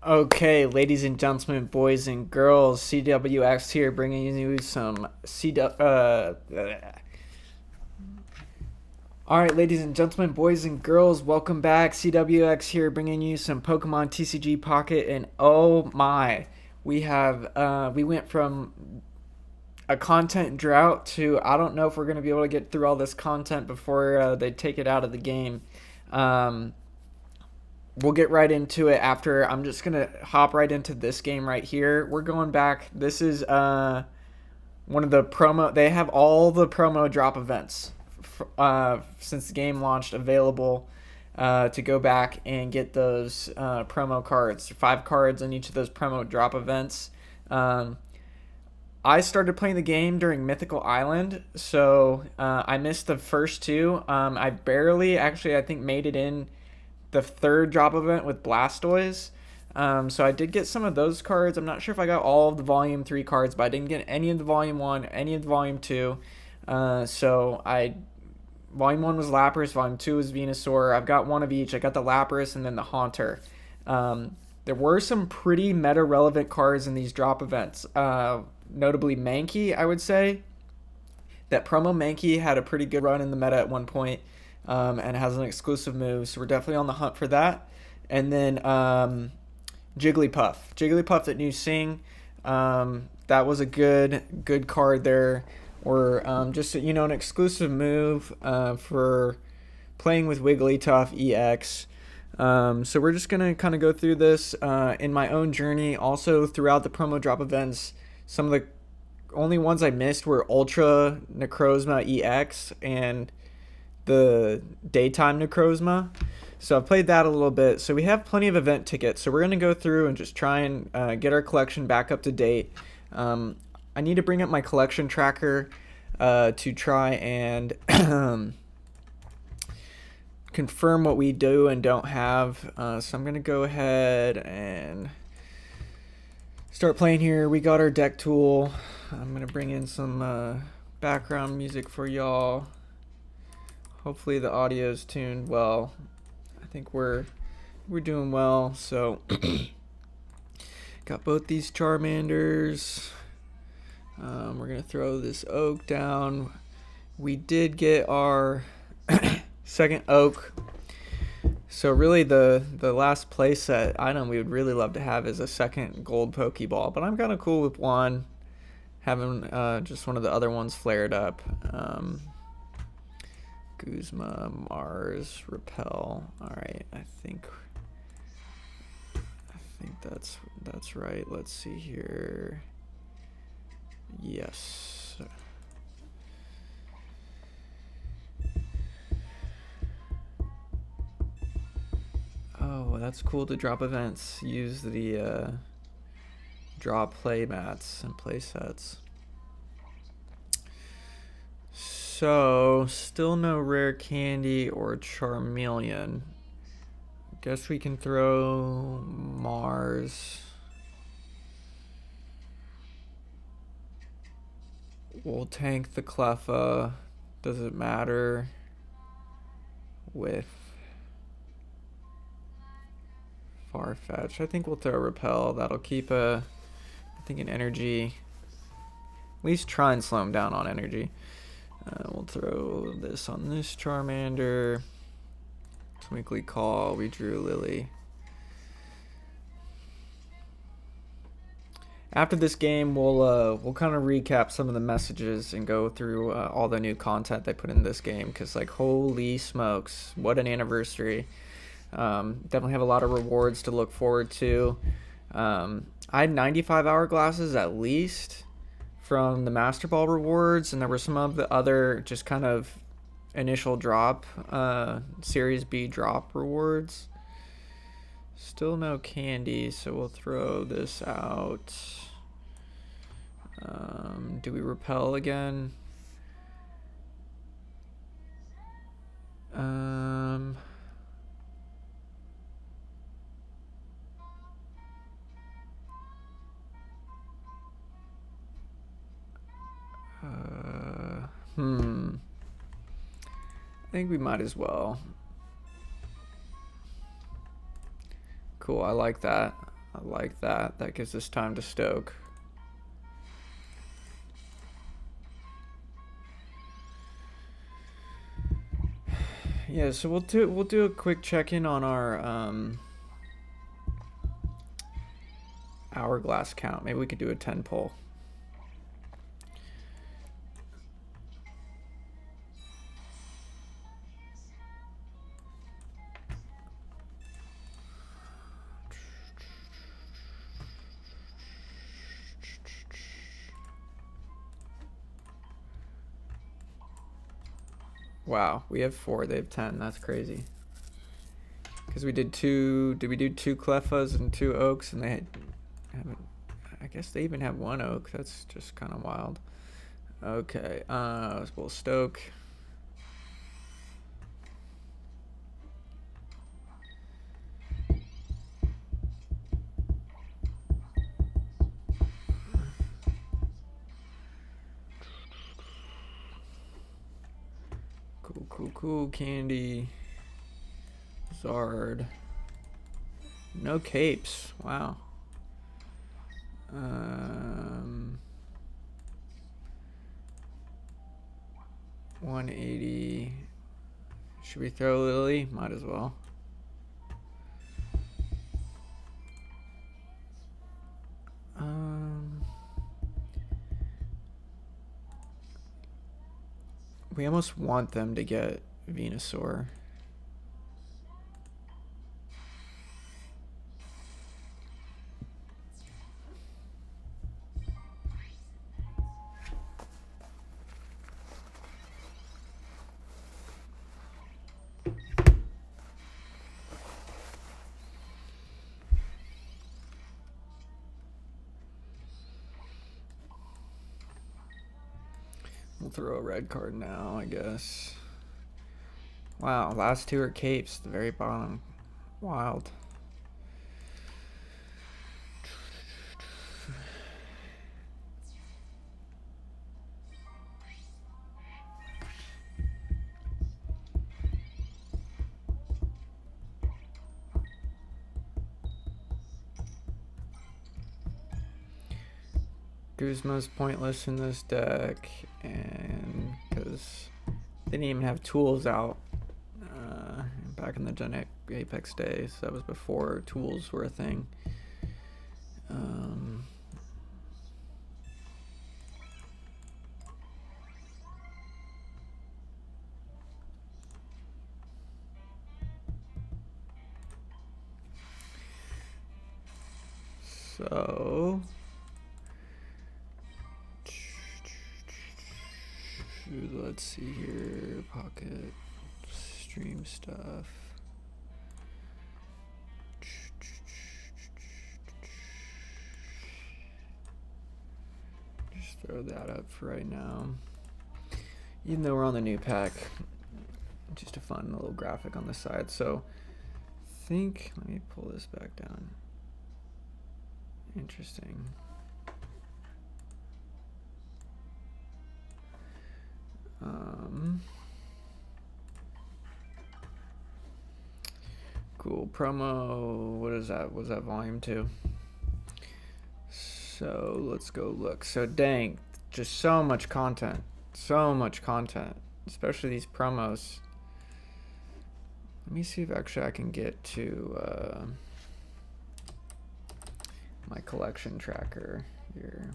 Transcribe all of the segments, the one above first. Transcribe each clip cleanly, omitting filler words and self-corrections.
Okay, ladies and gentlemen, boys and girls, CWX here, bringing you some All right, ladies and gentlemen, boys and girls, welcome back. CWX here, bringing you some Pokemon TCG Pocket, and oh my, we went from a content drought to I don't know if we're gonna be able to get through all this content before they take it out of the game. Um, we'll get right into it after. I'm just gonna hop right into this game right here. We're going back. This is one of the promo. They have all the promo drop events since the game launched available to go back and get those promo cards. 5 cards in each of those promo drop events. I started playing the game during Mythical Island, so I missed the first two. I barely actually, I think, made it in the third drop event with Blastoise. So I did get some of those cards. I'm not sure if I got all of the Volume 3 cards, but I didn't get any of the Volume 1, any of the Volume 2. Volume 1 was Lapras, Volume 2 was Venusaur. I've got one of each. I got the Lapras and then the Haunter. There were some pretty meta-relevant cards in these drop events. Notably Mankey, I would say. That promo Mankey had a pretty good run in the meta at one point, and has an exclusive move, so we're definitely on the hunt for that. And then Jigglypuff that new Sing, that was a good card there, or just an exclusive move for playing with Wigglytuff EX. So we're just gonna kind of go through this in my own journey. Also throughout the promo drop events, some of the only ones I missed were Ultra Necrozma EX and the Daytime Necrozma. So I've played that a little bit. So we have plenty of event tickets. So we're going to go through and just try and get our collection back up to date. I need to bring up my collection tracker to try and confirm what we do and don't have. So I'm going to go ahead and start playing here. We got our deck tool. I'm going to bring in some background music for y'all. Hopefully the audio is tuned well. I think we're doing well. So got both these Charmanders. We're gonna throw this Oak down. We did get our second Oak. So really the last playset item we would really love to have is a second gold Pokeball. But I'm kind of cool with one. Having just one of the other ones flared up. Guzma, Mars, Repel. All right, I think that's right. Let's see here. Yes. Oh, that's cool to drop events. Use the draw play mats and play sets. So, still no rare candy or Charmeleon. Guess we can throw Mars. We'll tank the Cleffa. Does it matter? With Farfetch. I think we'll throw Repel. That'll keep I think an energy. At least try and slow him down on energy. We'll throw this on this Charmander. Twinkly Call. We drew Lily. After this game, we'll kind of recap some of the messages and go through all the new content they put in this game. Cause like holy smokes, what an anniversary! Definitely have a lot of rewards to look forward to. I had 95 hourglasses at least from the Master Ball rewards, and there were some of the other just kind of initial drop Series B drop rewards. Still no candy, so we'll throw this out. Do we Repel again? I think we might as well. Cool, I like that. I like that. That gives us time to stoke. Yeah, so we'll do a quick check-in on our hourglass count. Maybe we could do a 10 pull. Wow, we have 4, they have 10. That's crazy. Because we did 2, did we do 2 clefas and 2 oaks, and they haven't, I guess they even have 1 oak. That's just kind of wild. Okay, we'll stoke. Cool, Candy. Zard. No capes. Wow. 180. Should we throw Lily? Might as well. We almost want them to get Venusaur. We'll throw a red card now, I guess. Wow, last 2 are capes, the very bottom. Wild. Guzma's pointless in this deck, and because they didn't even have tools out back in the Gen Apex days. That was before tools were a thing. So let's see here. Pocket stream stuff. Just throw that up for right now. Even though we're on the new pack, just a fun little graphic on the side. So I think, let me pull this back down. Interesting. Cool promo. What is that? Was that volume 2? So let's go look. So dang, just so much content, especially these promos. Let me see if actually I can get to my collection tracker here.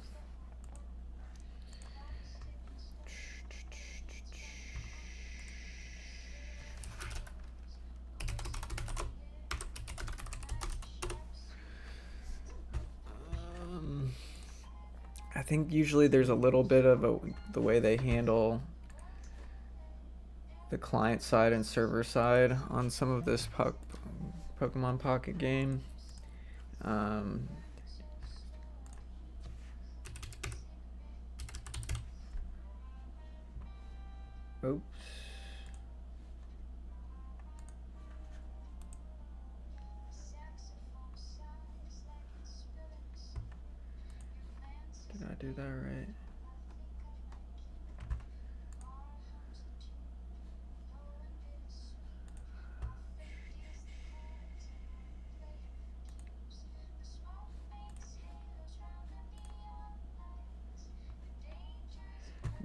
I think usually there's a little bit of the way they handle the client side and server side on some of this Pokemon Pocket game. Oops. Did I do that right?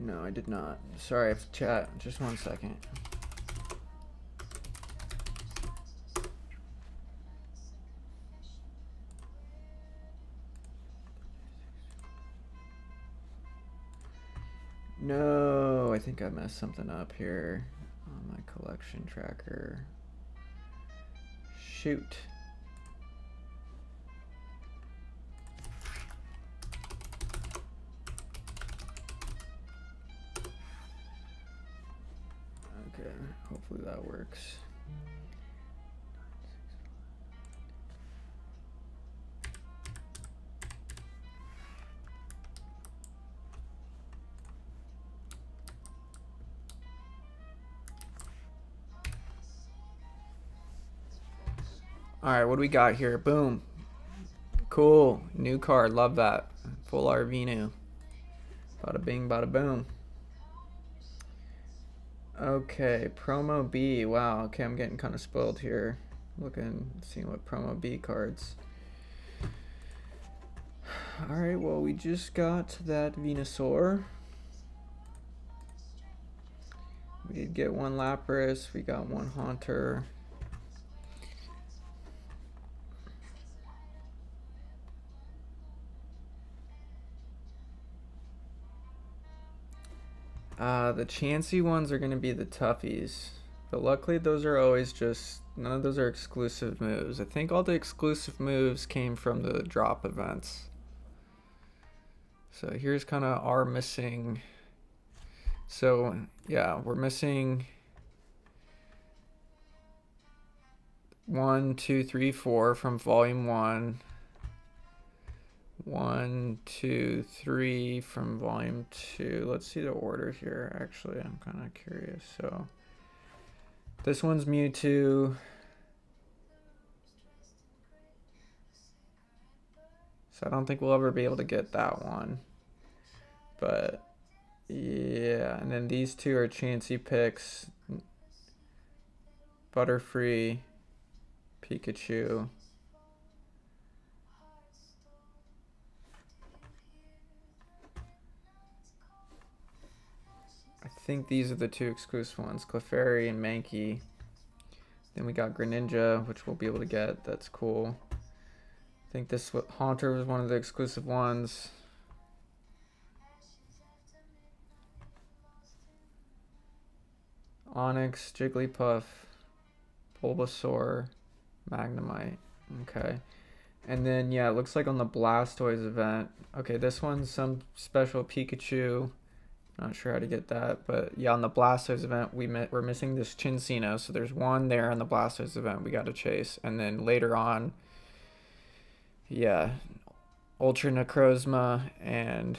No, I did not. Sorry, if chat. Just 1 second. No, I think I messed something up here on my collection tracker. Shoot. Okay, hopefully that works. Alright, what do we got here? Boom. Cool. New card. Love that. Full Arvinu. Bada bing, bada boom. Okay, promo B. Wow, okay, I'm getting kind of spoiled here. Looking, seeing what promo B cards. Alright, well, we just got that Venusaur. We did get one Lapras. We got one Haunter. The Chansey ones are going to be the toughies. But luckily those are always just, none of those are exclusive moves. I think all the exclusive moves came from the drop events. So here's kind of our missing. So yeah, we're missing 1, 2, 3, 4 from volume 1. 1, 2, 3 from volume 2. Let's see the order here. Actually, I'm kind of curious. So this one's Mewtwo. So I don't think we'll ever be able to get that one. But yeah, and then these two are Chansey picks. Butterfree, Pikachu. I think these are the two exclusive ones, Clefairy and Mankey. Then we got Greninja, which we'll be able to get. That's cool. I think this Haunter was one of the exclusive ones. Onix, Jigglypuff, Bulbasaur, Magnemite. Okay. And then, yeah, it looks like on the Blastoise event. Okay, this one's some special Pikachu. Not sure how to get that, but yeah, on the Blastoise event, we're missing this Chincino, so there's one there on the Blastoise event we got to chase, and then later on, yeah, Ultra Necrozma and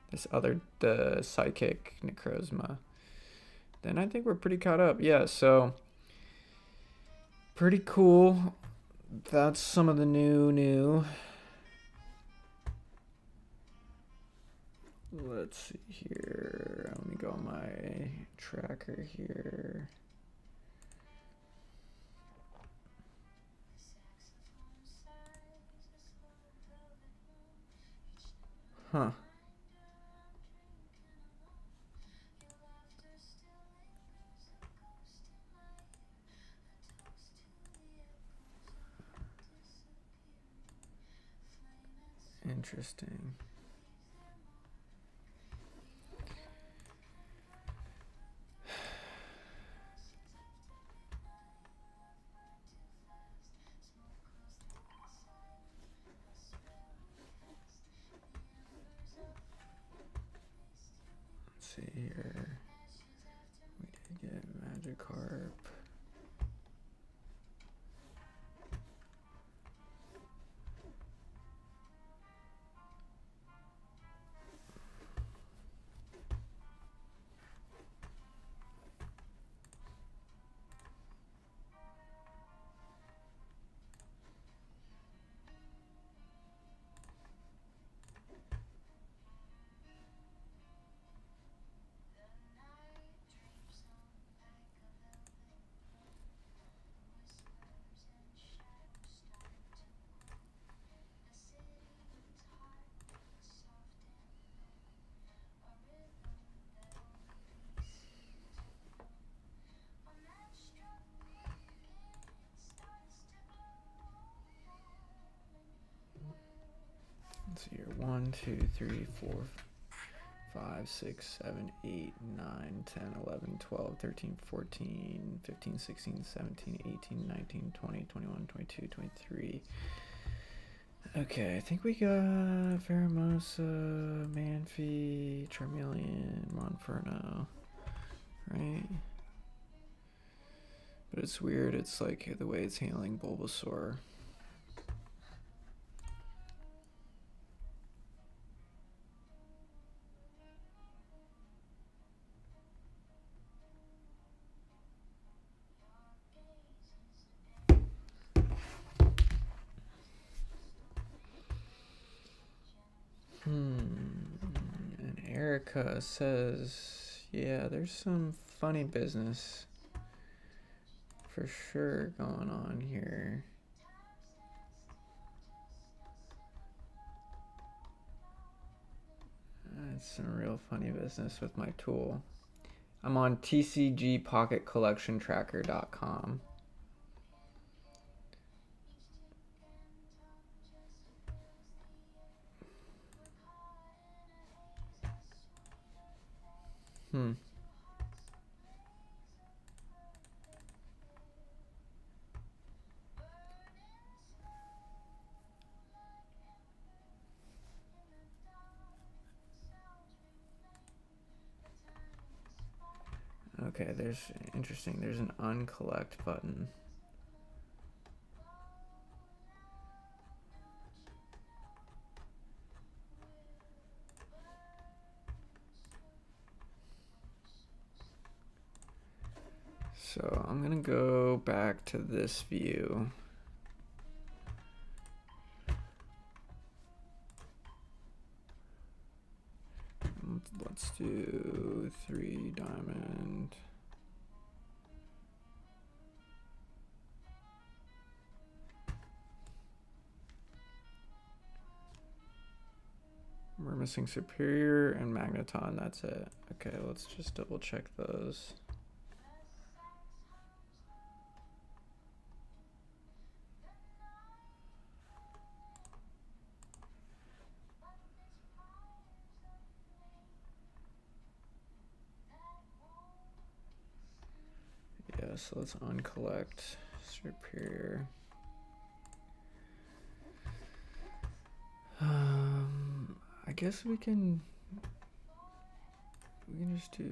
this other, the Psychic Necrozma. Then I think we're pretty caught up. Yeah, so pretty cool. That's some of the new. Let's see here. Let me go on my tracker here. Huh. Interesting. Let's see here. We did get Magikarp. Let's see here. 1, 2, 3, 4, 5, 6, 7, 8, 9, 10, 11, 12, 13, 14, 15, 16, 17, 18, 19, 20, 21, 22, 23. Okay, I think we got Veramosa, Manphy, Charmeleon, Monferno, right? But it's weird, it's like the way it's handling Bulbasaur. And Erica says, yeah, there's some funny business for sure going on here. That's some real funny business with my tool. I'm on tcgpocketcollectiontracker.com. Okay, there's interesting. There's an uncollect button. So I'm gonna go back to this view. Let's do 3 diamond. We're missing Superior and Magneton, that's it. Okay, let's just double check those. Yeah, so let's uncollect Superior. I guess we can just do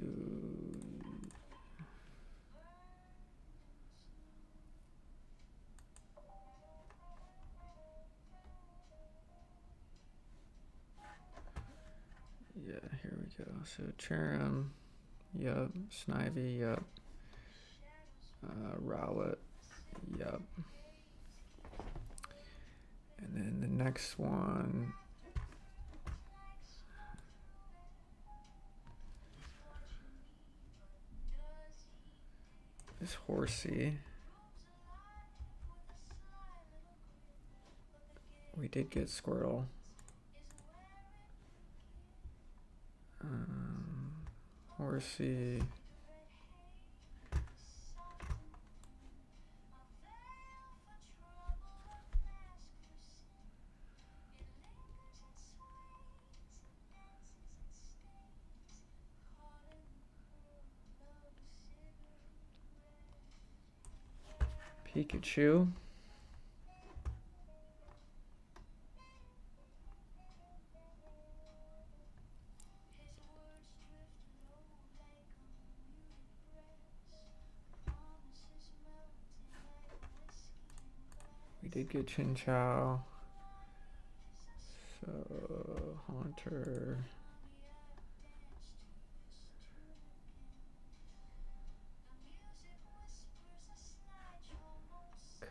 yeah, here we go. So Cherim, yup, Snivy, yup. Rowlet, yup. And then the next one is Horsey. We did get Squirtle. Horsey. Pikachu. We did get Chinchou. So Haunter.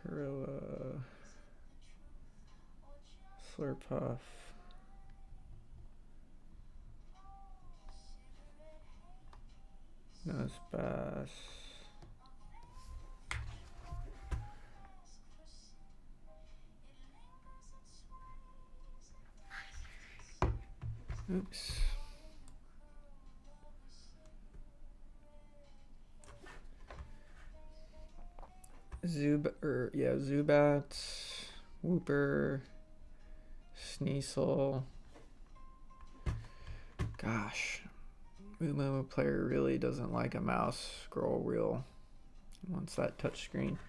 Corilla. Slurpuff. Nosepass. Oops. Zubat, Wooper, Sneasel. Gosh, Moo player really doesn't like a mouse scroll wheel. He wants that touch screen.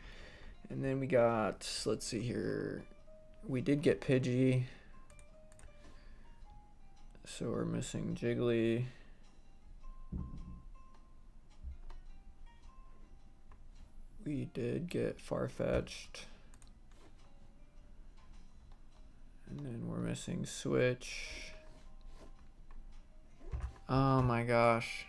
And then we got, let's see here. We did get Pidgey. So we're missing Jiggly. We did get Farfetch'd. And then we're missing Switch. Oh my gosh.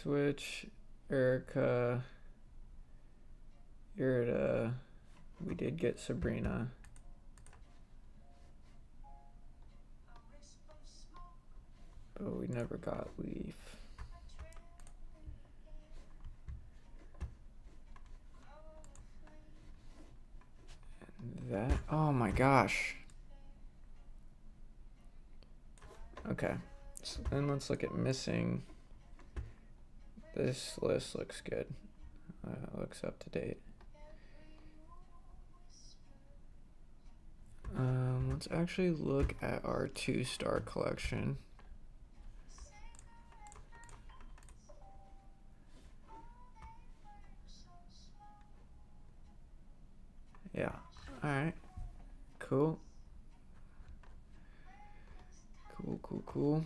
Switch, Erica, Irida. We did get Sabrina. But we never got Leaf. And that, oh my gosh. Okay, so then let's look at missing. This list looks good. Looks up to date. Let's actually look at our 2-star collection. Yeah. All right. Cool. Cool.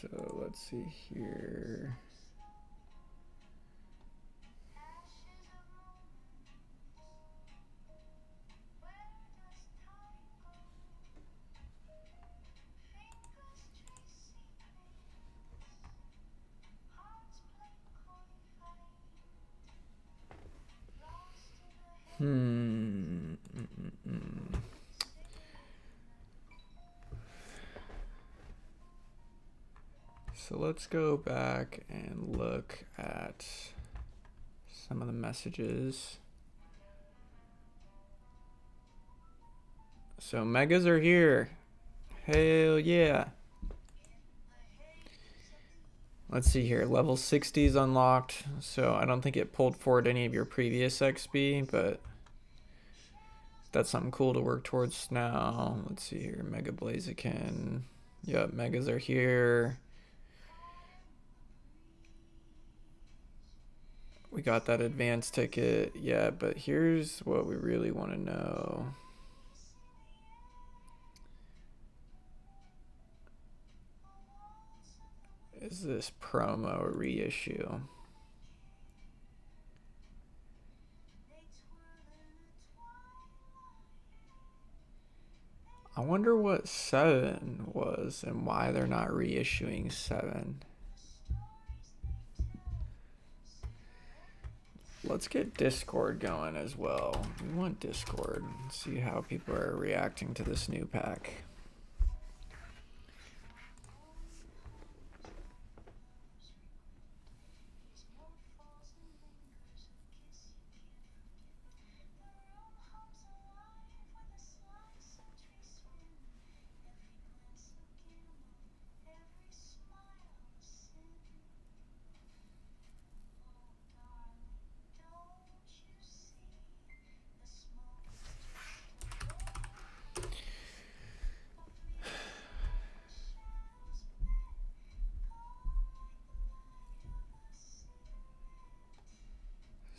So let's see here. So let's go back and look at some of the messages. So megas are here. Hell yeah. Let's see here. Level 60 is unlocked. So I don't think it pulled forward any of your previous XP, but that's something cool to work towards now. Let's see here. Mega Blaziken. Yep, megas are here. We got that advanced ticket. Yeah, but here's what we really want to know. Is this promo reissue? I wonder what 7 was and why they're not reissuing 7. Let's get Discord going as well. We want Discord. See how people are reacting to this new pack.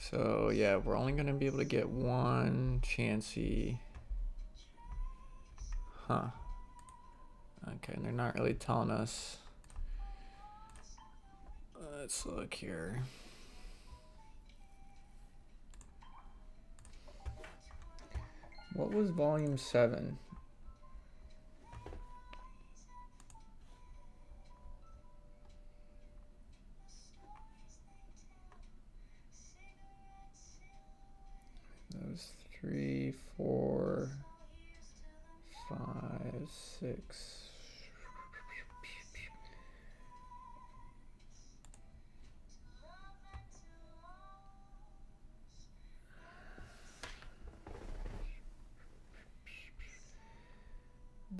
So yeah, we're only gonna be able to get one Chansey. Huh. Okay, and they're not really telling us. Let's look here. What was volume 7? That was 3, 4, 5, 6.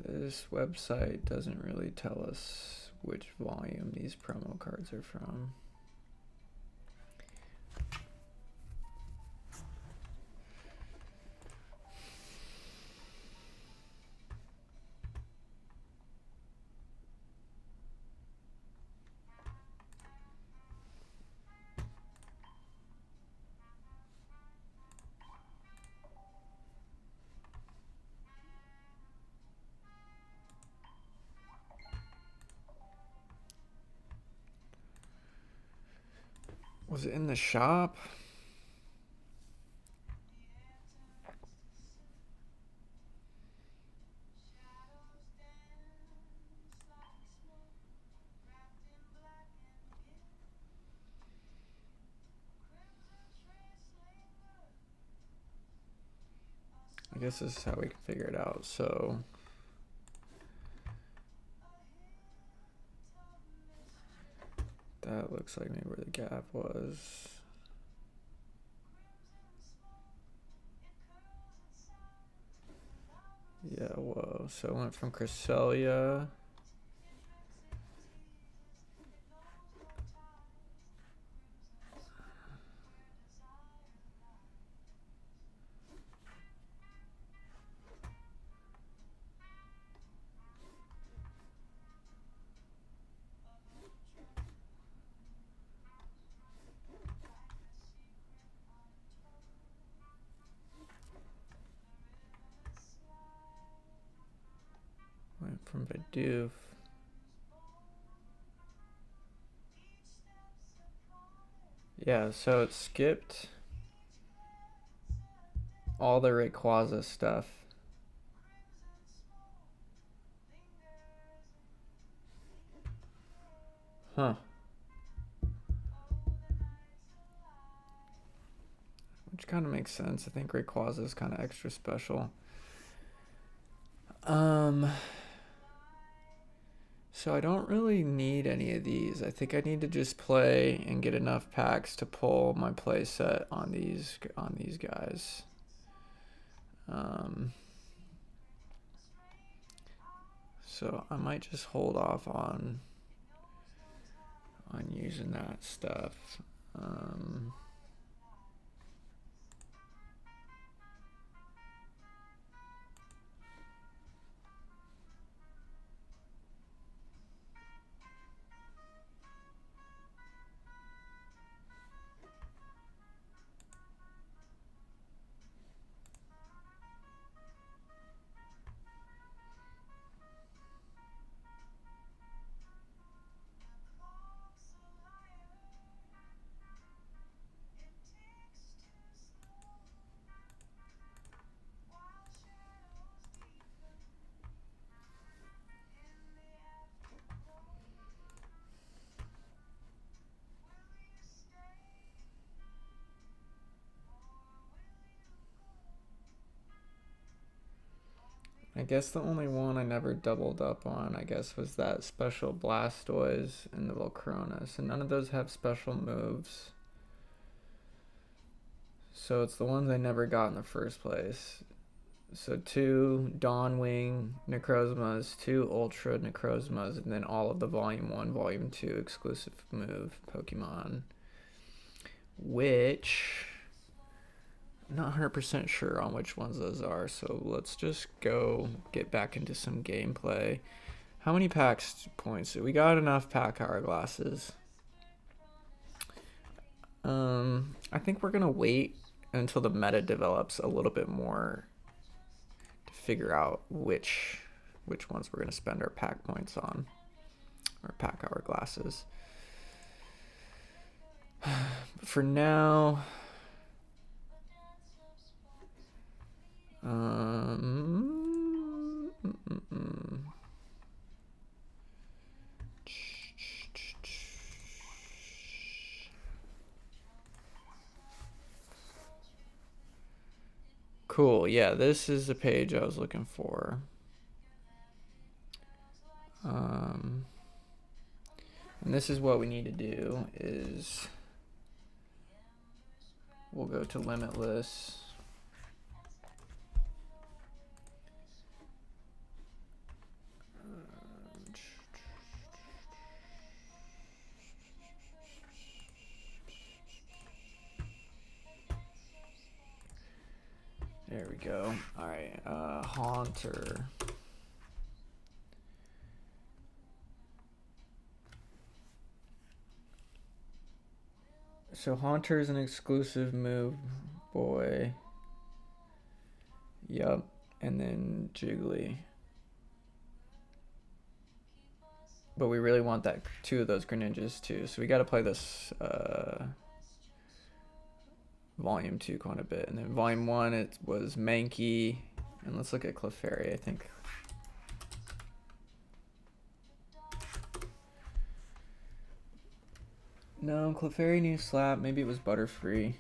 This website doesn't really tell us which volume these promo cards are from. Was it in the shop? I guess this is how we can figure it out. So that looks like maybe where the gap was. Yeah, whoa. So it went from Cresselia. Went from Bidoof. Yeah, so it skipped all the Rayquaza stuff. Huh. Which kind of makes sense. I think Rayquaza is kind of extra special. So I don't really need any of these. I think I need to just play and get enough packs to pull my play set on these guys. So I might just hold off on using that stuff. guess the only one I never doubled up on, I guess, was that special Blastoise and the Volcarona. So none of those have special moves. So it's the ones I never got in the first place. So 2 Dawnwing Necrozmas, 2 Ultra Necrozmas, and then all of the Volume 1, Volume 2 exclusive move Pokemon. Which, I'm not 100% sure on which ones those are, so let's just go get back into some gameplay. How many packs points? We got enough pack hourglasses. I think we're gonna wait until the meta develops a little bit more to figure out which ones we're gonna spend our pack points on, or pack hourglasses. But for now, cool. Yeah, this is the page I was looking for. And this is what we need to do is we'll go to Limitless. There we go. All right, Haunter. So Haunter is an exclusive move, boy. Yup, and then Jiggly. But we really want that 2 of those Greninjas too, so we got to play this Volume 2 quite a bit. And then Volume 1, it was Mankey. And let's look at Clefairy, I think. No, Clefairy new slap. Maybe it was Butterfree.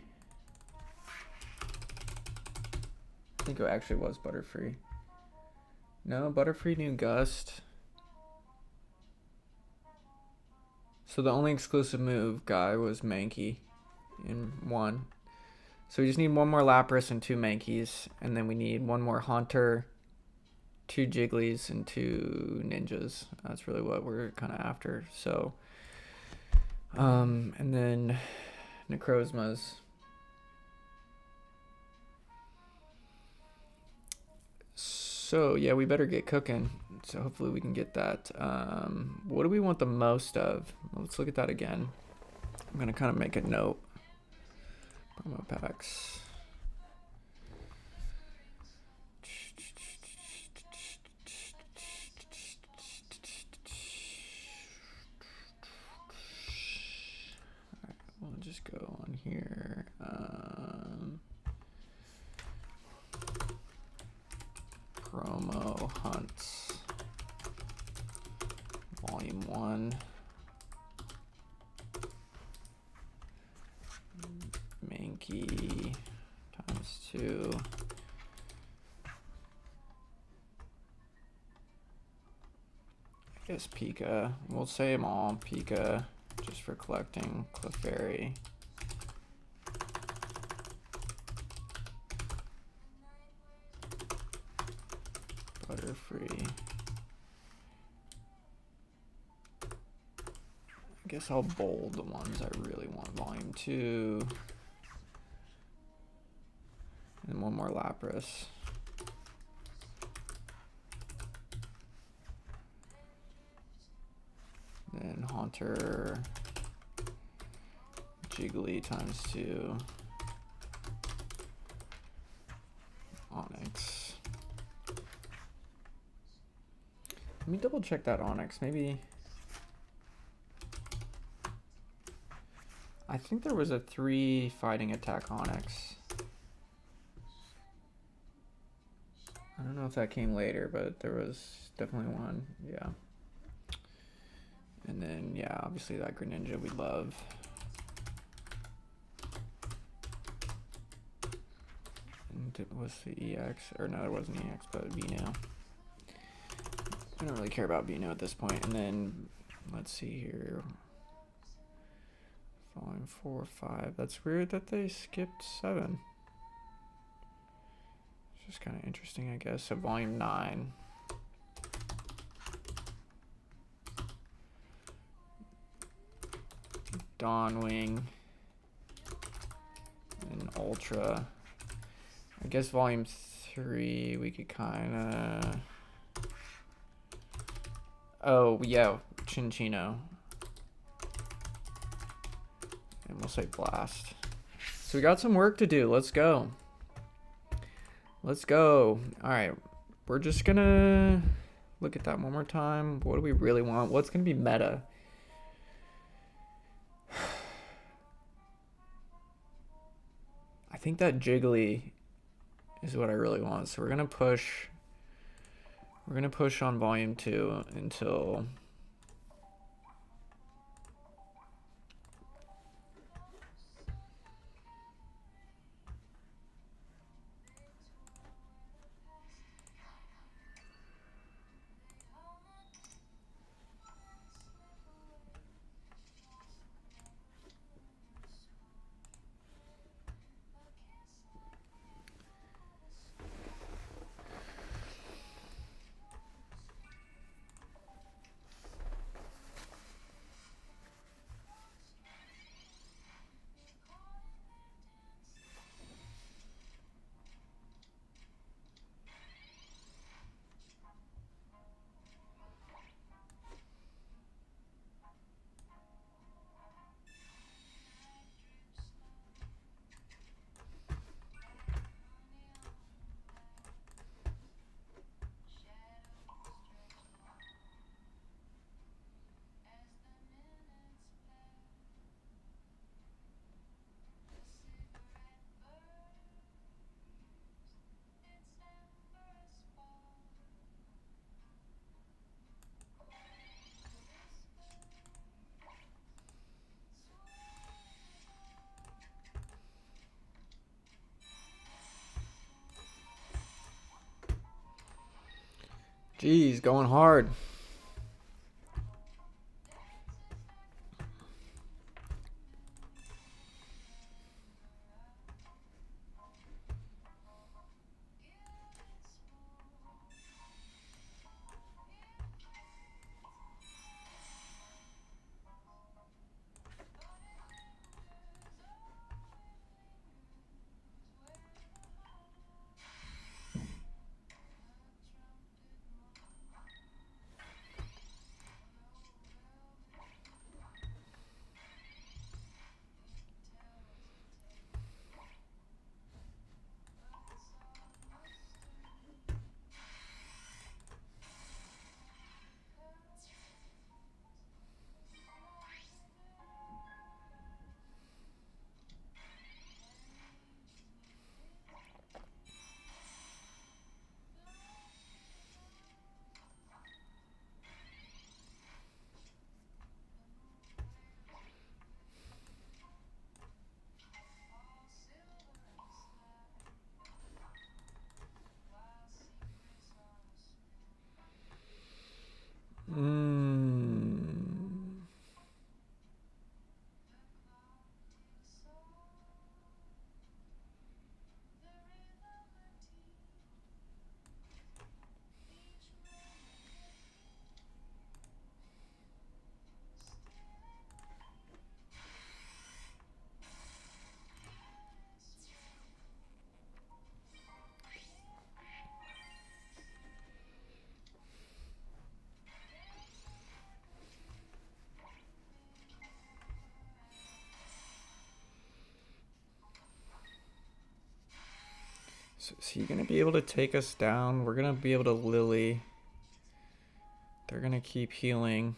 I think it actually was Butterfree. No, Butterfree new Gust. So the only exclusive move guy was Mankey in 1. So we just need 1 more Lapras and 2 Mankeys, and then we need 1 more Haunter, 2 Jigglies, and 2 Ninjas. That's really what we're kind of after. So, and then Necrozmas. So yeah, we better get cooking. So hopefully we can get that. What do we want the most of? Let's look at that again. I'm gonna kind of make a note. Promo packs. Alright, we'll just go on here. Promo hunts. Volume 1. Mankey times 2. I guess Pika. We'll say them all. Pika, just for collecting. Clefairy. Butterfree. I guess I'll bold the ones I really want. Volume 2. And 1 more Lapras. Then Haunter. Jiggly times 2. Onyx. Let me double check that Onyx. Maybe. I think there was a 3 fighting attack Onyx. I don't know if that came later, but there was definitely one. Yeah. And then, yeah, obviously that Greninja we love. And it was the EX, or no, it wasn't EX, but V now. I don't really care about Bino at this point. And then, let's see here. Volume 4, 5. That's weird that they skipped 7. It's just kind of interesting, I guess. So volume 9. Dawnwing. And Ultra. I guess volume 3 we could kind of... Oh, yeah, Chinchino. And we'll say Blast. So we got some work to do. Let's go. Let's go. All right. We're just going to look at that one more time. What do we really want? What's going to be meta? I think that Jiggly is what I really want. So we're going to push... We're going to push on volume 2 until... Jeez, going hard. So is he going to be able to take us down? We're going to be able to Lily. They're going to keep healing.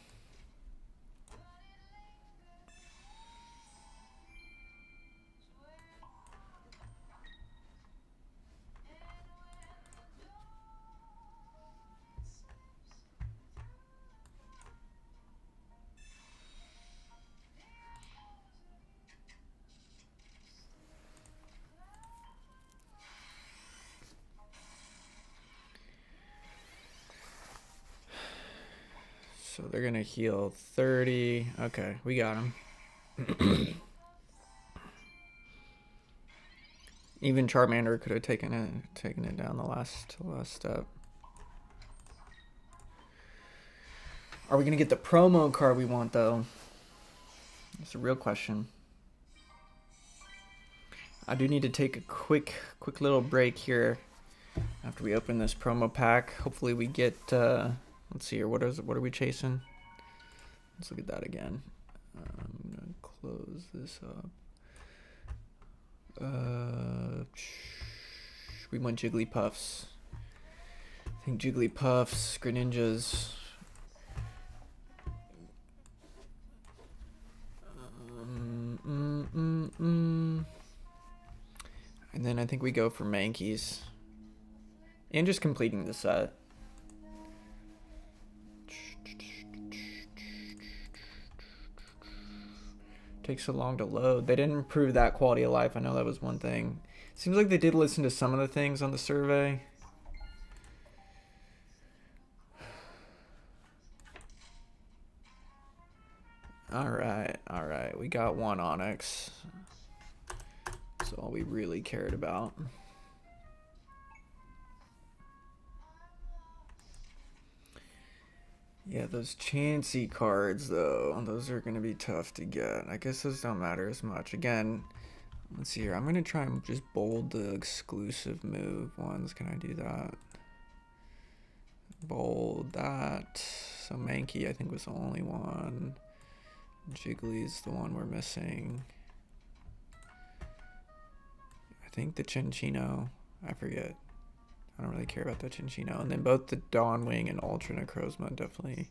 they're gonna heal 30. Okay, we got him. Even Charmander could have taken it down the last step. Are we gonna get the promo card we want though? That's a real question. I do need to take a quick little break here after we open this promo pack. Hopefully we get let's see here, what are we chasing? Let's look at that again. I'm gonna close this up. We want Jigglypuffs. I think Jigglypuffs, Greninjas. And then I think we go for Mankeys. And just completing the set. Takes so long to load. They didn't improve that quality of life. I know that was one thing. Seems like they did listen to some of the things on the survey. Alright. We got one Onix. That's all we really cared about. Yeah, those Chansey cards, though, those are going to be tough to get. I guess those don't matter as much. Again, let's see here. I'm going to try and just bold the exclusive move ones. Can I do that? Bold that. So Mankey, I think, was the only one. Jiggly's the one we're missing. I think the Chinchino. I forget. I don't really care about the Chinchino. And then both the Dawnwing and Ultra Necrozma definitely.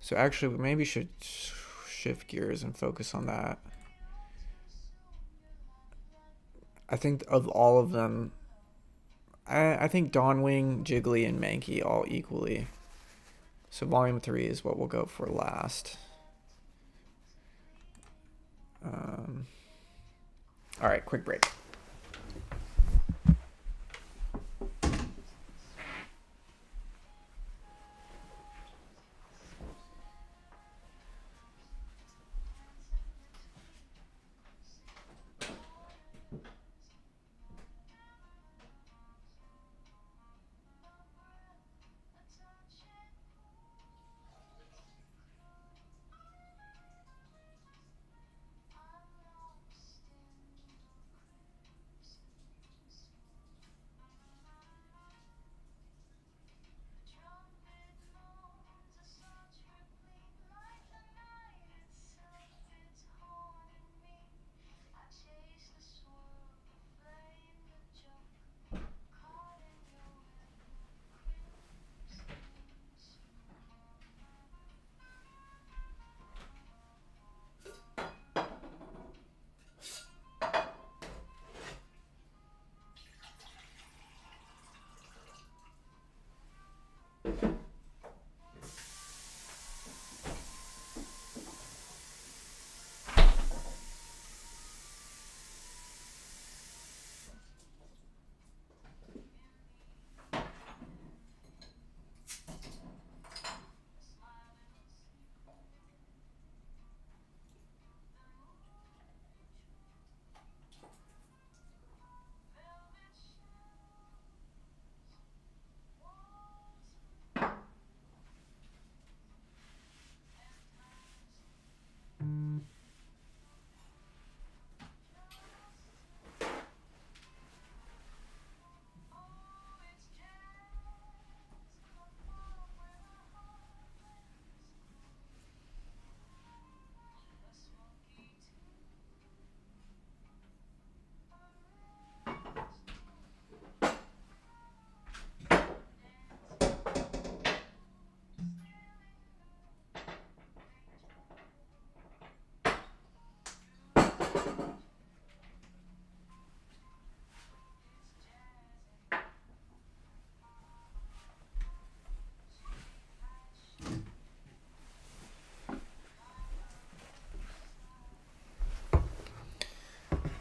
So actually, we maybe should shift gears and focus on that. I think of all of them, I think Dawnwing, Jiggly, and Mankey all equally. So Volume 3 is what we'll go for last. All right, quick break.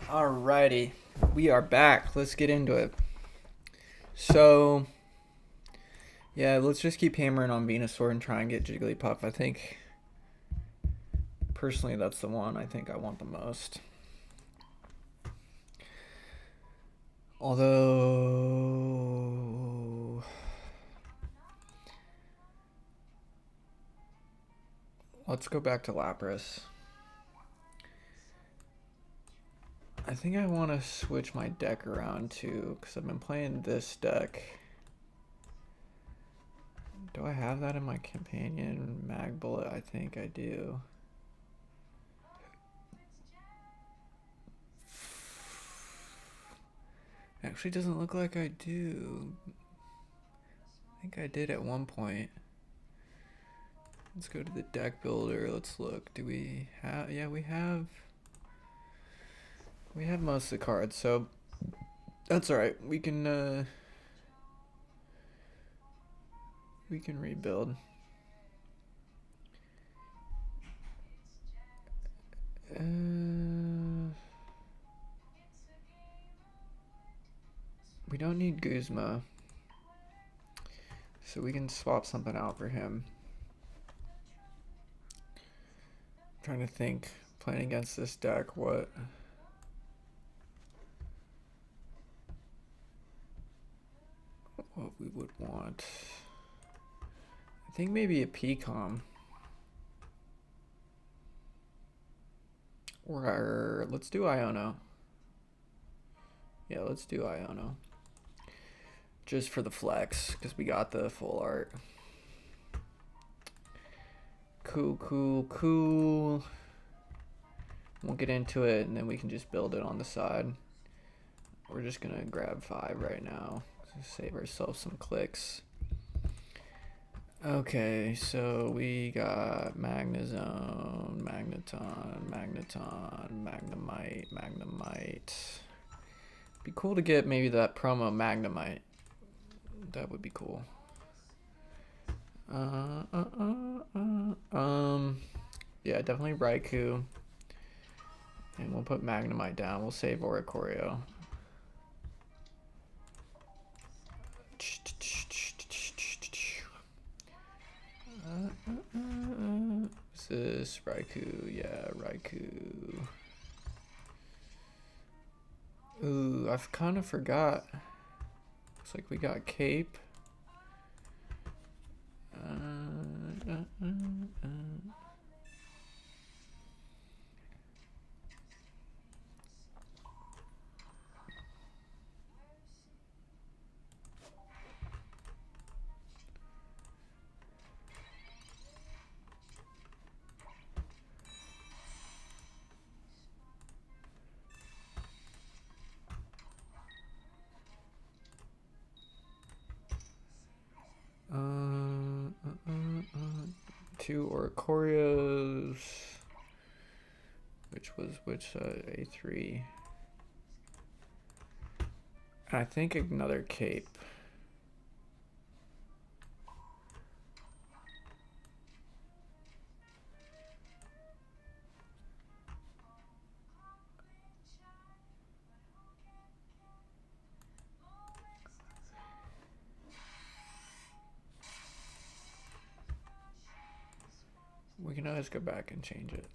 Alrighty, we are back. Let's get into it. So, Yeah, let's just keep hammering on Venusaur and try and get Jigglypuff. I think, personally, that's the one I think I want the most. Although, let's go back to Lapras. I think I want to switch my deck around too, because I've been playing this deck. Do I have that in my companion? Mag Bullet, I think I do. Actually doesn't look like I do. I think I did at one point. Let's go to the deck builder. Let's look. Do we have, yeah, we have most of the cards, so that's all right. We can rebuild. We don't need Guzma, so we can swap something out for him. I'm trying to think, playing against this deck, what we would want. I think maybe a PCOM. Or let's do Iono. Yeah, let's do Iono. Just for the flex, because we got the full art. Cool. We'll get into it, and then we can just build it on the side. We're just going to grab 5 right now. Save ourselves some clicks. Okay, so we got Magnezone, Magneton, Magnemite. Be cool to get maybe that promo Magnemite. That would be cool. Yeah, definitely Raikou. And we'll put Magnemite down. We'll save Oricorio. What's this? Raikou. Yeah, Raikou. Ooh, I kind of forgot. Looks like we got Cape. Two Oricorios. Which was A3. I think another Cape. We can always go back and change it.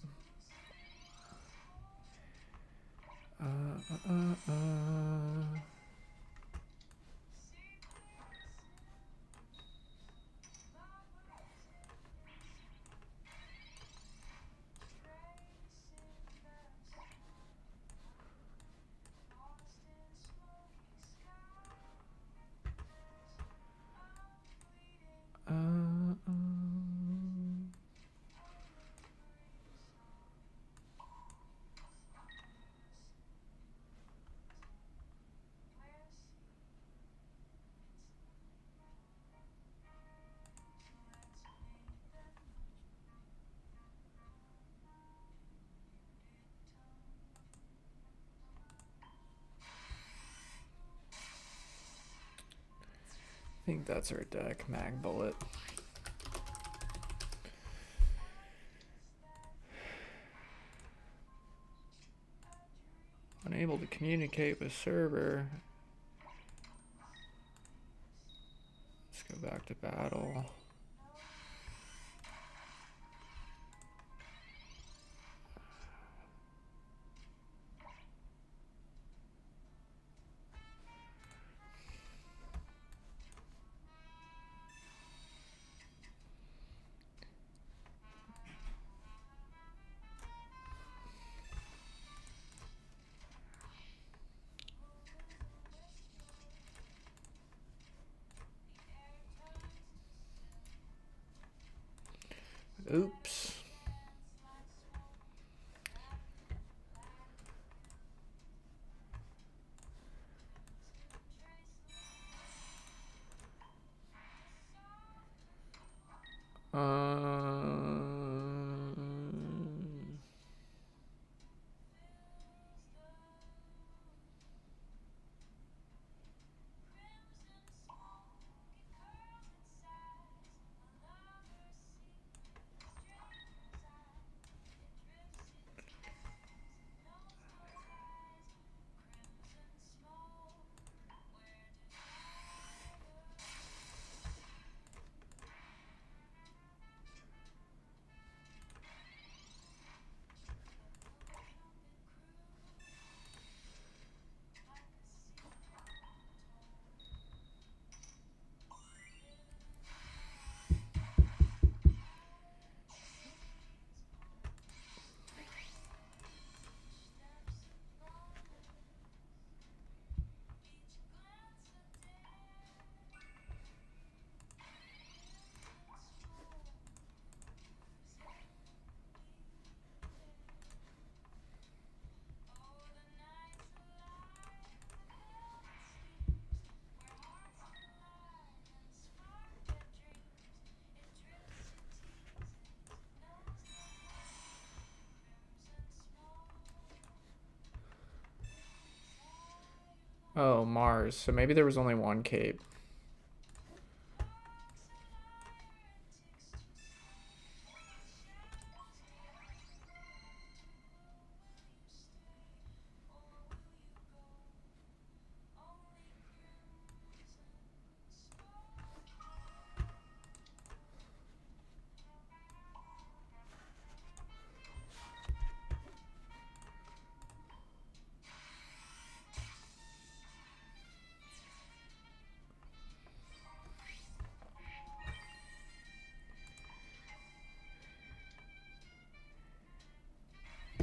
I think that's our deck, Mag Bullet. Unable to communicate with server. Let's go back to battle. Oops. Oh, Mars. So maybe there was only one cape.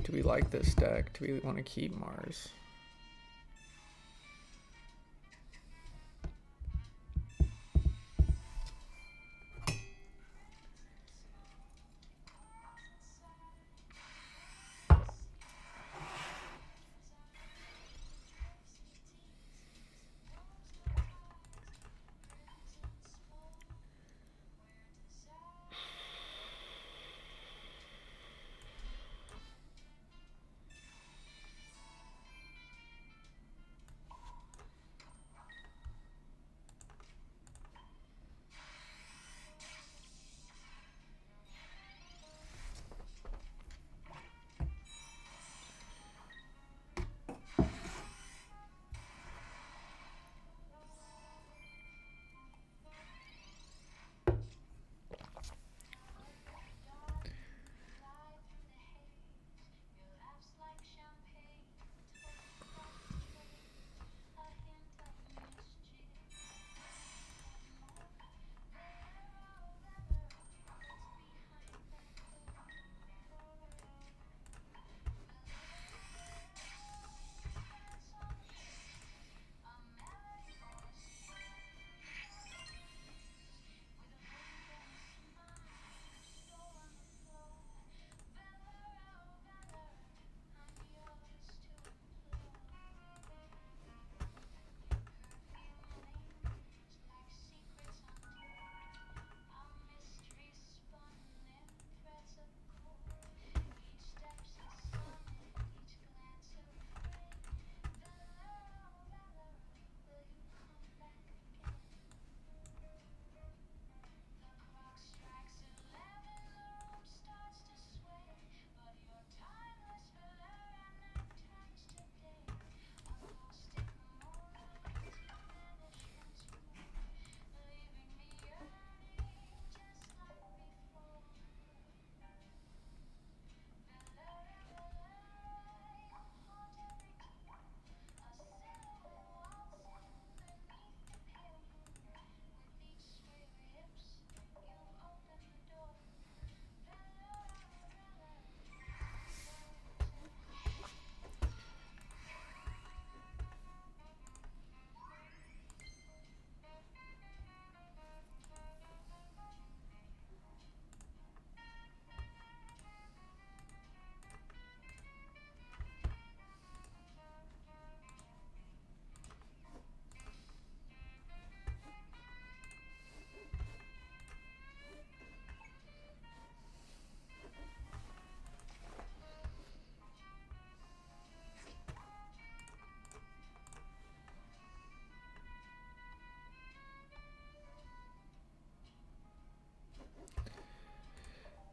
Do we like this deck? Do we want to keep Mars?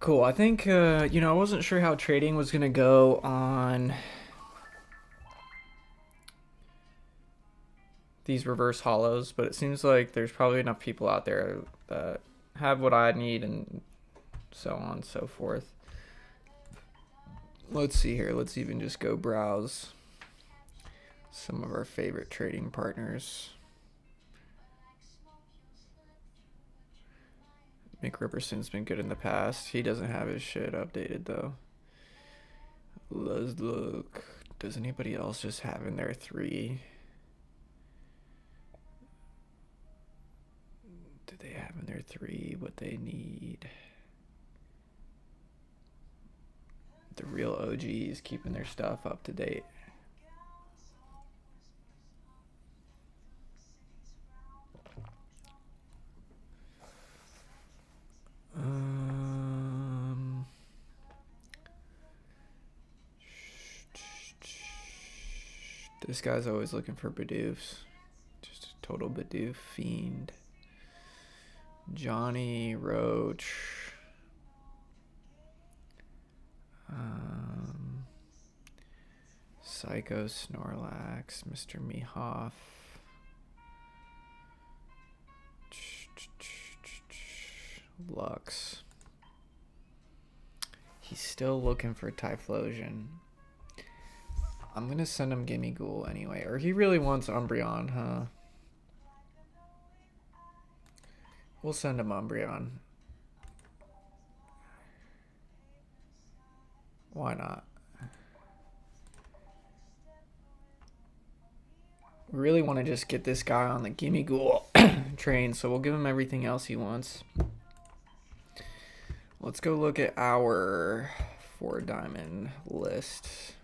Cool. I think, you know, I wasn't sure how trading was going to go on these reverse hollows, but it seems like there's probably enough people out there that have what I need and so on and so forth. Let's see here. Let's even just go browse some of our favorite trading partners. Mick Ripperson's been good in the past. He doesn't have his shit updated though. Let's look. Does anybody else just have in their 3? Do they have in their 3 what they need? The real OGs keeping their stuff up to date. This guy's always looking for Bidoofs. Just a total Bidoof fiend. Johnny Roach. Psycho Snorlax. Mr. Mehoff. Lux. He's still looking for Typhlosion. I'm gonna send him Gimme Ghoul anyway. Or he really wants Umbreon, huh? We'll send him Umbreon. Why not? We really want to just get this guy on the Gimme Ghoul train, so we'll give him everything else he wants. Let's go look at our 4-diamond list.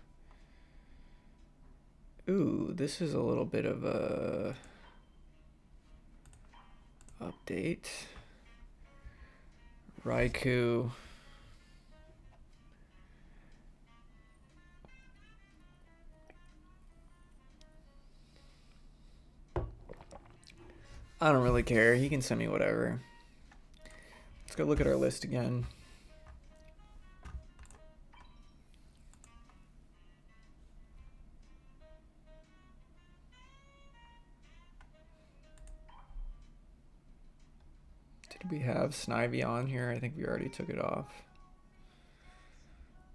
Ooh, this is a little bit of a update. Raikou. I don't really care. He can send me whatever. Let's go look at our list again. Did we have Snivy on here? I think we already took it off.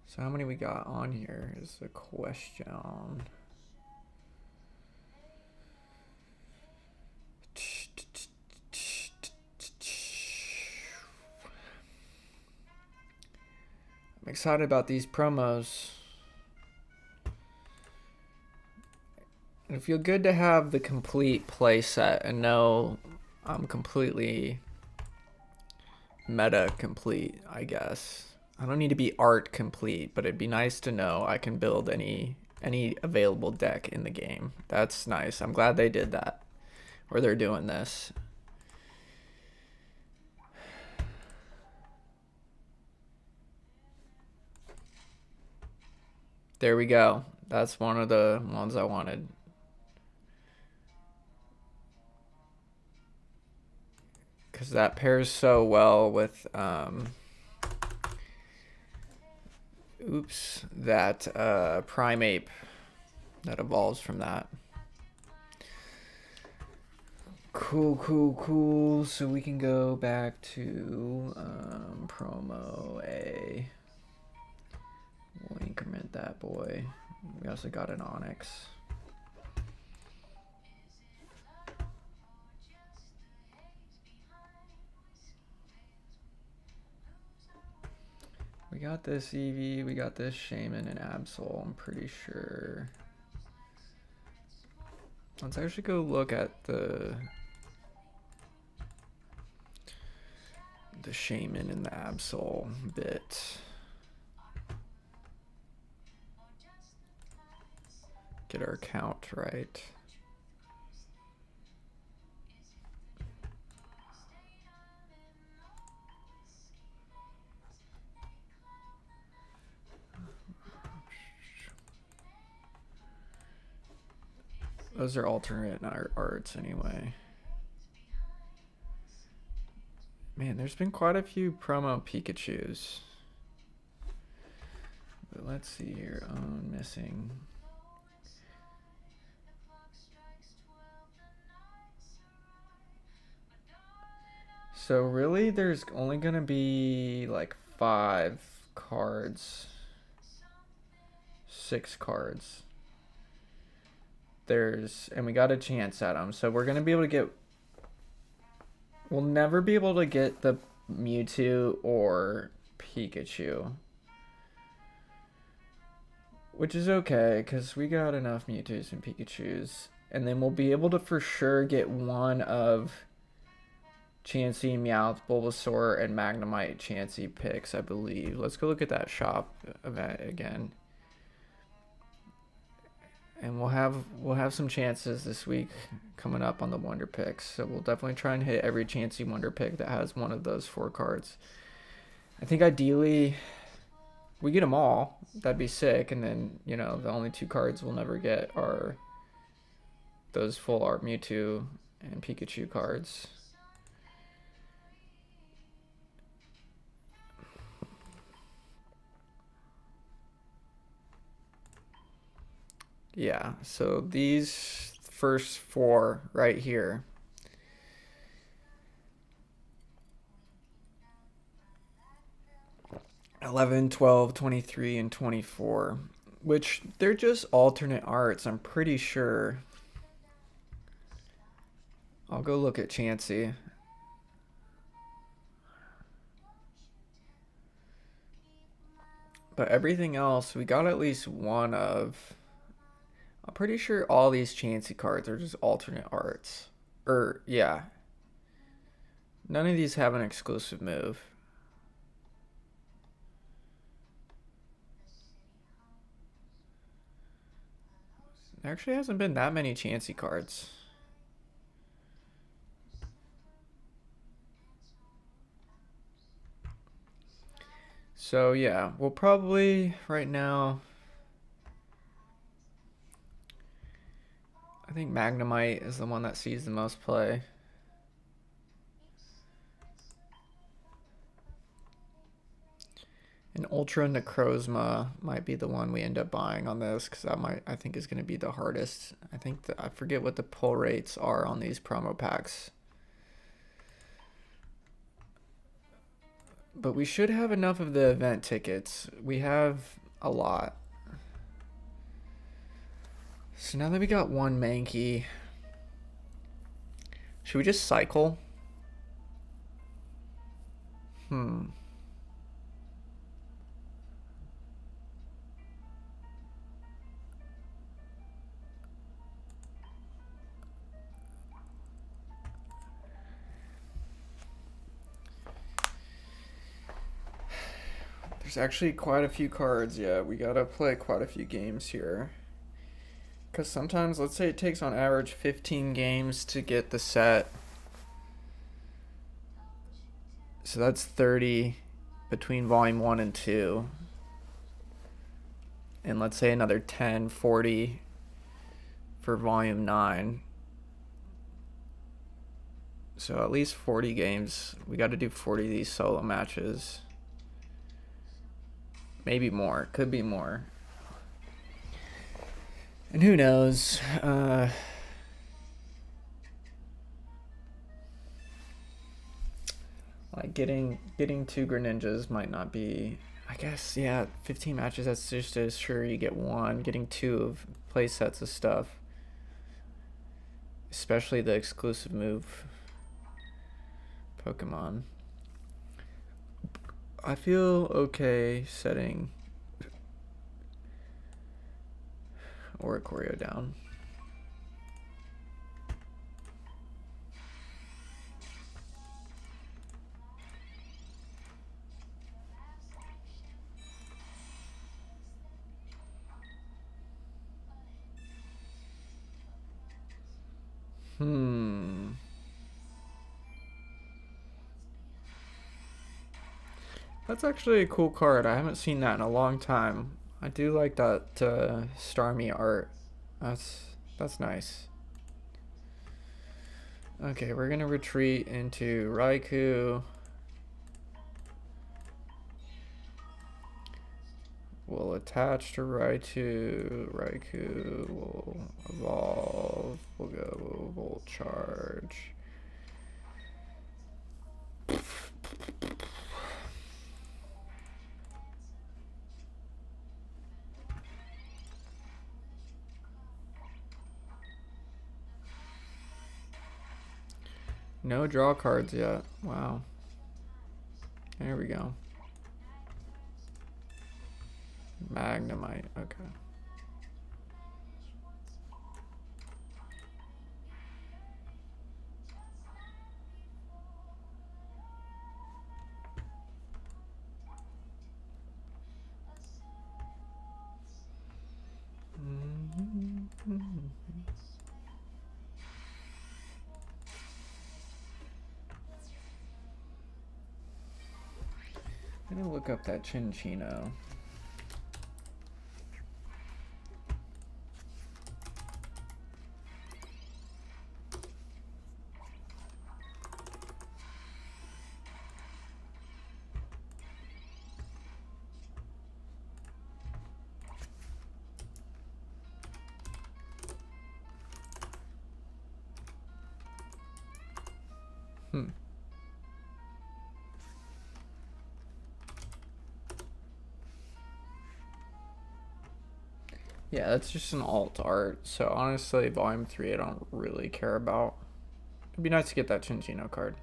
So how many we got on here is the question. I'm excited about these promos. It'll feel good to have the complete play set and know I'm completely meta complete, I guess. I don't need to be art complete, but it'd be nice to know I can build any available deck in the game. That's nice. I'm glad they did that. Or they're doing this. There we go. That's one of the ones I wanted. Because that pairs so well with that Primeape that evolves from that. Cool. So we can go back to promo A. We'll increment that boy. We also got an Onyx. We got this Eevee, we got this Shaman and Absol, I'm pretty sure. Let's actually go look at the Shaman and the Absol bit. Get our count right. Those are alternate arts anyway. Man, there's been quite a few promo Pikachus. let's see here. Missing. So really, there's only gonna be like 5 cards, 6 cards. And we got a chance at them, so we're gonna be able to get. We'll never be able to get the Mewtwo or Pikachu, which is okay because we got enough Mewtwo's and Pikachus, and then we'll be able to for sure get one of Chansey, Meowth, Bulbasaur, and Magnemite Chansey picks, I believe. Let's go look at that shop event again. And we'll have some chances this week coming up on the Wonder Picks. So we'll definitely try and hit every Chansey Wonder Pick that has one of those 4 cards. I think ideally we get them all. That'd be sick. And then, you know, the only 2 cards we'll never get are those full art Mewtwo and Pikachu cards. Yeah, so these first 4 right here. $11, $12, $23, and $24, which they're just alternate arts, I'm pretty sure. I'll go look at Chansey. But everything else, we got at least one of. I'm pretty sure all these Chansey cards are just alternate arts. Yeah. None of these have an exclusive move. There actually hasn't been that many Chansey cards. So yeah, we'll probably right now. I think Magnemite is the one that sees the most play. And Ultra Necrozma might be the one we end up buying on this because I think is going to be the hardest. I forget what the pull rates are on these promo packs. But we should have enough of the event tickets. We have a lot. So now that we got one Mankey, should we just cycle? There's actually quite a few cards. Yeah, we gotta play quite a few games here. Because sometimes, let's say it takes on average 15 games to get the set. So that's 30 between volume 1 and 2. And let's say another 10, 40 for volume 9. So at least 40 games. We got to do 40 of these solo matches. Maybe more. Could be more. And who knows? Like getting 2 Greninjas might not be. I guess, yeah, 15 matches, that's just as sure you get 1. Getting 2 of play sets of stuff. Especially the exclusive move Pokemon. I feel okay setting Oricorio down. That's actually a cool card. I haven't seen that in a long time. I do like that Starmie art. That's nice. Okay, we're gonna retreat into Raikou. will attach to Raichu. Raikou will evolve. We'll go Volt Charge. No draw cards yet. Wow. There we go. Magnemite. Okay. I'm gonna look up that Chinchino. Yeah, that's just an alt art. So honestly, Volume 3 I don't really care about. It'd be nice to get that Chinchino card.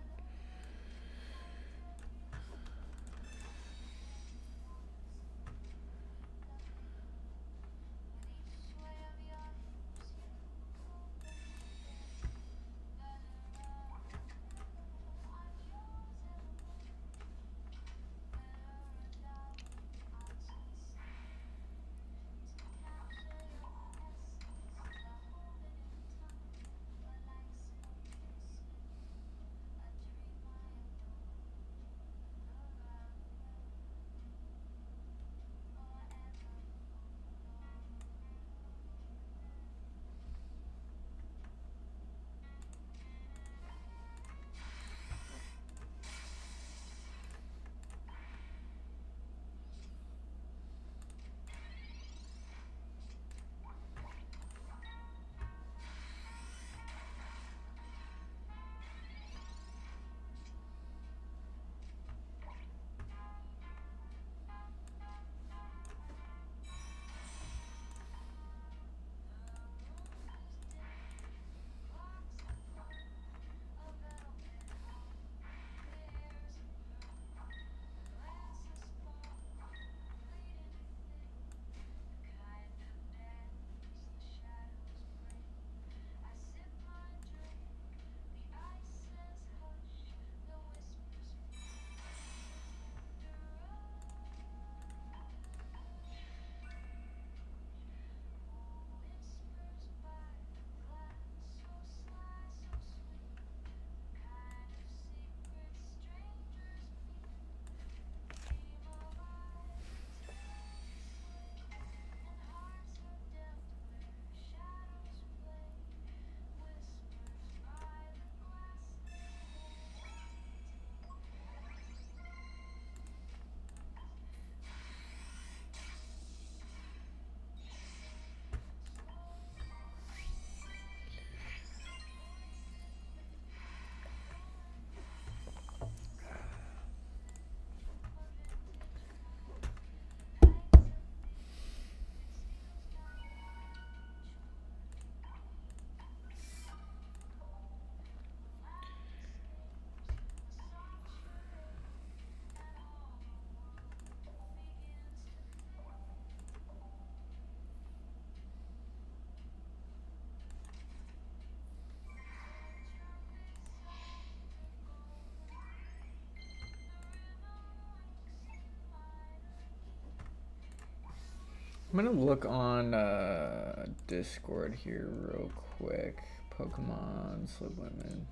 I'm gonna look on Discord here real quick. Pokemon Slip Women.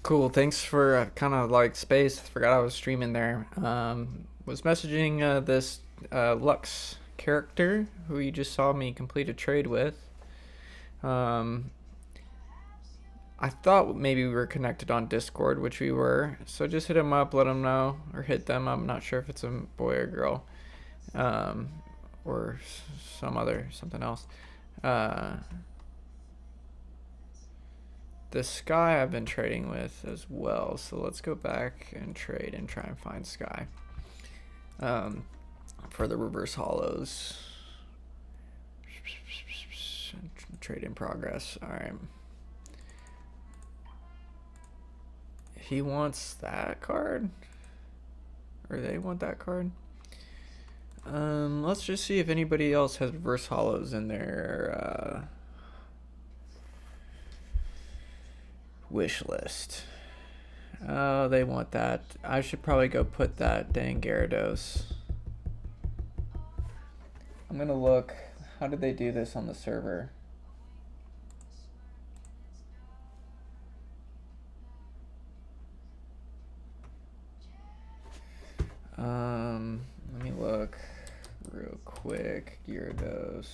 Cool. Thanks for kind of like space. Forgot I was streaming there. Was messaging this Lux character who you just saw me complete a trade with. Um, I thought maybe we were connected on Discord, which we were. So just hit him up, let him know, or hit them. I'm not sure if it's a boy or girl, um, or something else. The Sky I've been trading with as well, so let's go back and trade and try and find Sky for the reverse hollows. Trade in progress. All right. He wants that card, or they want that card. Let's just see if anybody else has reverse hollows in their wish list. Oh, they want that. I should probably go put that dang Gyarados. I'm gonna look. How did they do this on the server? Let me look real quick. Gyarados.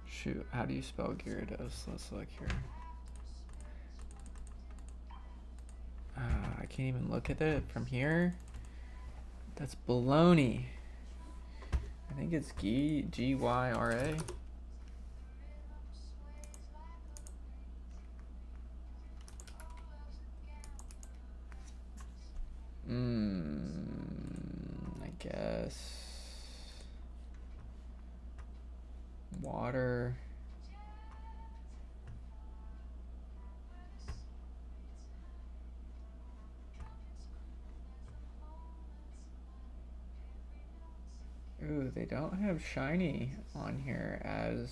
Shoot, how do you spell Gyarados? Let's look here. I can't even look at it from here. That's baloney. I think it's Gyra. I guess. Water. Ooh, they don't have shiny on here as...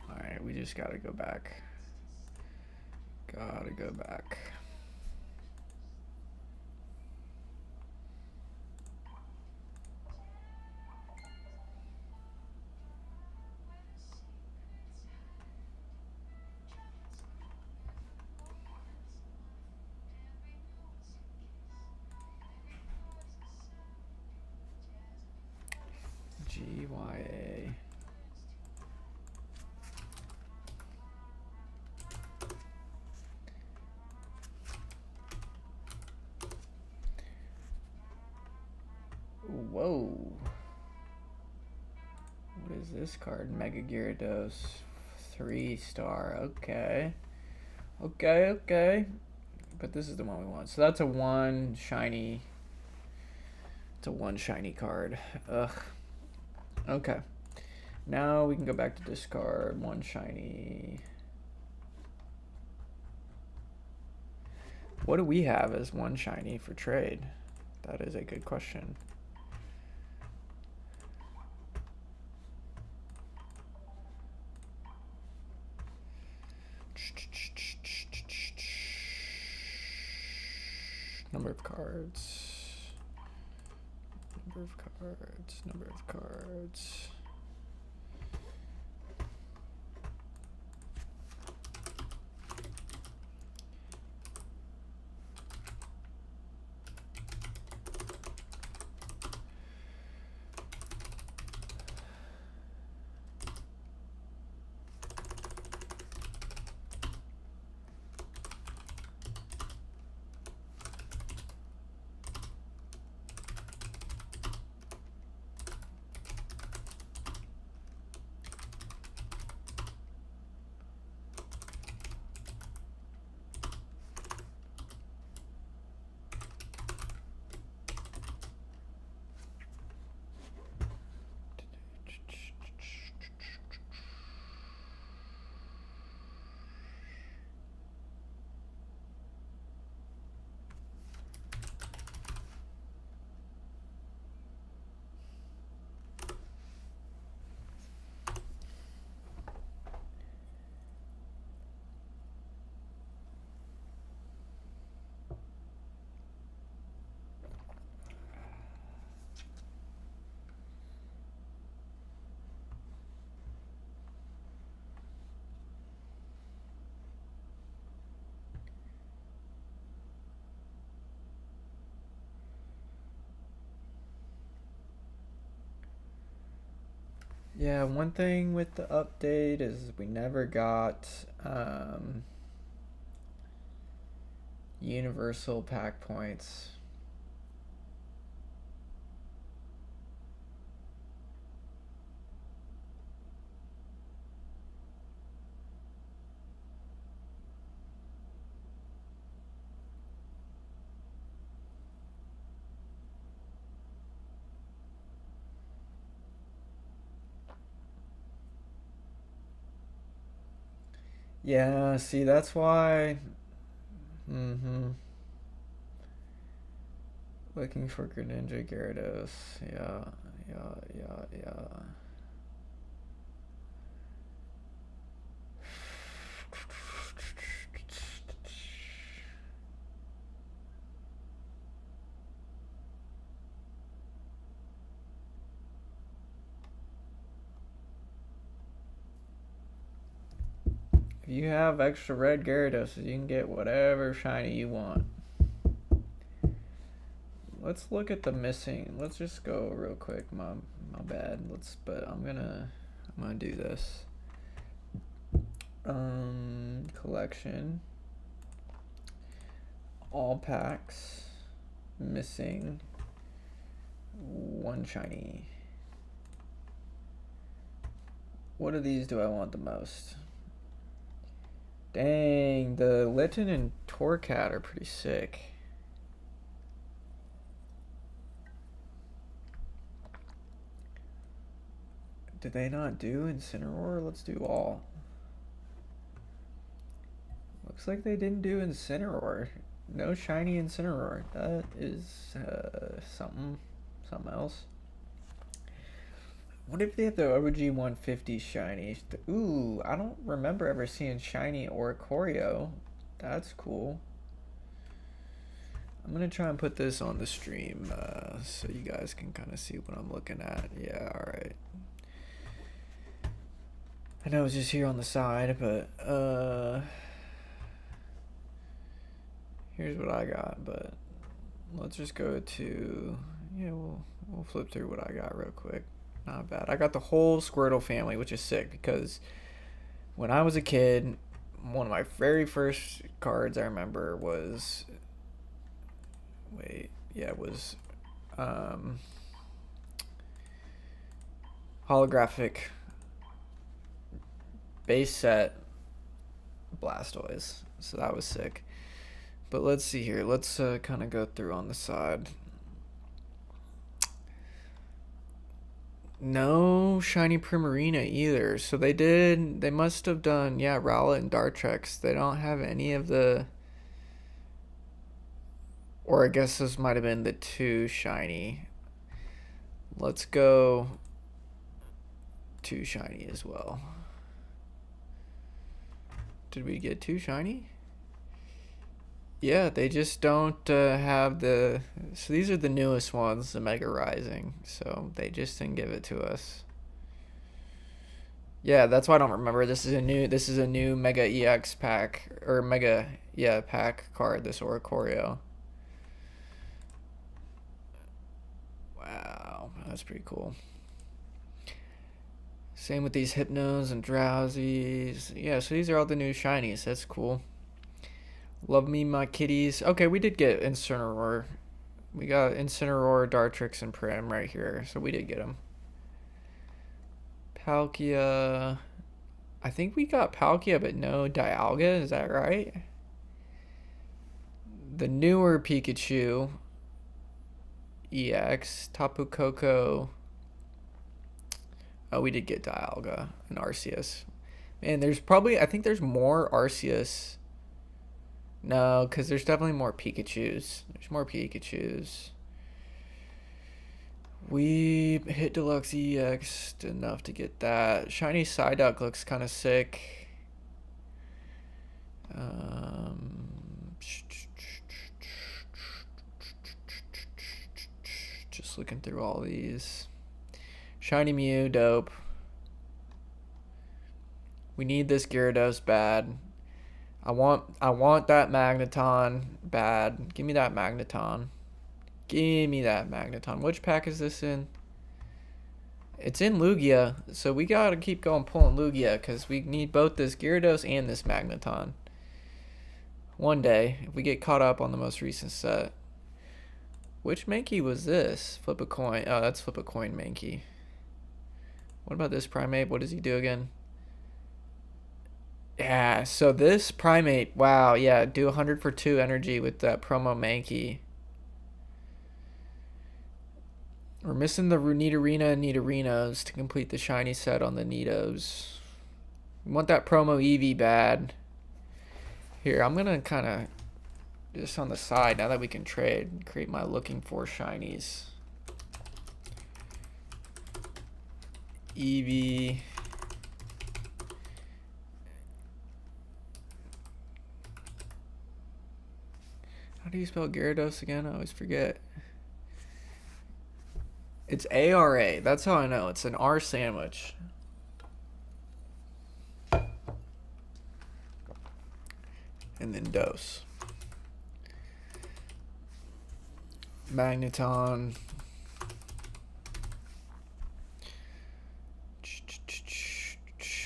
Alright, we just gotta go back. Gotta go back. GYA. Whoa. What is this card? Mega Gyarados. 3-star. Okay. Okay. But this is the one we want. So that's a one shiny. It's a one shiny card. Ugh. Okay. Now we can go back to discard. One shiny. What do we have as one shiny for trade? That is a good question. Number of cards. Number of cards. Yeah, one thing with the update is we never got universal pack points. Yeah, see, that's why. Mm-hmm. Looking for Greninja Gyarados. Yeah, yeah. If you have extra red Gyarados, you can get whatever shiny you want. Let's look at the missing. Let's just go real quick. My bad. But I'm gonna do this. Collection. All packs. Missing. One shiny. What of these do I want the most? Dang, the Litten and Torcat are pretty sick. Did they not do Incineroar? Let's do all. Looks like they didn't do Incineroar. No shiny Incineroar. That is something else. What if they have the OG 150 shiny? Ooh, I don't remember ever seeing shiny Oricorio. That's cool. I'm gonna try and put this on the stream so you guys can kind of see what I'm looking at. Yeah, alright. I know it's just here on the side, but here's what I got. But let's just go to, yeah, we'll flip through what I got real quick. Not bad. I got the whole Squirtle family, which is sick because when I was a kid, one of my very first cards I remember was, it was holographic base set Blastoise. So that was sick. But let's see here. Let's kind of go through on the side. No shiny Primarina either. So they must have done, yeah, Rowlet and Dartrix. They don't have any of the, or I guess this might have been the 2 shiny. Let's go 2 shiny as well. Did we get 2 shiny? Yeah, they just don't have the, so these are the newest ones, the Mega Rising, so they just didn't give it to us. Yeah, that's why I don't remember. This is a new Mega EX pack, or Mega, yeah, pack card, this Oricorio. Wow, that's pretty cool. Same with these Hypnos and Drowsies. Yeah, so these are all the new shinies. That's cool. Love me, my kitties. Okay, we did get Incineroar. We got Incineroar, Dartrix, and Prim right here. So we did get them. Palkia. I think we got Palkia, but no Dialga. Is that right? The newer Pikachu. EX. Tapu Koko. Oh, we did get Dialga and Arceus. Man, I think there's more Arceus. No, because there's definitely more Pikachus. There's more Pikachus. We hit Deluxe EX enough to get that. Shiny Psyduck looks kind of sick. Just looking through all these. Shiny Mew, dope. We need this Gyarados bad. I want that Magneton bad. Give me that Magneton. Give me that Magneton. Which pack is this in? It's in Lugia, so we gotta keep going pulling Lugia because we need both this Gyarados and this Magneton. One day, if we get caught up on the most recent set. Which Mankey was this? Flip a coin. Oh, that's Flip a Coin Mankey. What about this Primate? What does he do again? Yeah, so this Primate, wow, yeah, do 100 for 2 energy with that promo Mankey. We're missing the Nidorina and Nidorinos to complete the shiny set on the Nidos. We want that promo Eevee bad. Here, I'm gonna kind of, just on the side, now that we can trade, create my looking for shinies. Eevee. How do you spell Gyarados again? I always forget. It's ARA. That's how I know. It's an R sandwich. And then dose. Magneton.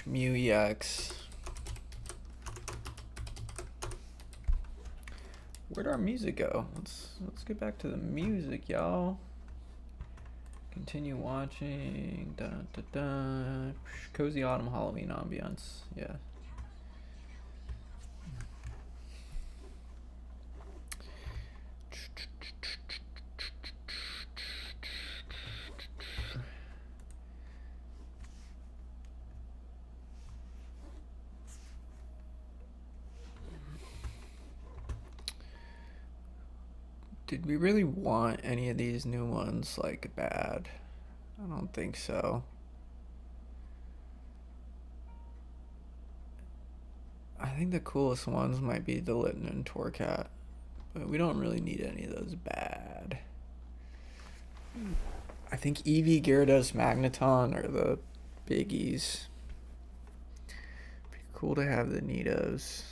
Mew EX. Where'd our music go? Let's get back to the music, y'all. Continue watching. Dun, dun, dun. Cozy autumn Halloween ambiance. Yeah. Did we really want any of these new ones like bad? I don't think so. I think the coolest ones might be the Litten and Torcat, but we don't really need any of those bad. I think Eevee, Gyarados, Magneton are the biggies. Pretty cool to have the Nidos.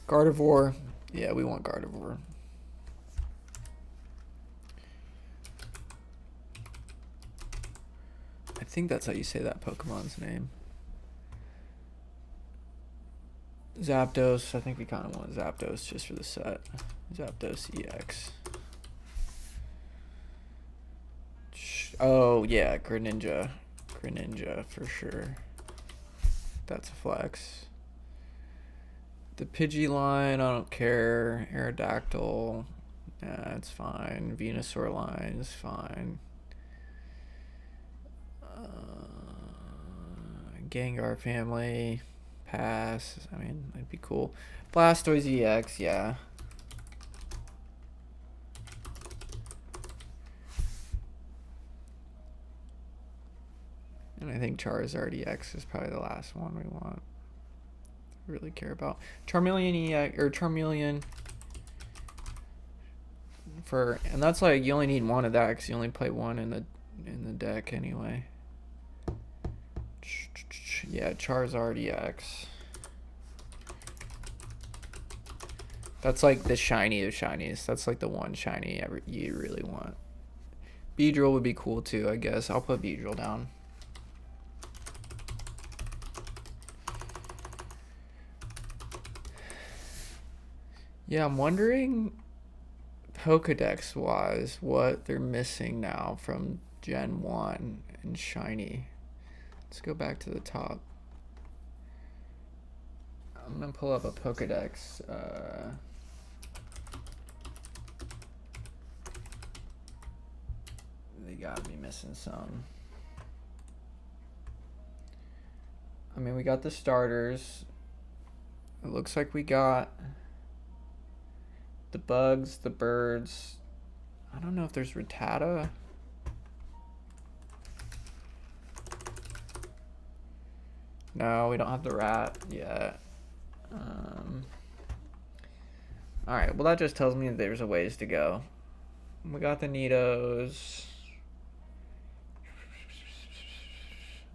Gardevoir. Yeah, we want Gardevoir. I think that's how you say that Pokemon's name. Zapdos. I think we kind of want Zapdos just for the set. Zapdos EX. Oh, yeah, Greninja. Greninja for sure. That's a flex. The Pidgey line, I don't care. Aerodactyl, yeah, it's fine. Venusaur line is fine. Gengar family, pass. I mean, it'd be cool. Blastoise EX, yeah. And I think Charizard EX is probably the last one we want. Really care about Charmeleon EX or Charmeleon for, and that's like you only need one of that because you only play one in the deck anyway. Yeah, Charizard EX. That's like the shiny of shinies. That's like the one shiny you really want. Beedrill would be cool too, I guess. I'll put Beedrill down. Yeah, I'm wondering Pokedex wise what they're missing now from Gen 1 and shiny. Let's go back to the top. I'm gonna pull up a Pokedex. They gotta be missing some. I mean, we got the starters. It looks like we got the bugs, the birds. I don't know if there's Rattata. No, we don't have the rat yet. Alright, well that just tells me that there's a ways to go. We got the Nidos.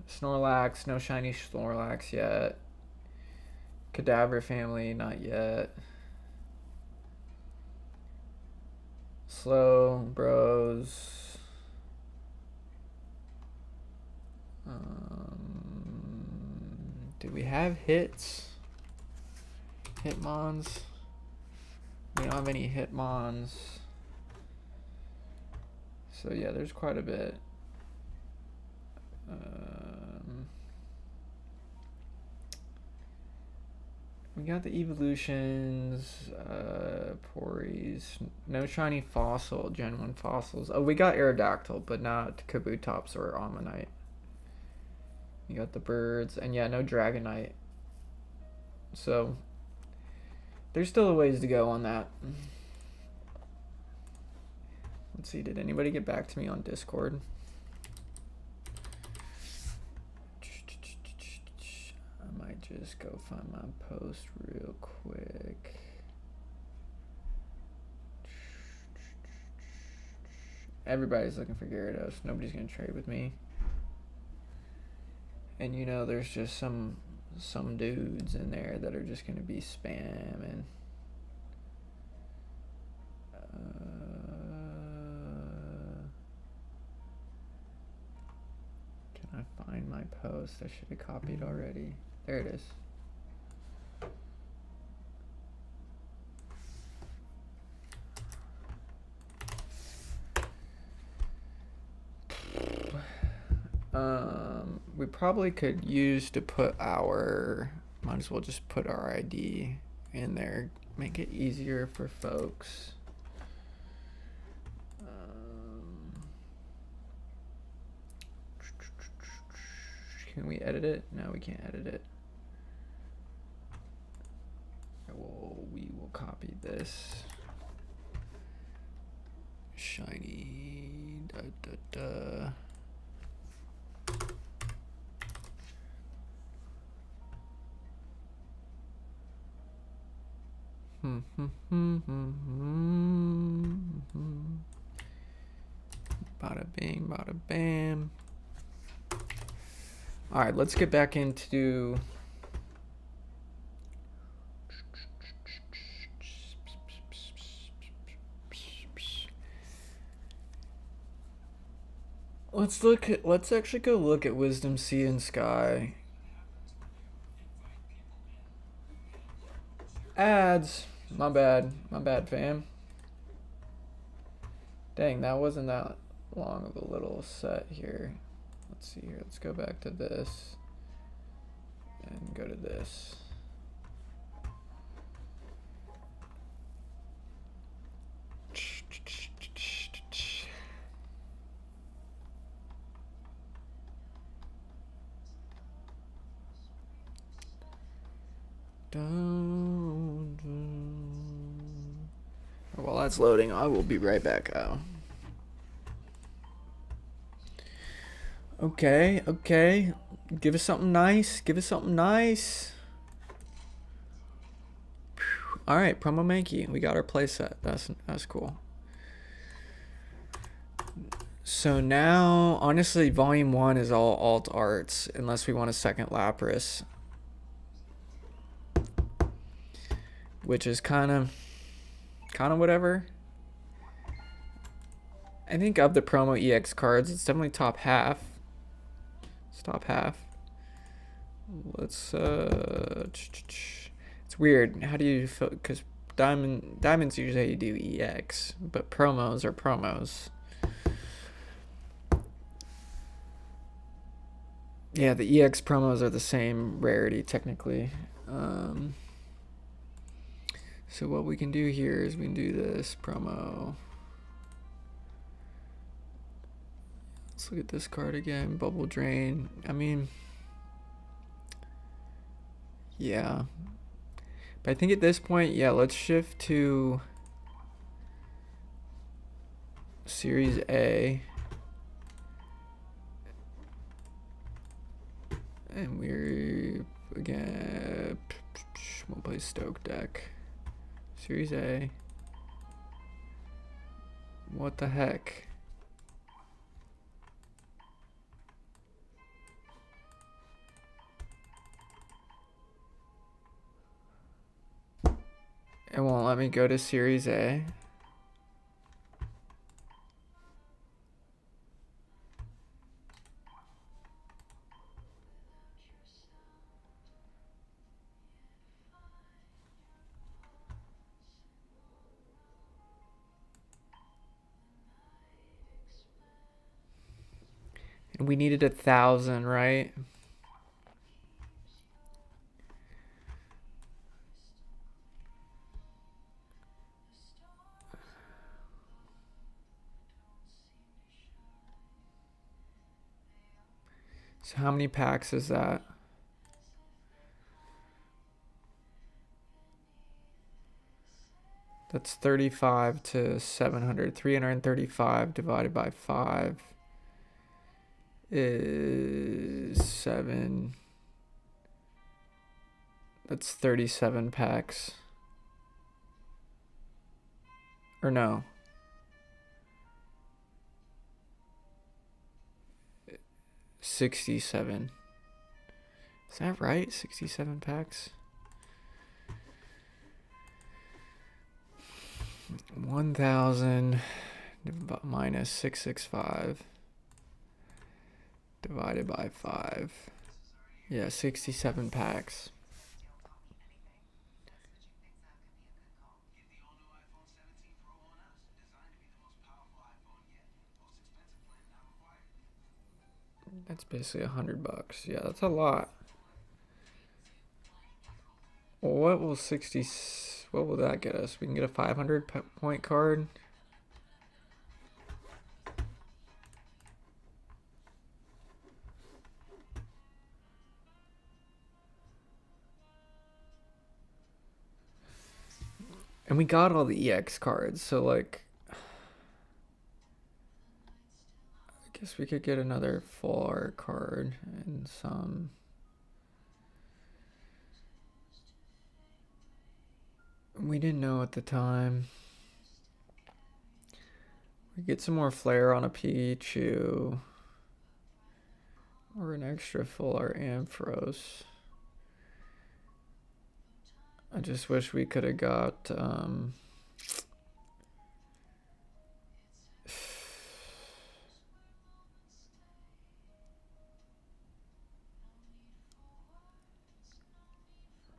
Snorlax, no shiny Snorlax yet. Cadaver family, not yet. Slow bros. Do we have hits? Hitmons? We don't have any Hitmons. So yeah, there's quite a bit. We got the evolutions, Pories, no shiny fossil, Gen 1 fossils. Oh, we got Aerodactyl, but not Kabutops or Ammonite. You got the birds, and yeah, no Dragonite. So, there's still a ways to go on that. Let's see, did anybody get back to me on Discord? I might just go find my post real quick. Everybody's looking for Gyarados. Nobody's gonna trade with me. And you know, there's just some dudes in there that are just gonna be spamming. Can I find my post? I should have copied already. There it is. We probably could use to put our, might as well just put our ID in there, make it easier for folks. Can we edit it? No, we can't edit it. Well, we will copy this. Shiny, da da da. Bada bing, bada bam. All right, let's get back into let's actually go look at Wisdom Sea and Sky. Ads. My bad, fam. Dang, that wasn't that long of a little set here. Let's see here. Let's go back to this and go to this. While that's loading, I will be right back out. Okay. Give us something nice. All right, Promo Mankey. We got our playset. That's cool. So now, honestly, Volume 1 is all alt arts, unless we want a second Lapras. Which is kind of whatever. I think of the promo EX cards, it's definitely top half. It's top half. Let's it's weird. How do you feel? Because diamonds usually how you do EX, but promos are promos. Yeah, the EX promos are the same rarity technically. So what we can do here is we can do this promo. Let's look at this card again. Bubble Drain. I mean, yeah. But I think at this point, yeah, let's shift to Series A. And we're, again, we'll play Stoke deck. Series A. What the heck? let me go to Series A. And we needed 1,000, right? So how many packs is that? That's 35 to 700. 335 divided by 5 is 7. That's 37 packs. Or no. $67. Is that right? 67 packs? 1,000 minus 665 divided by 5. Yeah, 67 packs. That's basically $100. Yeah, that's a lot. Well, what will what will that get us? We can get a 500 point card. And we got all the EX cards, so like I guess we could get another full art card and some. We didn't know at the time. We get some more flair on a Pichu. Or an extra full art Ampharos. I just wish we could have got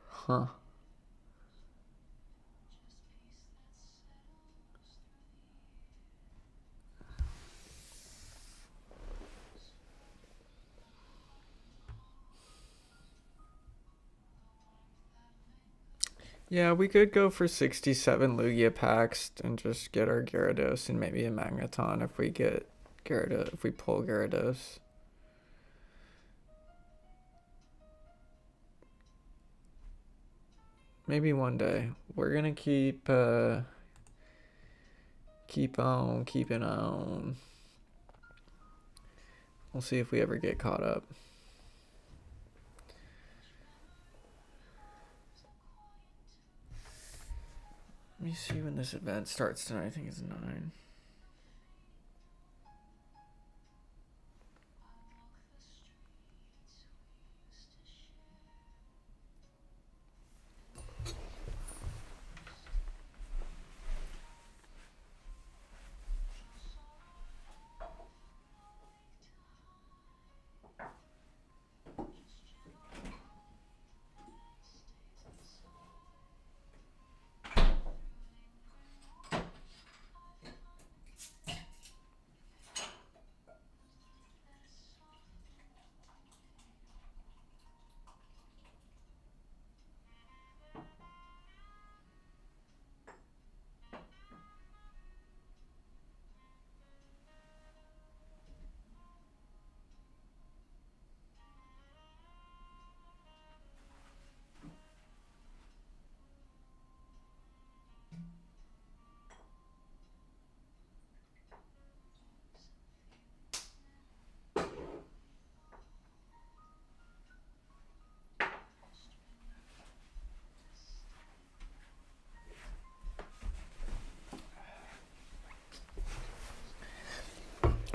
huh. Yeah, we could go for 67 Lugia packs and just get our Gyarados and maybe a Magneton if we get Gyarados, if we pull Gyarados. Maybe one day. We're gonna keep on keeping on. We'll see if we ever get caught up. Let me see when this event starts tonight. I think it's 9.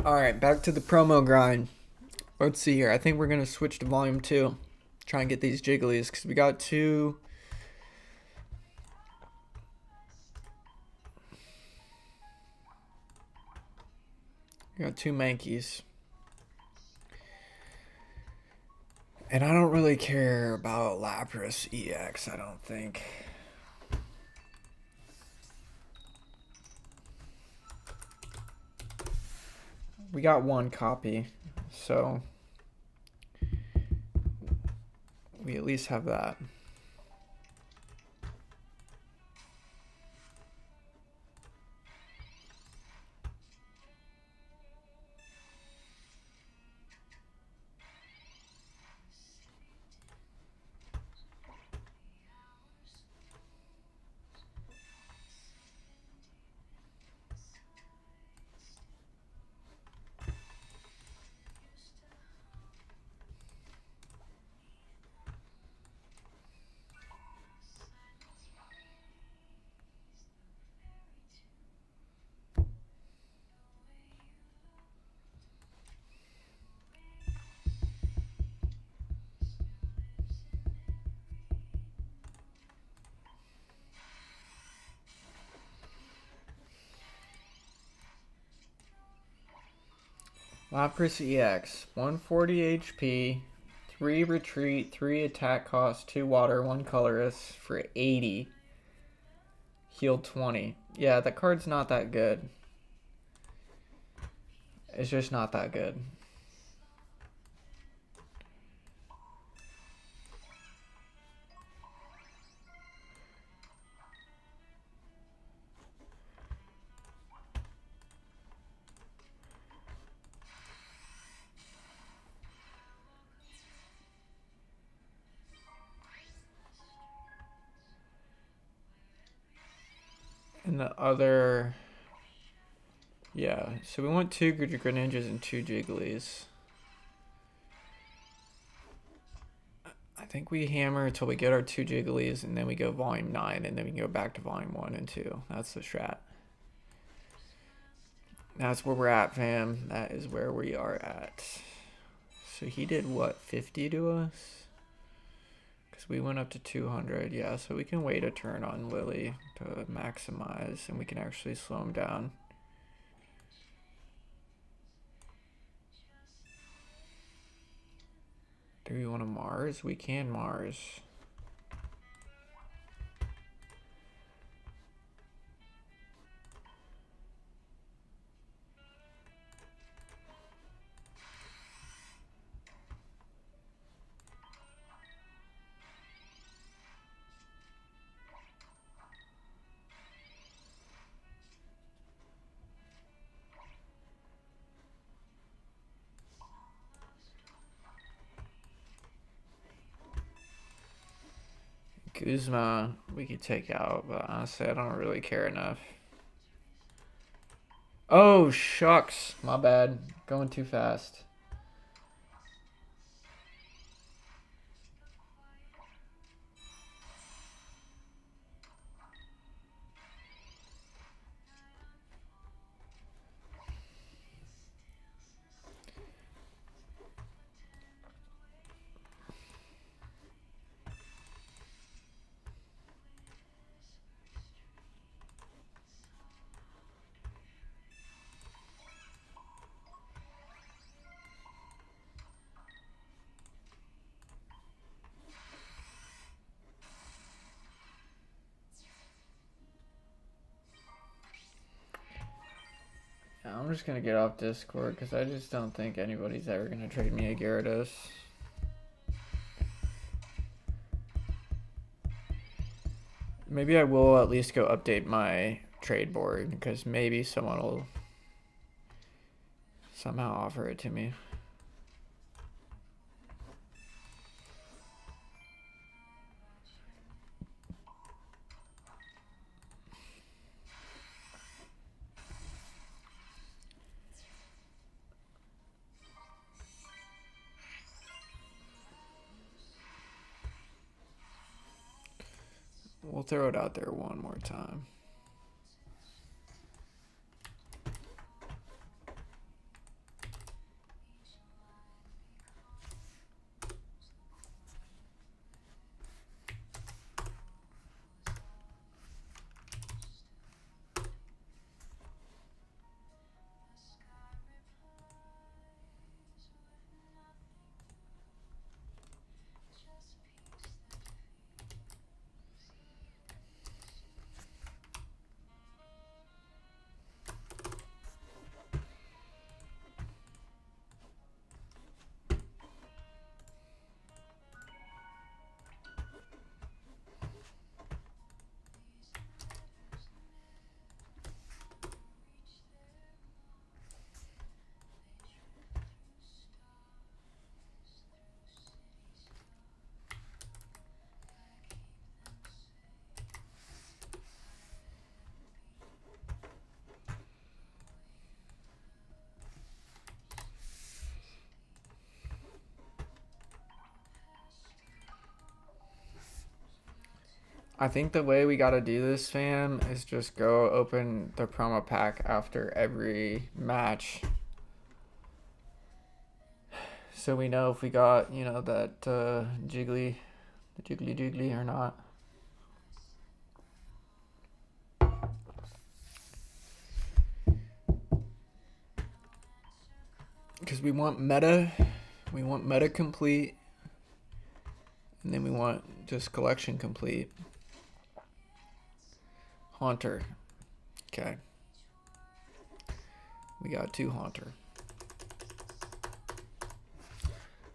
Alright, back to the promo grind. Let's see here. I think we're going to switch to volume 2. Try and get these Jigglies because we got 2. Got 2 Mankeys. And I don't really care about Lapras EX, I don't think. We got 1 copy, so we at least have that. Lapras EX, 140 HP, 3 retreat, 3 attack cost, 2 water, 1 colorless for 80. Heal 20. Yeah, that card's not that good. It's just not that good. And the other... Yeah, so we want 2 Greninjas and 2 Jigglies. I think we hammer until we get our 2 Jigglies, and then we go volume 9, and then we can go back to volume 1 and 2. That's the strat. That's where we're at, fam. That is where we are at. So he did what, 50 to us? Because we went up to 200. Yeah, so we can wait a turn on Lily to maximize, and we can actually slow him down. Do we want to Mars? We can Mars. Guzma, we could take out, but honestly, I don't really care enough. Oh, shucks. My bad. Going too fast. I'm just gonna get off Discord because I just don't think anybody's ever gonna trade me a Gyarados. Maybe I will at least go update my trade board because maybe someone will somehow offer it to me. We'll throw it out there one more time. I think the way we gotta do this, fam, is just go open the promo pack after every match. So we know if we got, you know, that jiggly, the jiggly or not. Because we want meta complete, and then we want just collection complete. Haunter. Okay. We got 2 Haunter.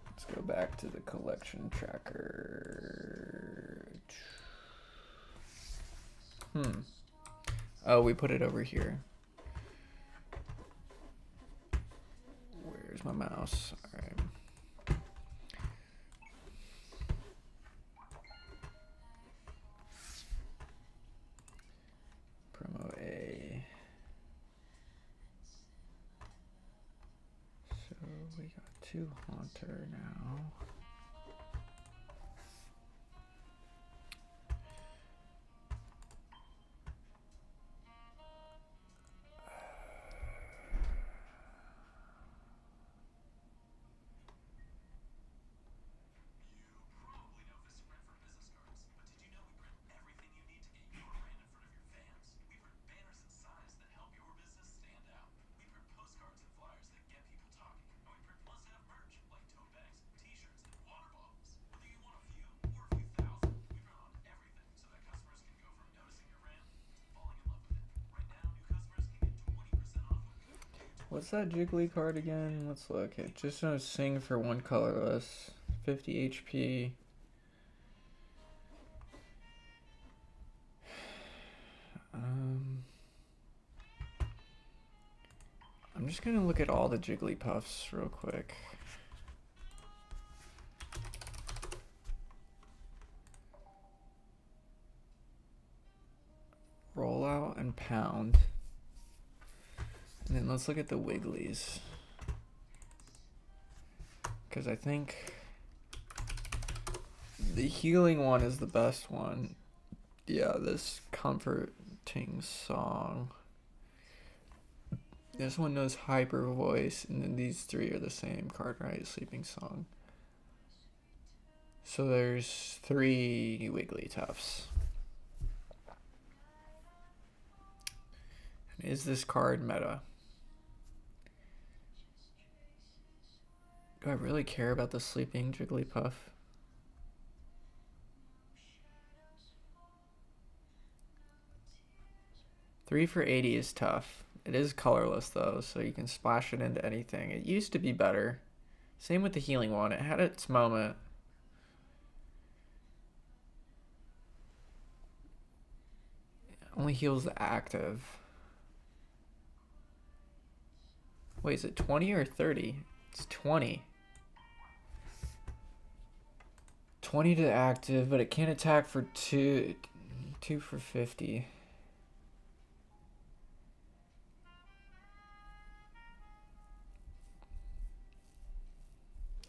Let's go back to the collection tracker. Oh, we put it over here. Where's my mouse? All right. Promo A. So we got 2 Haunter now. What's that Jiggly card again? Let's look. It just knows sing for 1 colorless. 50 HP. I'm just gonna look at all the Jigglypuffs real quick. Roll out and pound. And then let's look at the Wigglies. Because I think the healing one is the best one. Yeah, this comforting song. This one knows hyper voice, and then these 3 are the same card, right? Sleeping song. So there's 3 Wigglytuffs. And is this card meta? Do I really care about the sleeping Jigglypuff? Three for 80 is tough. It is colorless though, so you can splash it into anything. It used to be better. Same with the healing one. It had its moment. It only heals the active. Wait, is it 20 or 30? It's 20. 20 to active, but it can't attack for 2 for 50.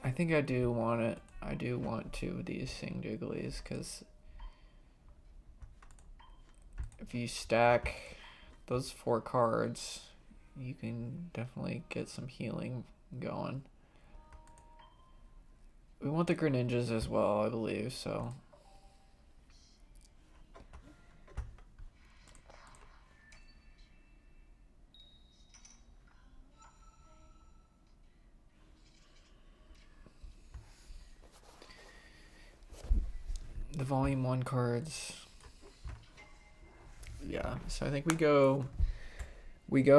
I think I do want it. I do want 2 of these Sing Jigglies, because if you stack those 4 cards, you can definitely get some healing going. We want the Greninjas as well, I believe, so. The Volume 1 cards. Yeah, so I think we go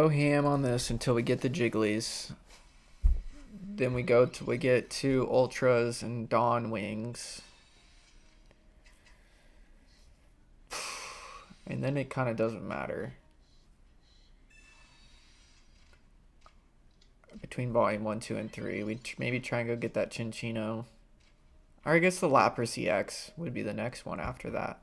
ham on this until we get the Jigglies. Then we get 2 Ultras and Dawn Wings. And then it kind of doesn't matter. Between Volume 1, 2, and 3, we maybe try and go get that Chinchino. Or I guess the Lapras EX would be the next one after that.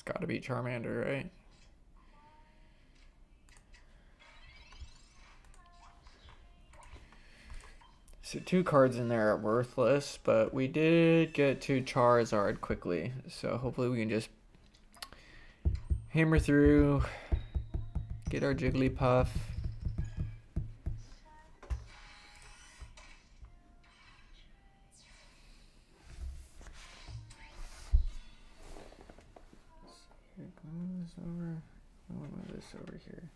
It's gotta be Charmander, right? So 2 cards in there are worthless, but we did get 2 Charizard quickly. So hopefully we can just hammer through, get our Jigglypuff. Here, can I move this over? I want to move this over here.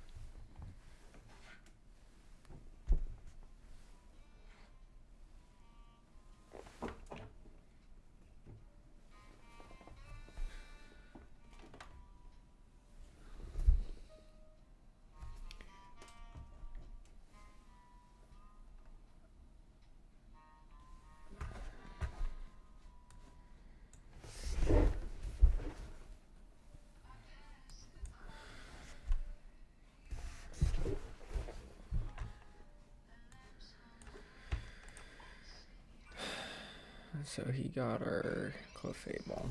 So he got our Clefable.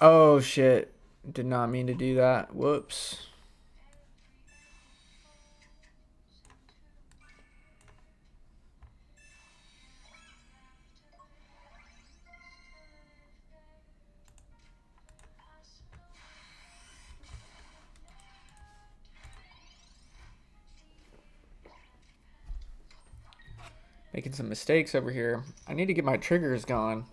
Oh shit. Did not mean to do that. Whoops. Making some mistakes over here. I need to get my triggers gone.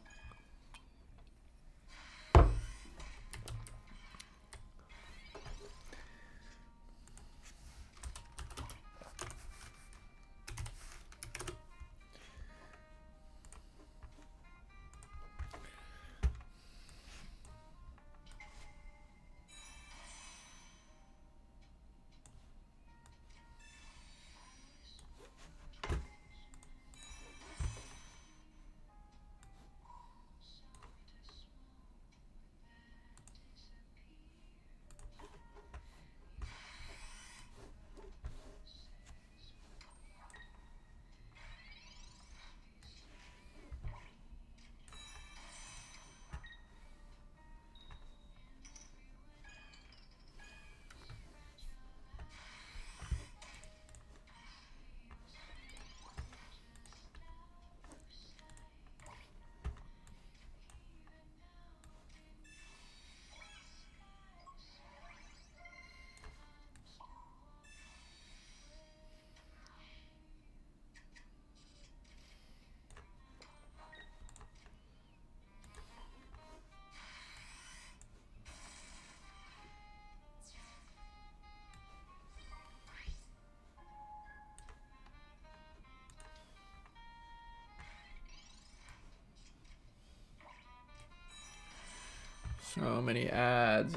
So many ads.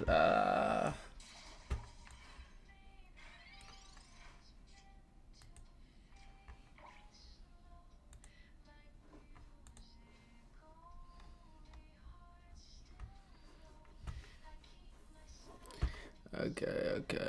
Okay.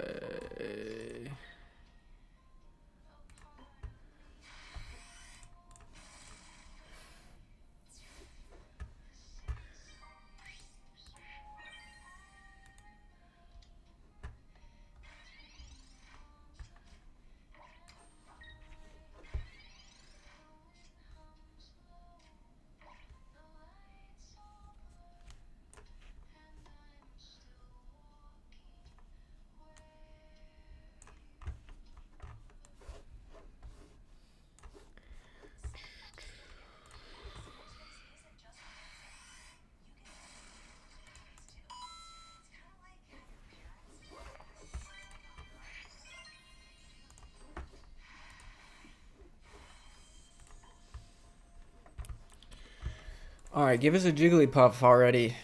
Alright, give us a Jigglypuff already.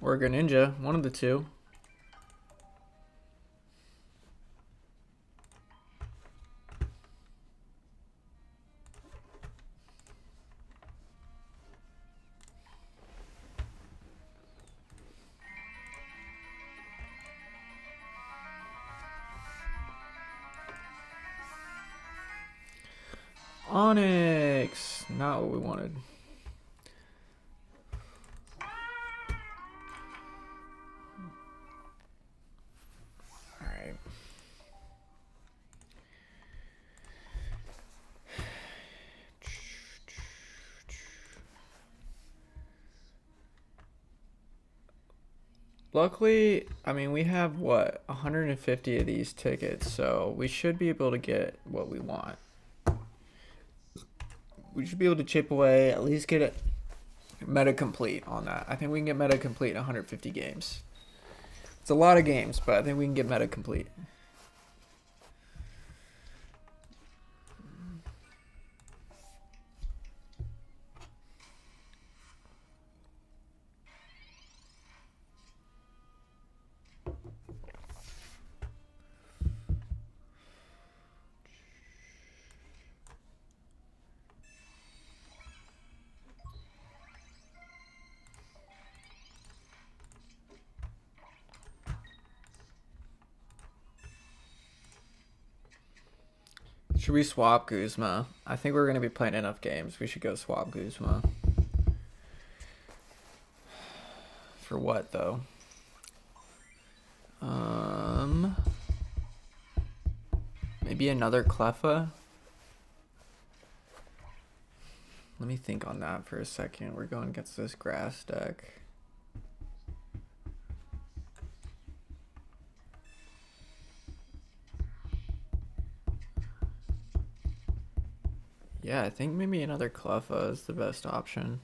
Or a Greninja, one of the two. Onyx! Not what we wanted. Alright. Luckily, I mean, we have, what, 150 of these tickets, so we should be able to get what we want. We should be able to chip away, at least get it meta complete on that. I think we can get meta complete in 150 games. It's a lot of games, but I think we can get meta complete. Should we swap Guzma? I think we're going to be playing enough games. We should go swap Guzma. For what, though? Maybe another Cleffa? Let me think on that for a second. We're going against this grass deck. Yeah, I think maybe another Cleffa is the best option.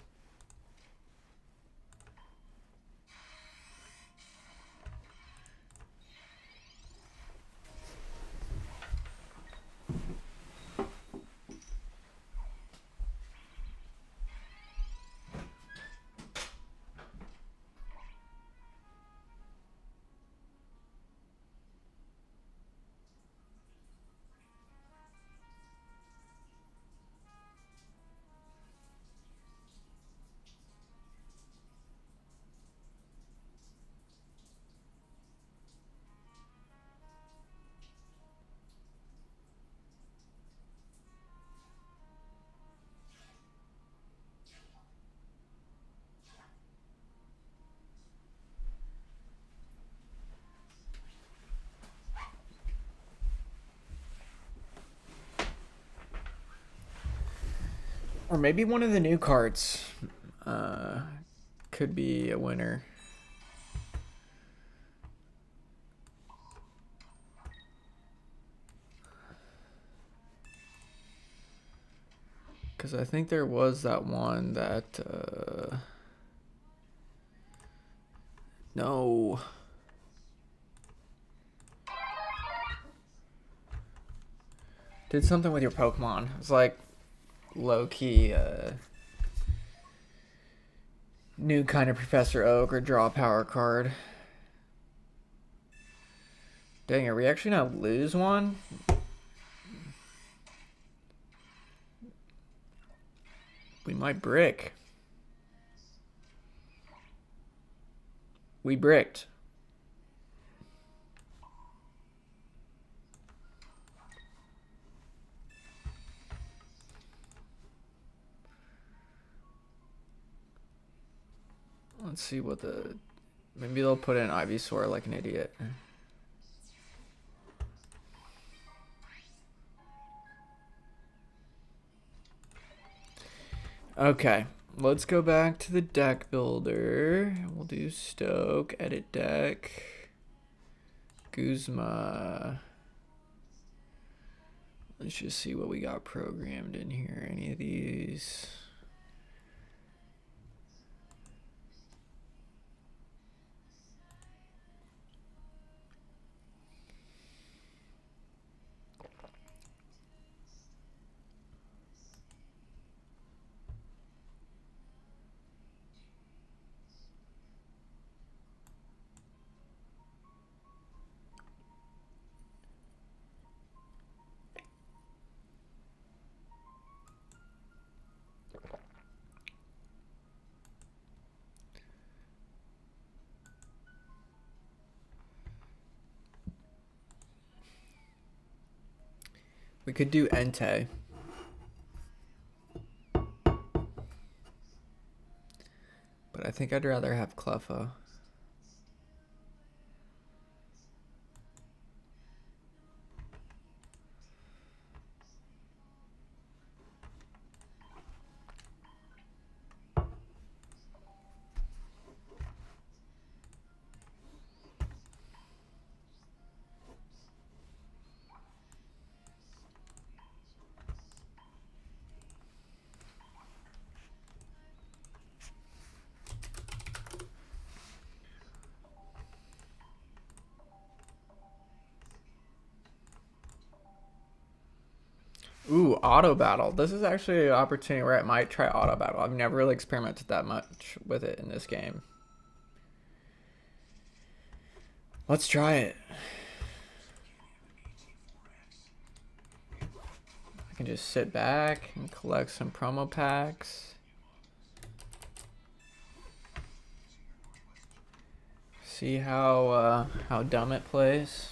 Or maybe one of the new cards could be a winner. Because I think there was that one that... No. Did something with your Pokemon. It's like low-key new kind of Professor Oak or draw power card. Dang, are we actually gonna lose one? We might brick. We bricked. Let's see what the... Maybe they'll put in Ivysaur like an idiot. Okay, let's go back to the deck builder. We'll do Stoke, edit deck, Guzma. Let's just see what we got programmed in here. Any of these? We could do Entei. think I'd rather have Cleffa. Ooh, auto battle. This is actually an opportunity where I might try auto battle. I've never really experimented that much with it in this game. Let's try it. I can just sit back and collect some promo packs. See how dumb it plays.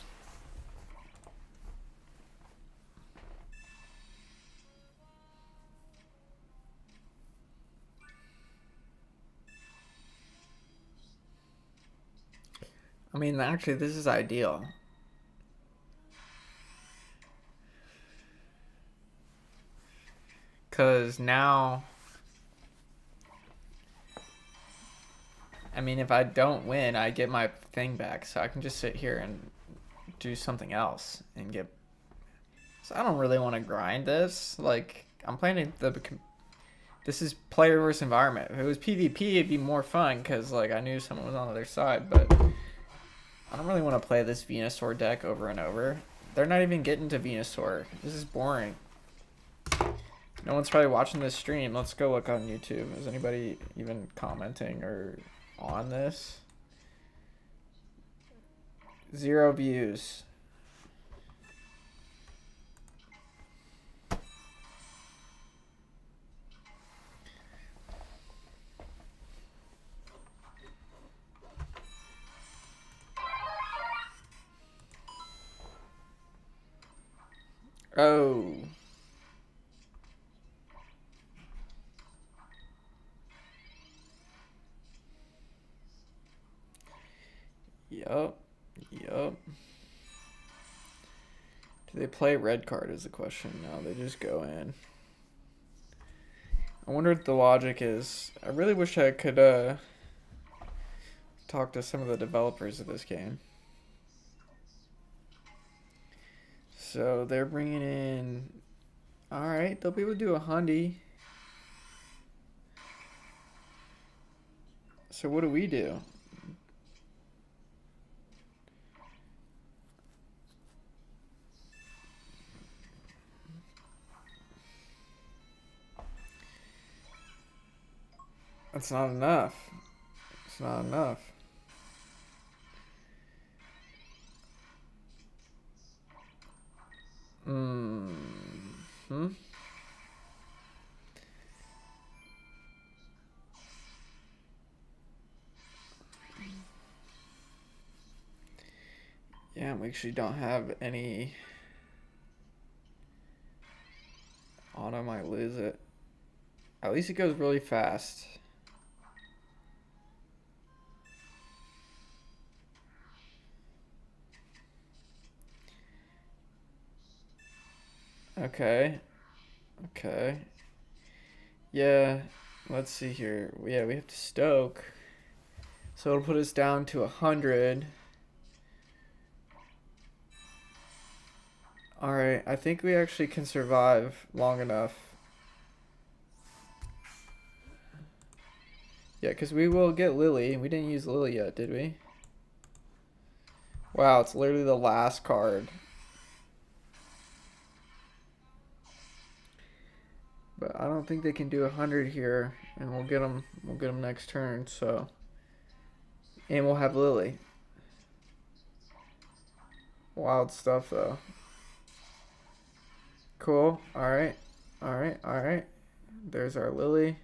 I mean, actually, this is ideal. Because now, I mean, if I don't win, I get my thing back. So I can just sit here and do something else and get... So I don't really want to grind this. Like, I'm playing this is player versus environment. If it was PvP, it'd be more fun because, like, I knew someone was on the other side. But I don't really want to play this Venusaur deck over and over. They're not even getting to Venusaur. This is boring. No one's probably watching this stream. Let's go look on YouTube. Is anybody even commenting or on this? 0 views. Oh. Yup. Yup. Do they play red card is the question. No, they just go in. I wonder what the logic is. I really wish I could talk to some of the developers of this game. So they're bringing in... Alright, they'll be able to do a Hundy. So what do we do? That's not enough. It's not enough. Hmm. Yeah, we actually don't have any. Auto might lose it. At least it goes really fast. Okay. Okay. Yeah, let's see here. Yeah, we have to stoke. So it'll put us down to 100. Alright, I think we actually can survive long enough. Yeah, because we will get Lily. We didn't use Lily yet, did we? Wow, it's literally the last card. But I don't think they can do 100 here, and we'll get them. We'll get them next turn. So, and we'll have Lily. Wild stuff though. Cool. All right. All right. All right. There's our Lily.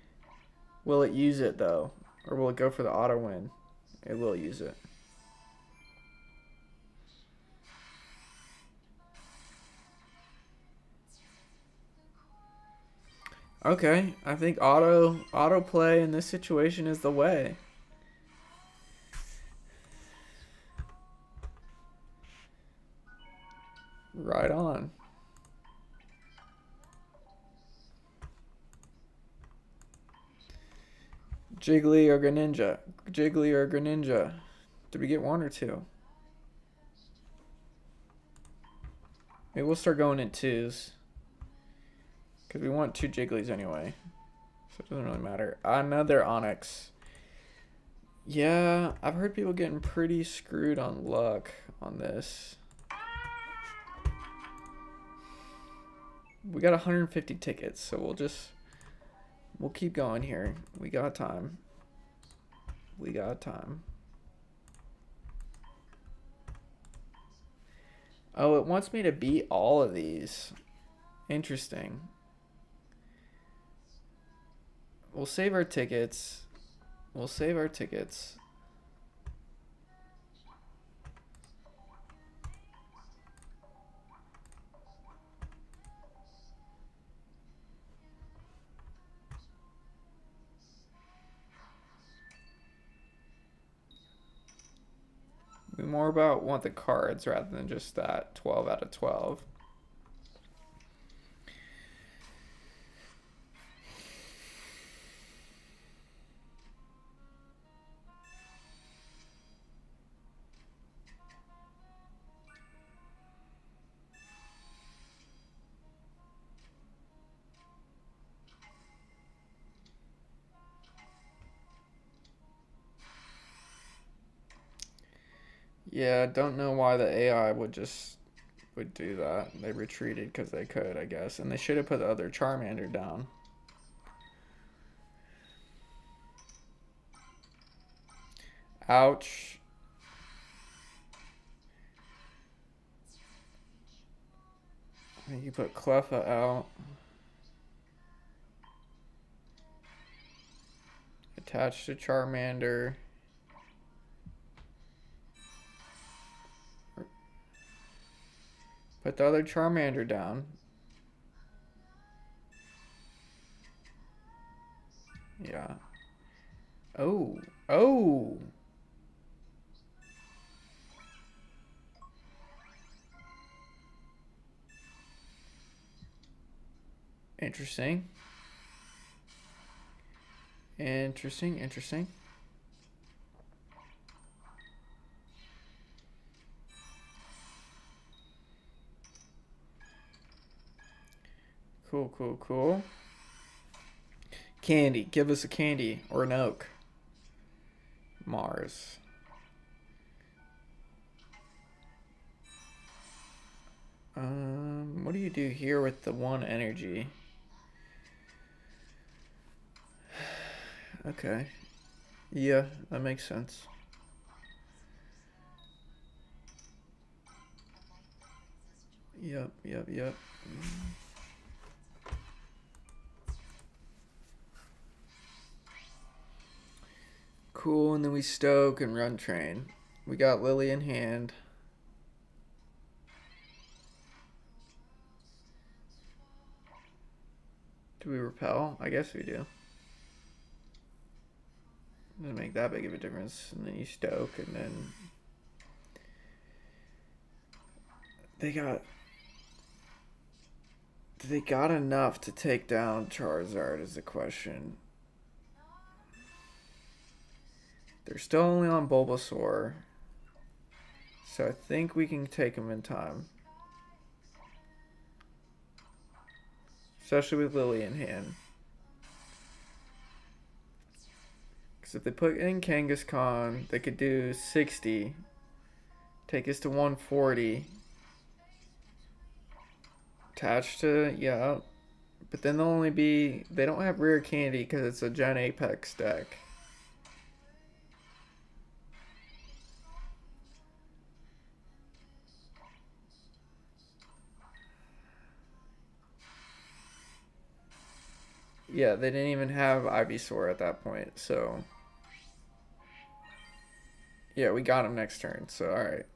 Will it use it though, or will it go for the auto win? It will use it. Okay, I think auto play in this situation is the way. Right on. Jiggly or Greninja? Jiggly or Greninja? Did we get one or two? Maybe we'll start going in twos. Because we want two Jigglies anyway. So it doesn't really matter. Another Onyx. Yeah, I've heard people getting pretty screwed on luck on this. We got 150 tickets, so we'll keep going here. We got time. We got time. Oh, it wants me to beat all of these. Interesting. We'll save our tickets. We'll save our tickets. We more about want the cards rather than just that 12 out of 12. Yeah, don't know why the AI would do that. They retreated because they could, I guess. And they should have put the other Charmander down. Ouch. I think you put Cleffa out. Attached to Charmander. Put the other Charmander down. Yeah. Oh. Oh. Interesting. Interesting, interesting. Cool, cool, cool. Candy. Give us a candy or an oak. Mars. What do you do here with the one energy? Okay. Yeah, that makes sense. Yep, yep, yep. Cool, and then we stoke and run train. We got Lily in hand. Do we repel? I guess we do. Doesn't make that big of a difference. And then you stoke, and then they got enough to take down Charizard is the question. They're still only on Bulbasaur, so I think we can take them in time. Especially with Lily in hand. Because if they put in Kangaskhan, they could do 60. Take us to 140. Attached to, yeah. But then they'll only be, they don't have rare candy because it's a Gen Apex deck. Yeah, they didn't even have Ivysaur at that point, so. Yeah, we got him next turn, so alright.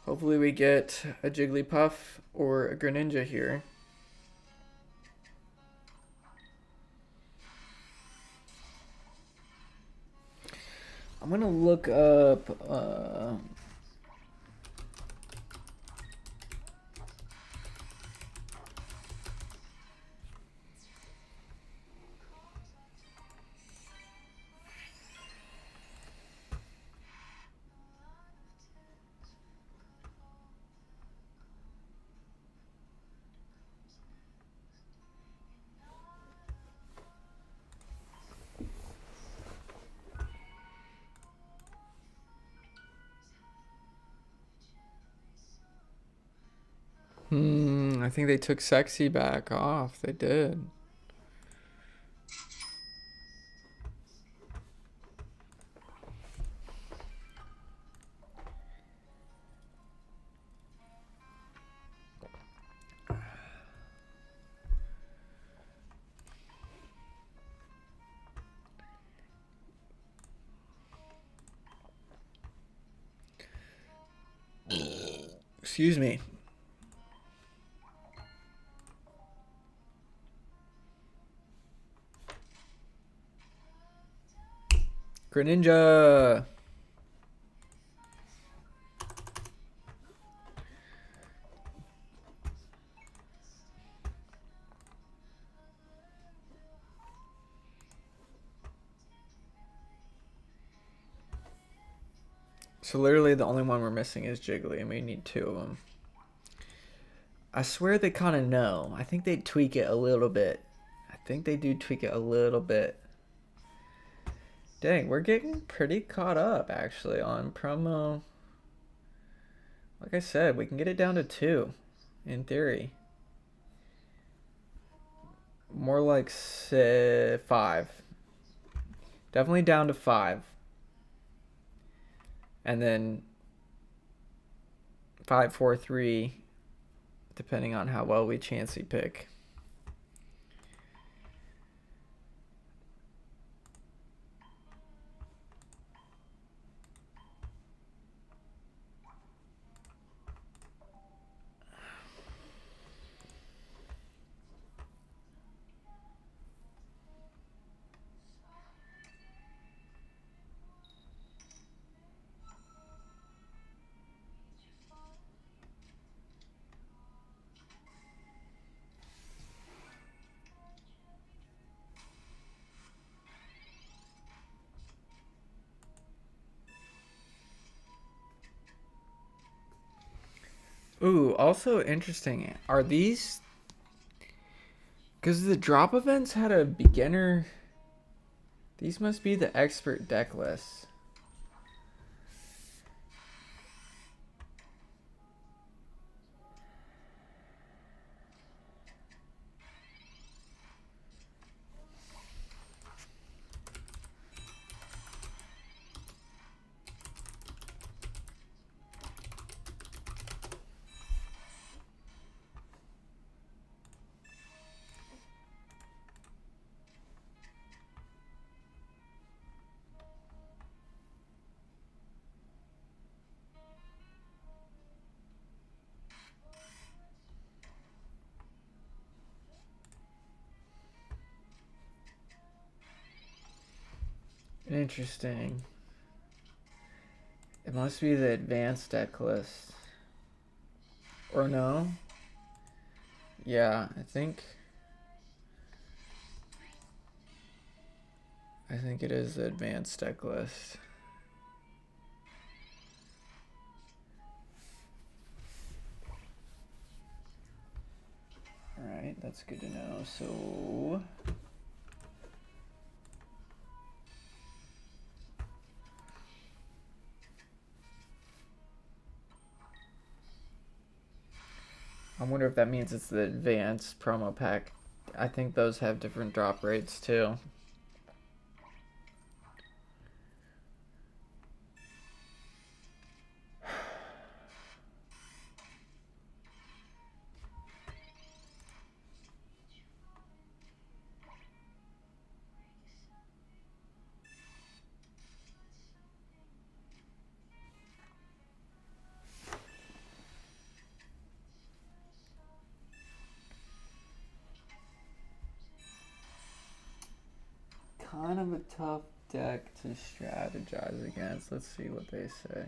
Hopefully we get a Jigglypuff or a Greninja here. I'm gonna look up think they took sexy back off. They did. Excuse me. Greninja. So literally the only one we're missing is Jiggly, and we need 2 of them. I swear they kind of know. I think they tweak it a little bit. I think they do tweak it a little bit. Dang, we're getting pretty caught up, actually, on promo. Like I said, we can get it down to 2, in theory. More like 5. Definitely down to 5. And then 5, 4, 3, depending on how well we chancy pick. Ooh, also interesting. Are these... Because the drop events had a beginner... These must be the expert deck lists. Interesting. It must be the advanced deck list. Or no? Yeah, I think it is the advanced deck list. Alright, that's good to know. So... I wonder if that means it's the advanced promo pack. I think those have different drop rates too. Kind of a tough deck to strategize against. Let's see what they say.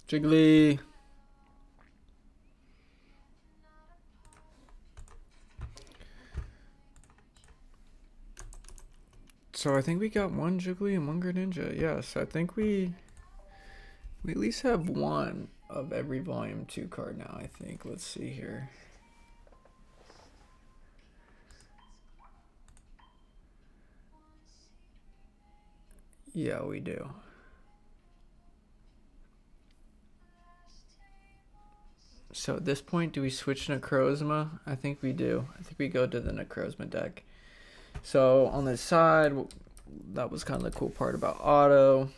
Jiggly. So I think we got one Jiggly and one Greninja. Yes, I think we at least have one of every Volume 2 card now, I think. Let's see here. Yeah, we do. So at this point, do we switch Necrozma? I think we do. I think we go to the Necrozma deck. So on the side, that was kind of the cool part about auto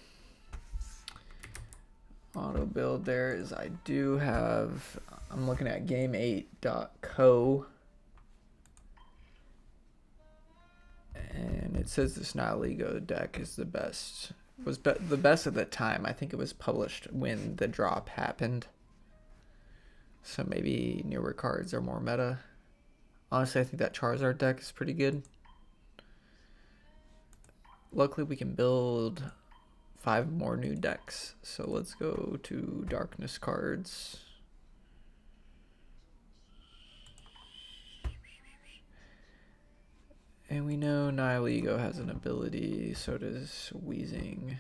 build there is I do have, I'm looking at game8.co, and it says this Nihilego deck is the best, the best at the time. I think it was published when the drop happened. So maybe newer cards are more meta. Honestly, I think that Charizard deck is pretty good. Luckily, we can build 5 more new decks. So let's go to Darkness cards. And we know Nihilego has an ability, so does Weezing.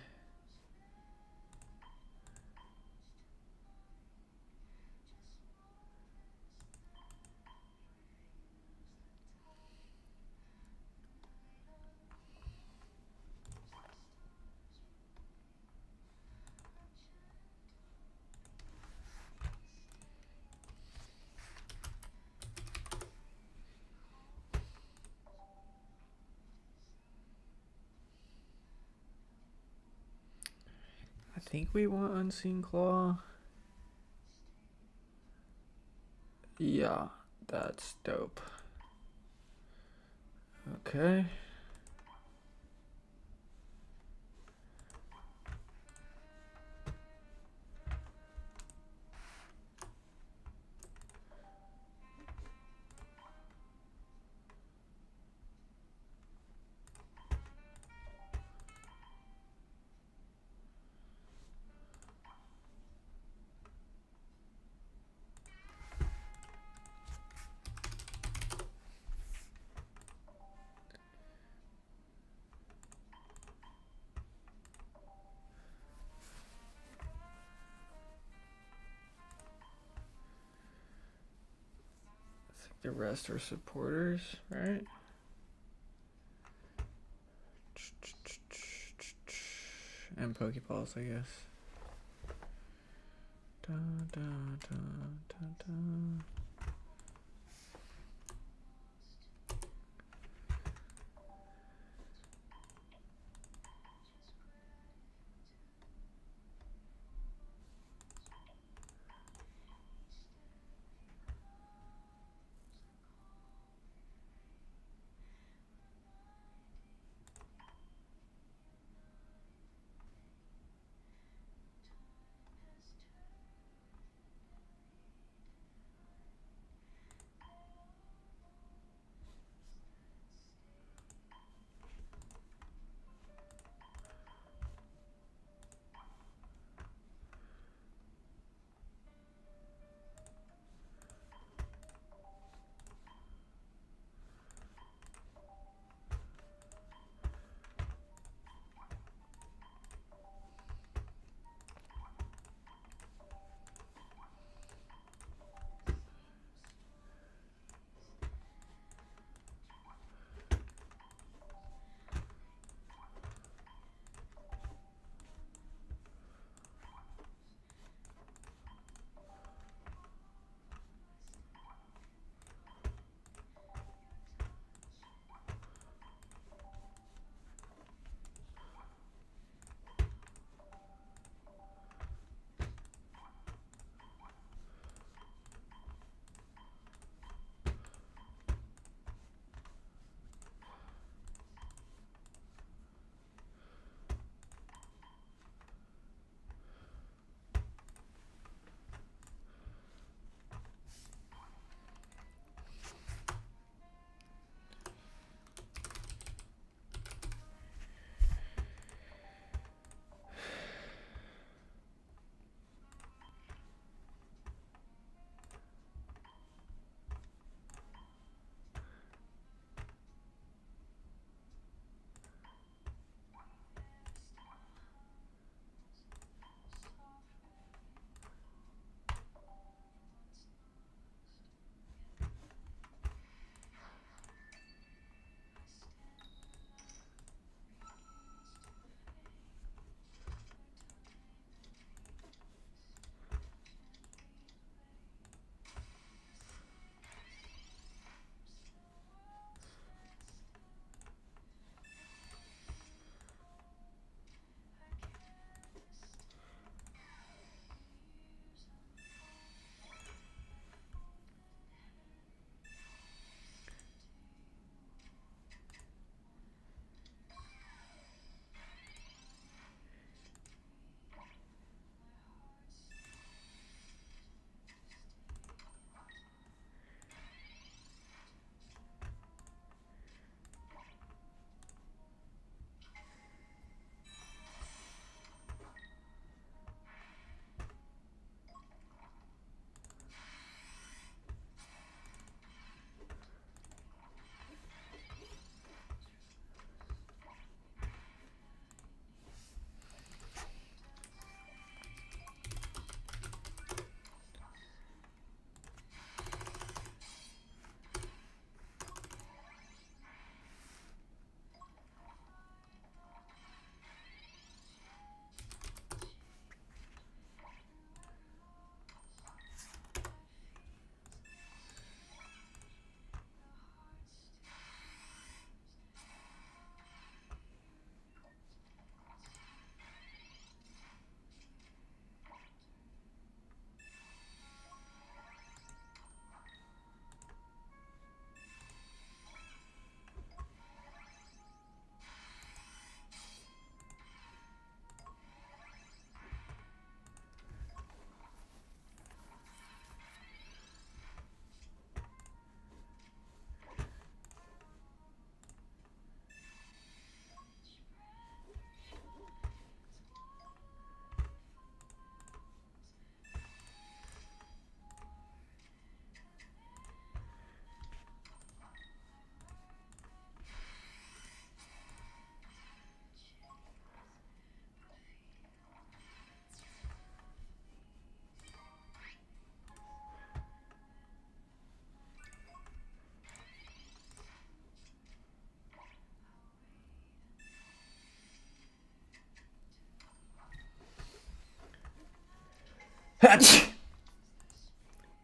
I think we want Unseen Claw. Yeah, that's dope. Okay. The rest are supporters, right? And Pokeballs, I guess. Da, da, da, da, da.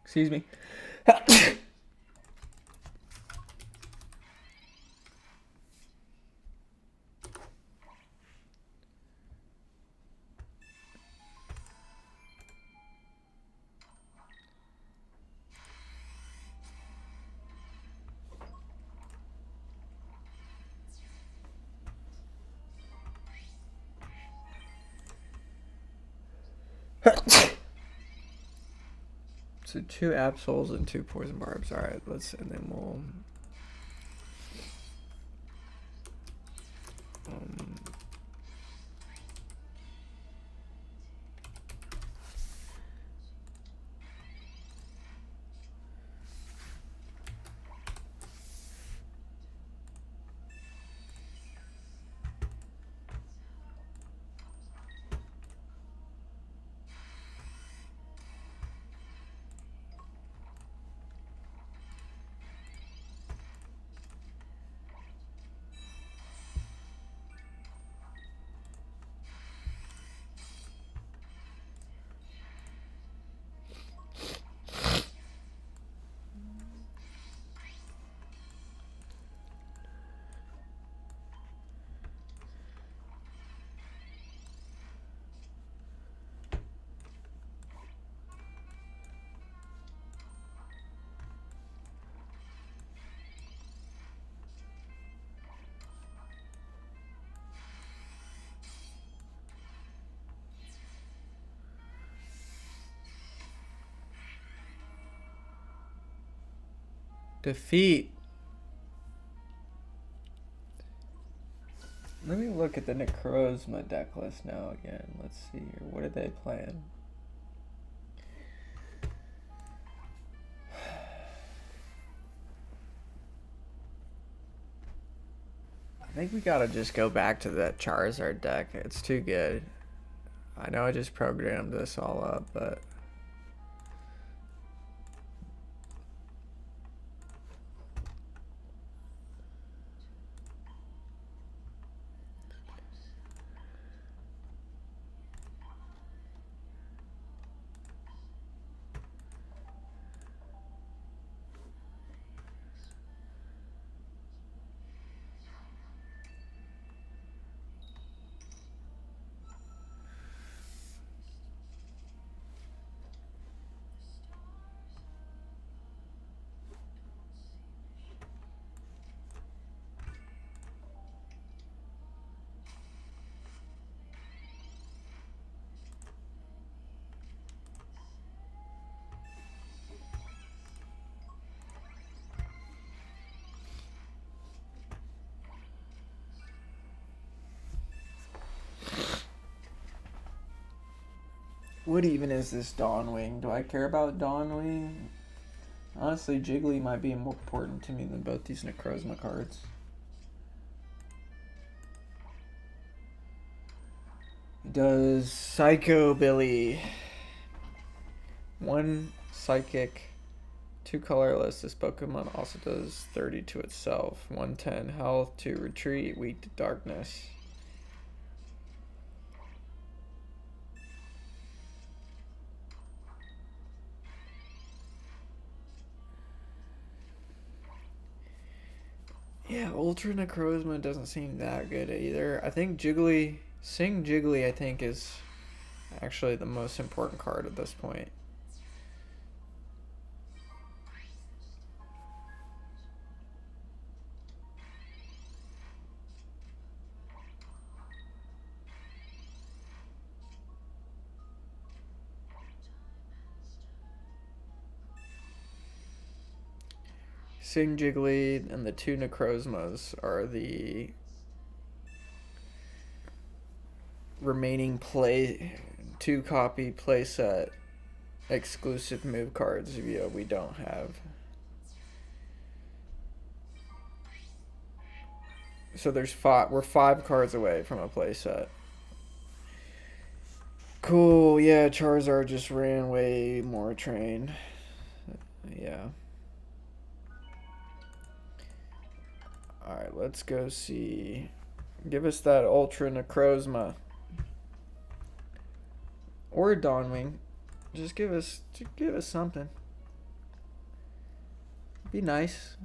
Excuse me. So 2 Absols and 2 Poison Barbs. Alright, and then we'll... Defeat. Let me look at the Necrozma deck list now again. Let's see here. What did they plan? I think we gotta just go back to that Charizard deck. It's too good. I know I just programmed this all up, but... What even is this Dawnwing? Do I care about Dawnwing? Honestly, Jiggly might be more important to me than both these Necrozma cards. Does Psycho Billy. 1 Psychic, 2 colorless. This Pokemon also does 30 to itself. 110 health, 2 retreat, weak to darkness. Yeah, Ultra Necrozma doesn't seem that good either. I think Jiggly, Sing Jiggly, I think is actually the most important card at this point. Sing Jiggly and the 2 Necrozmas are the remaining 2 copy playset exclusive move cards we don't have. So there's 5. We're 5 cards away from a playset. Cool. Yeah, Charizard just ran way more train. Yeah. Alright, let's go see. Give us that Ultra Necrozma. Or Dawnwing. Just give us something. Be nice.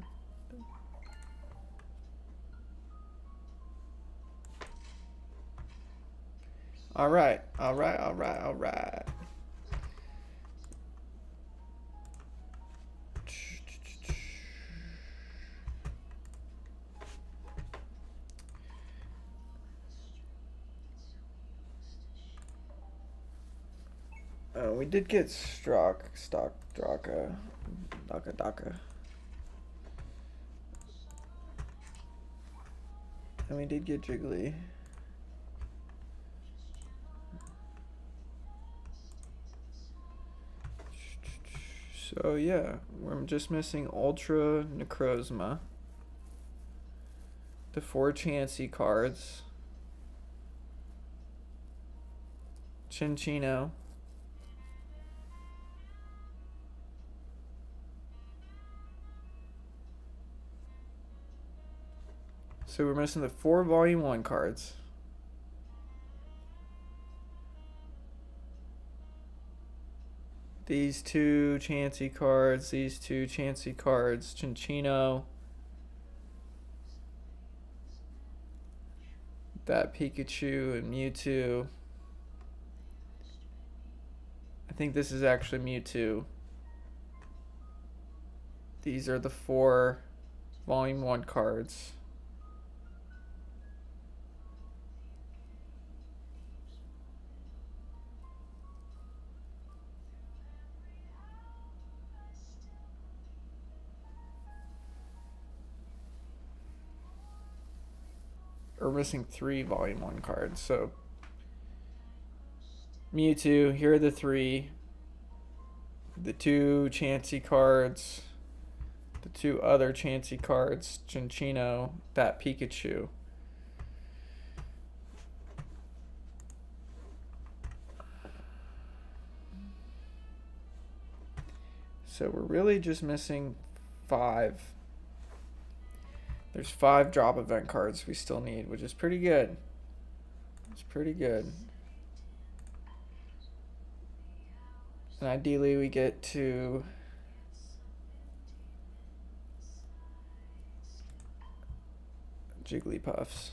All right. We did get Daka. And we did get Jiggly. So yeah, we're just missing Ultra Necrozma, the 4 Chansey cards, Chinchino, so we're missing the 4 Volume 1 cards. These 2 Chansey cards, Chinchino, that Pikachu and Mewtwo. I think this is actually Mewtwo. These are the 4 Volume 1 cards. We're missing 3 Volume 1 cards, so Mewtwo, here are the 3. The 2 Chansey cards, the 2 other Chansey cards, Chinchino, that Pikachu. So we're really just missing 5. There's 5 drop event cards we still need, which is pretty good. It's pretty good. And ideally we get to Jigglypuffs.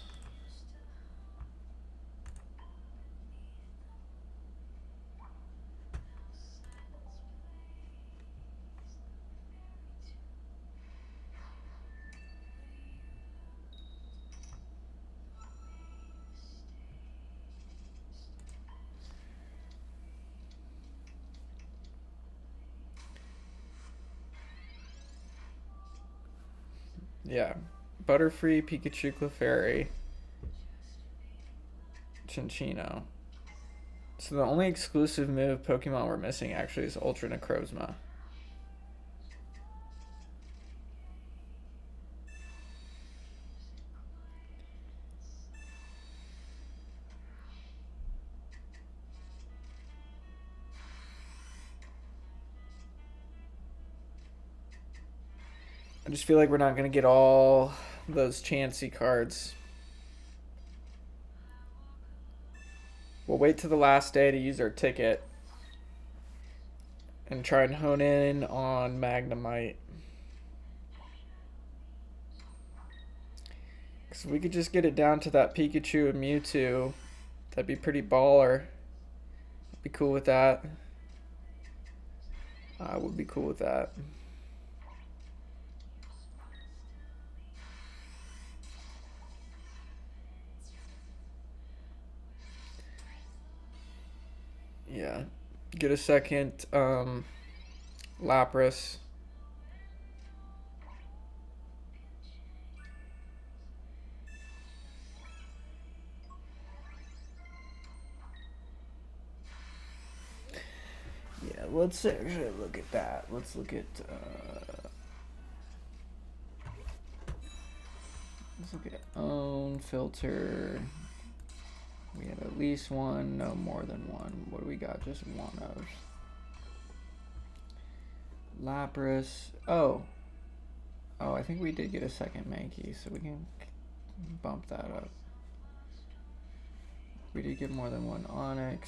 Yeah, Butterfree, Pikachu, Clefairy, Chinchino. So the only exclusive move Pokemon we're missing actually is Ultra Necrozma. I just feel like we're not going to get all those Chansey cards. We'll wait till the last day to use our ticket and try and hone in on Magnemite. Because if we could just get it down to that Pikachu and Mewtwo, that'd be pretty baller. I'd be cool with that. I would be cool with that. Yeah, get a second Lapras. Yeah, let's actually look at that. Let's look at own filter. We have at least 1, no more than 1. What do we got? Just 1 of. Lapras. Oh, I think we did get a second Mankey, so we can bump that up. We did get more than 1 Onix.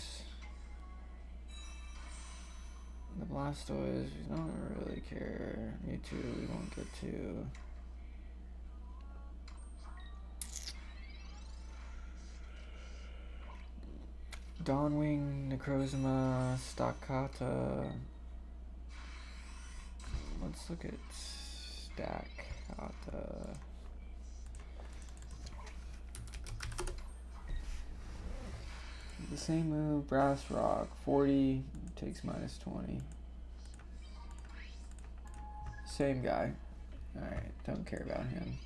The Blastoise, we don't really care. Mewtwo, we won't get to. Dawnwing, Necrozma, Stakata. Let's look at Stakata. The same move, Brass Rock, 40, takes minus 20. Same guy. Alright, don't care about him.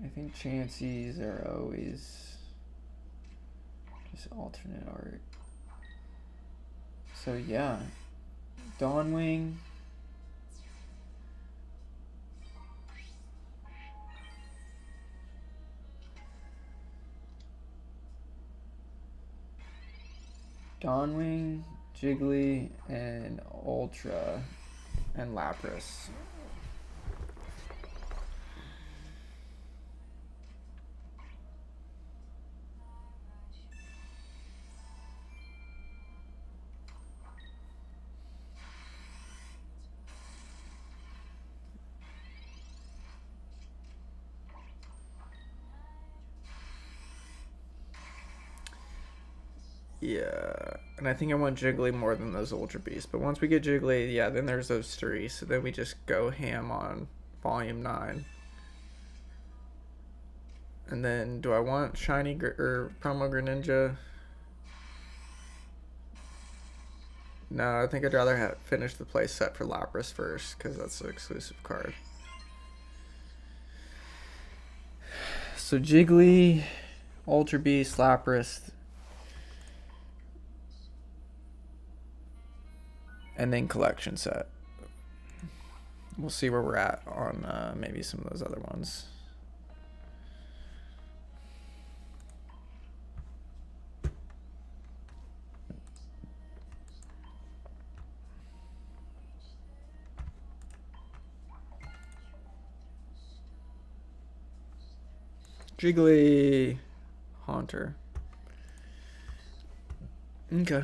I think Chanseys are always just alternate art. So yeah, Dawnwing. Dawnwing, Jiggly, and Ultra, and Lapras. Yeah, and I think I want Jiggly more than those Ultra Beasts. But once we get Jiggly, yeah, then there's those three. So then we just go ham on Volume 9. And then, do I want Shiny or Promo Greninja? No, I think I'd rather finish the play set for Lapras first, because that's the exclusive card. So Jiggly, Ultra Beast, Lapras, and then collection set. We'll see where we're at on maybe some of those other ones. Jiggly, Haunter. Okay.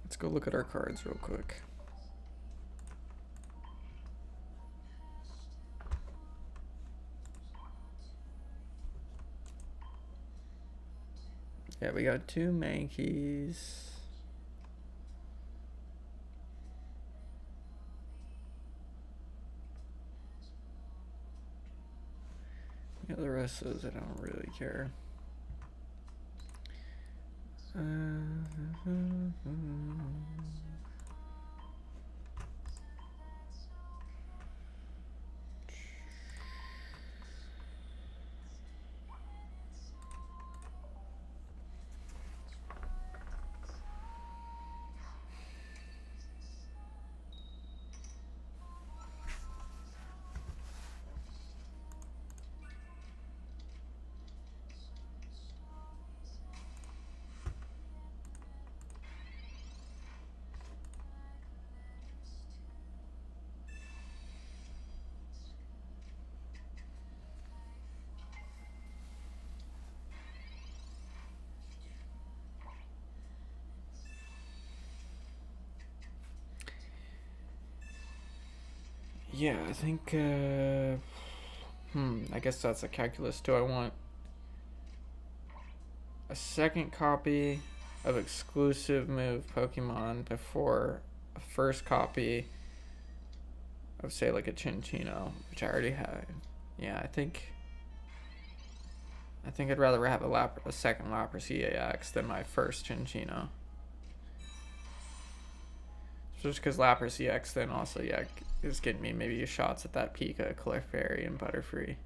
Let's go look at our cards real quick. Yeah, we got 2 Mankeys. Yeah, the rest of those I don't really care. Yeah, I think, I guess that's a calculus. Do I want a second copy of exclusive move Pokemon before a first copy of, say, like a Chinchino, which I already have? Yeah, I think I'd rather have a second Lapras EAX than my first Chinchino. Just because Lapras EX then also, yeah, is getting me maybe shots at that Pika, Clefairy, and Butterfree.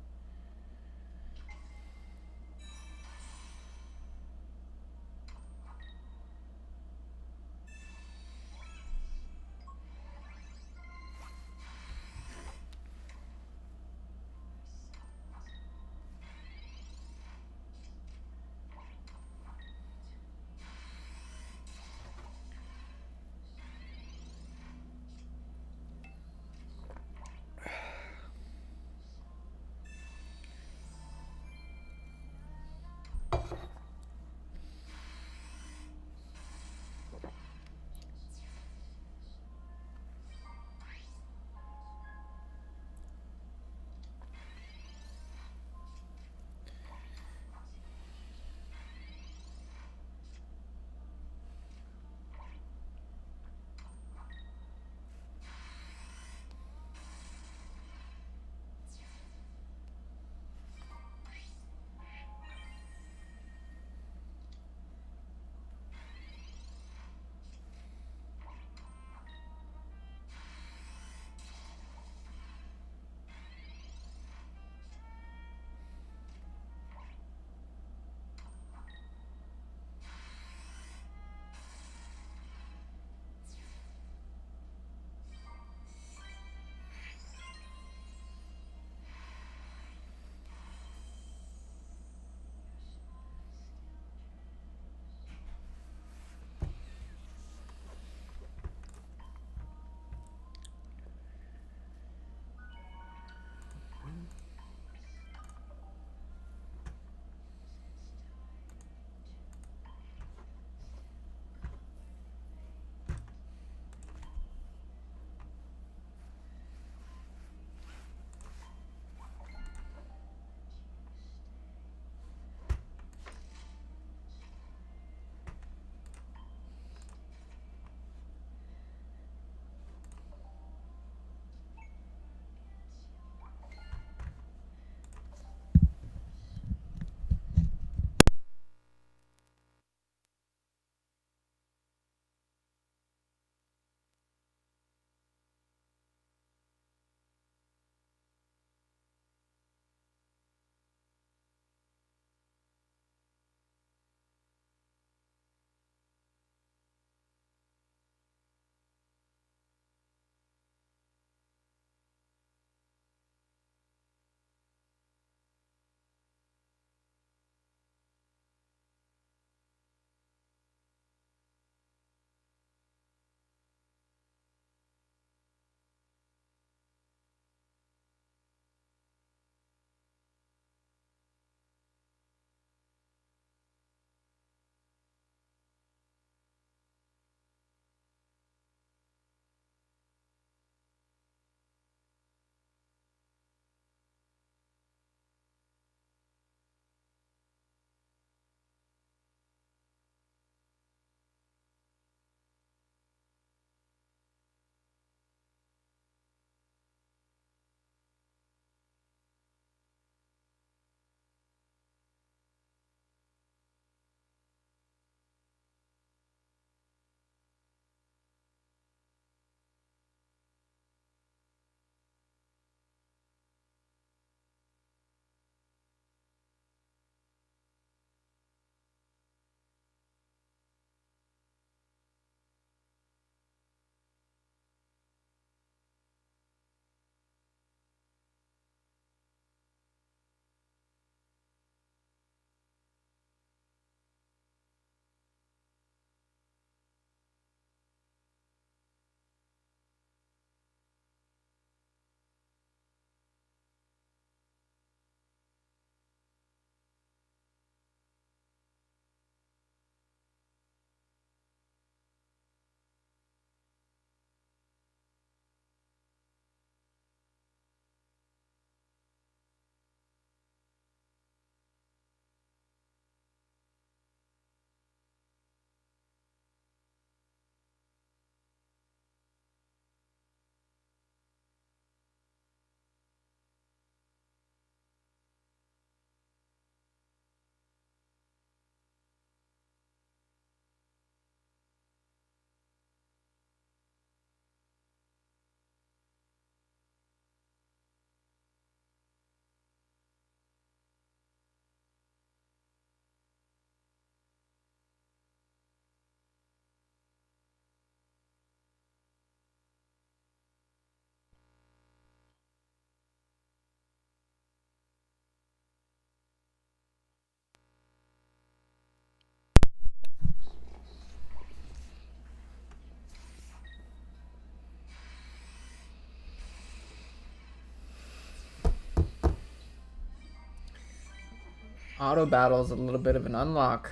Auto battle is a little bit of an unlock.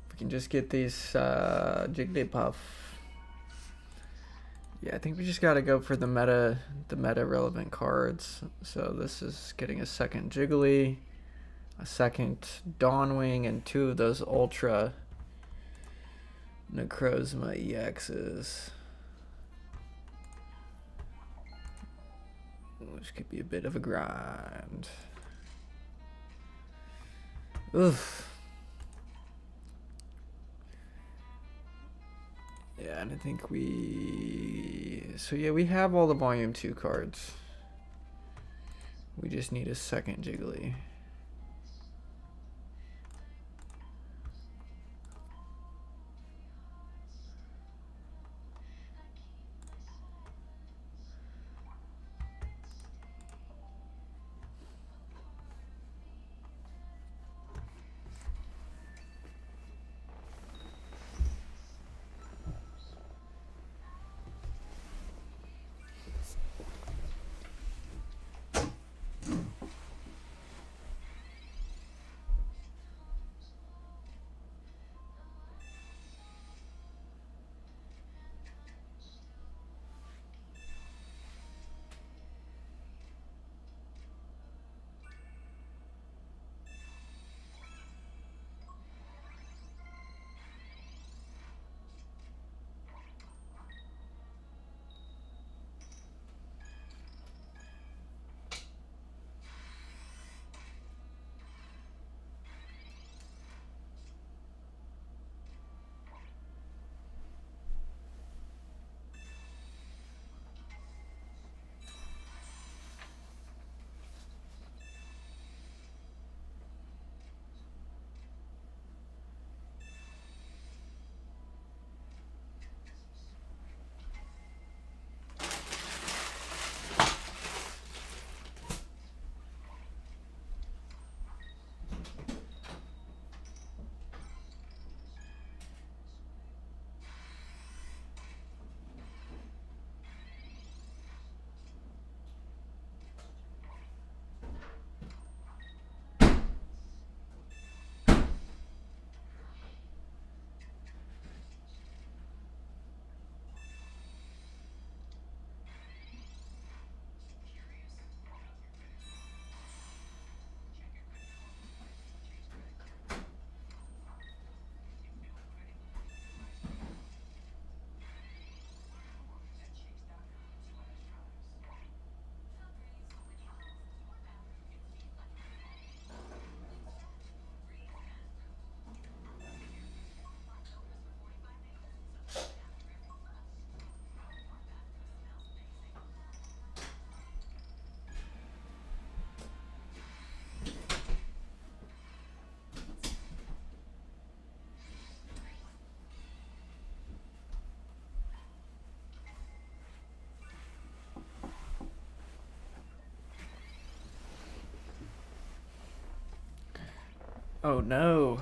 If we can just get these Jigglypuff. Yeah, I think we just gotta go for the meta relevant cards. So this is getting a second Jiggly, a second Dawnwing, and 2 of those Ultra Necrozma EXs. Which could be a bit of a grind. Oof. Yeah, and I think so yeah, we have all the Volume 2 cards. We just need a second Jiggly. Oh no.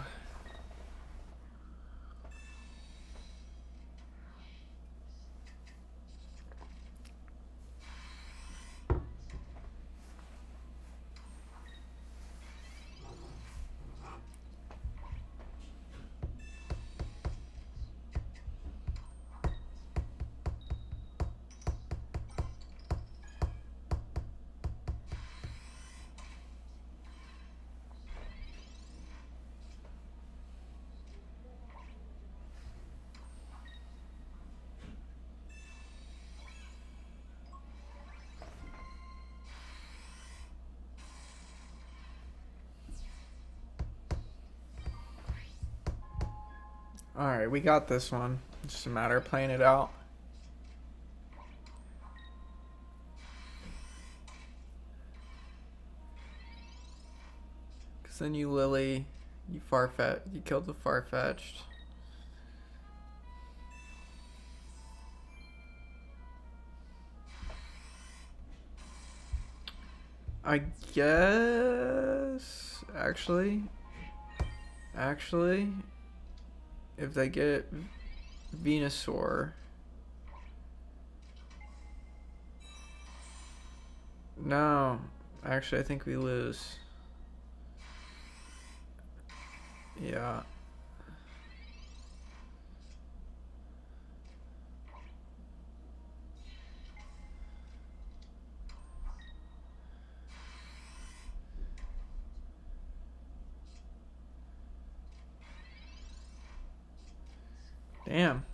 Alright, we got this one. It's just a matter of playing it out. Cause then you Lily, you you killed the Farfetch'd. I guess actually, if they get Venusaur, no, Actually, I think we lose. Yeah. Damn.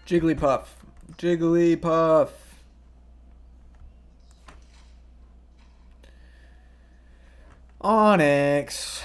Jigglypuff. Jigglypuff. Onyx.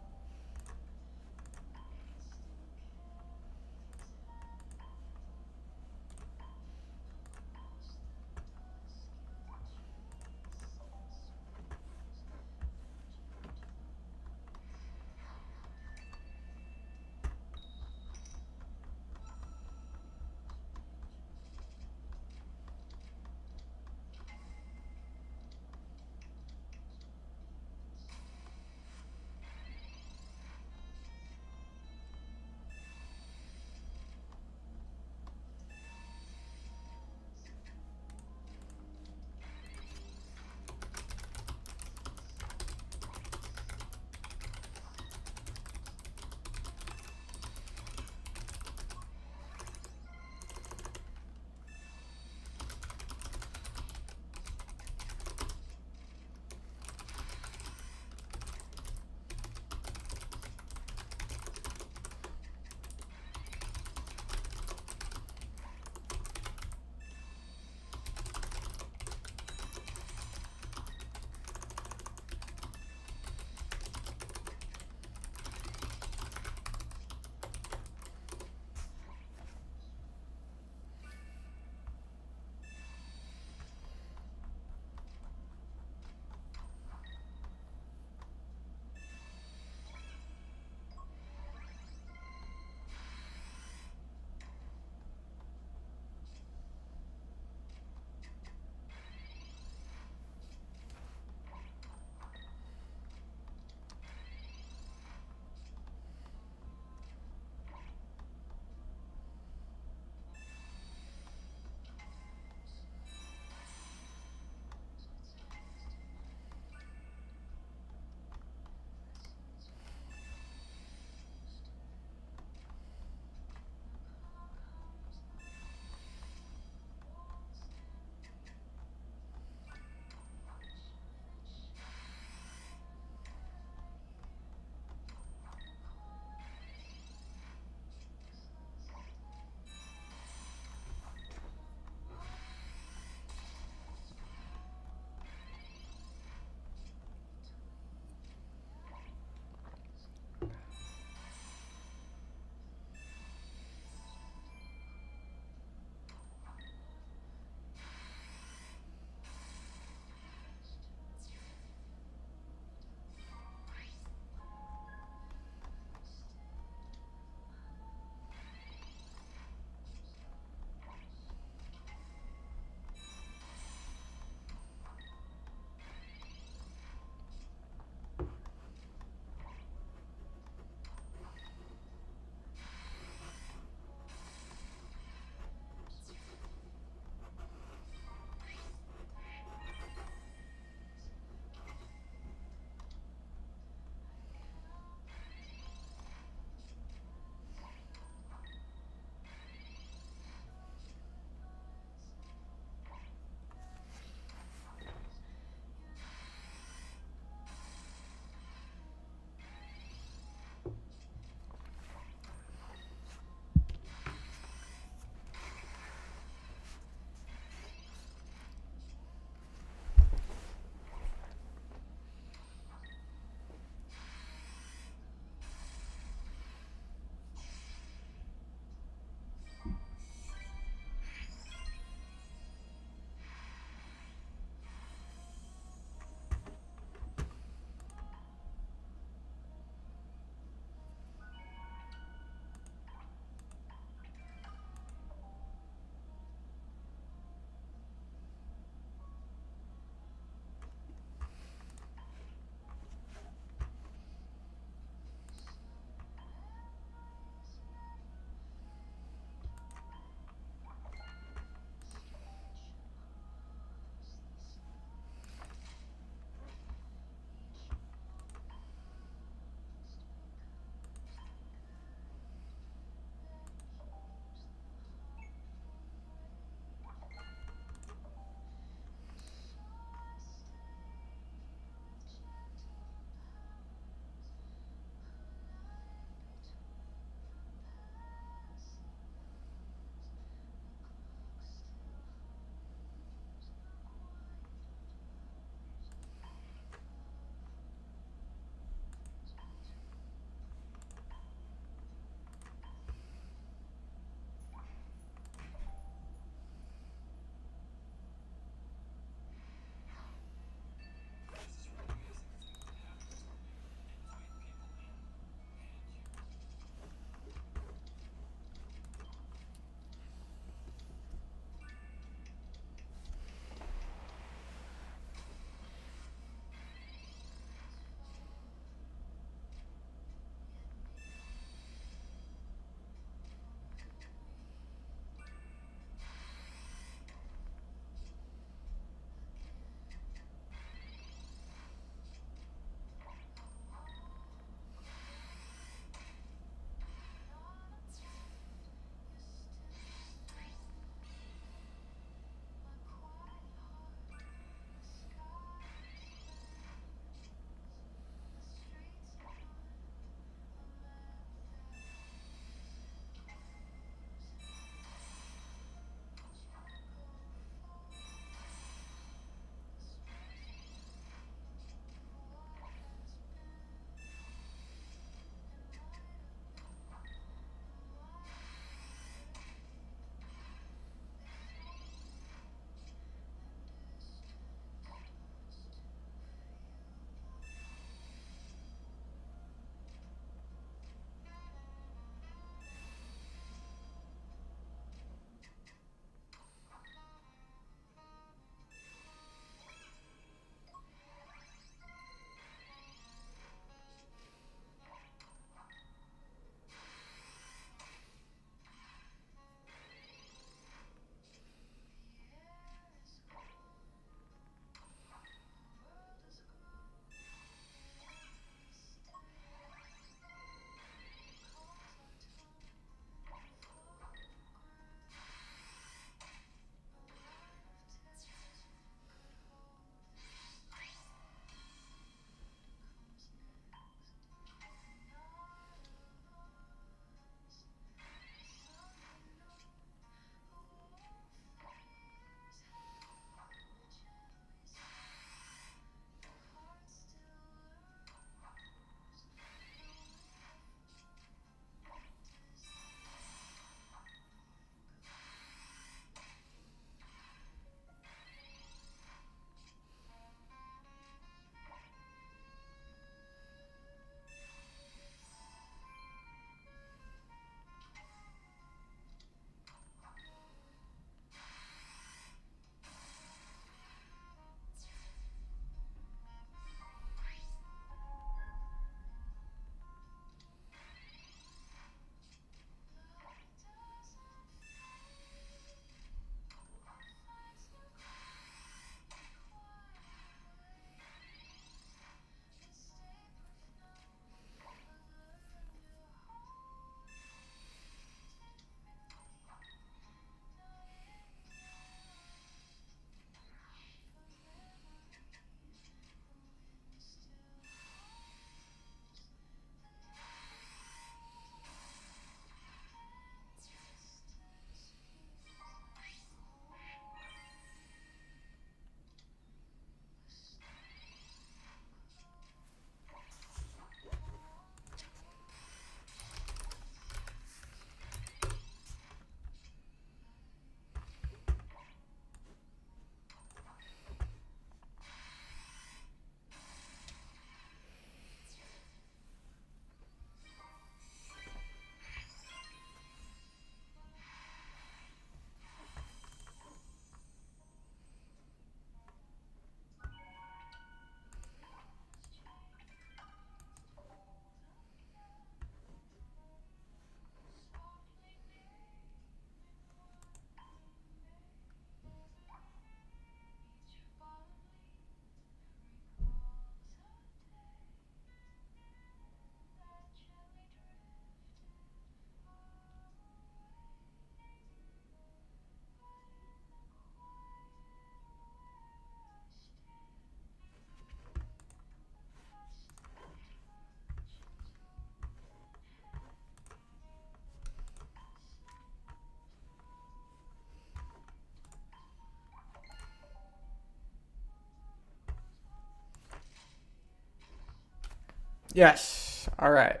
Yes. All right.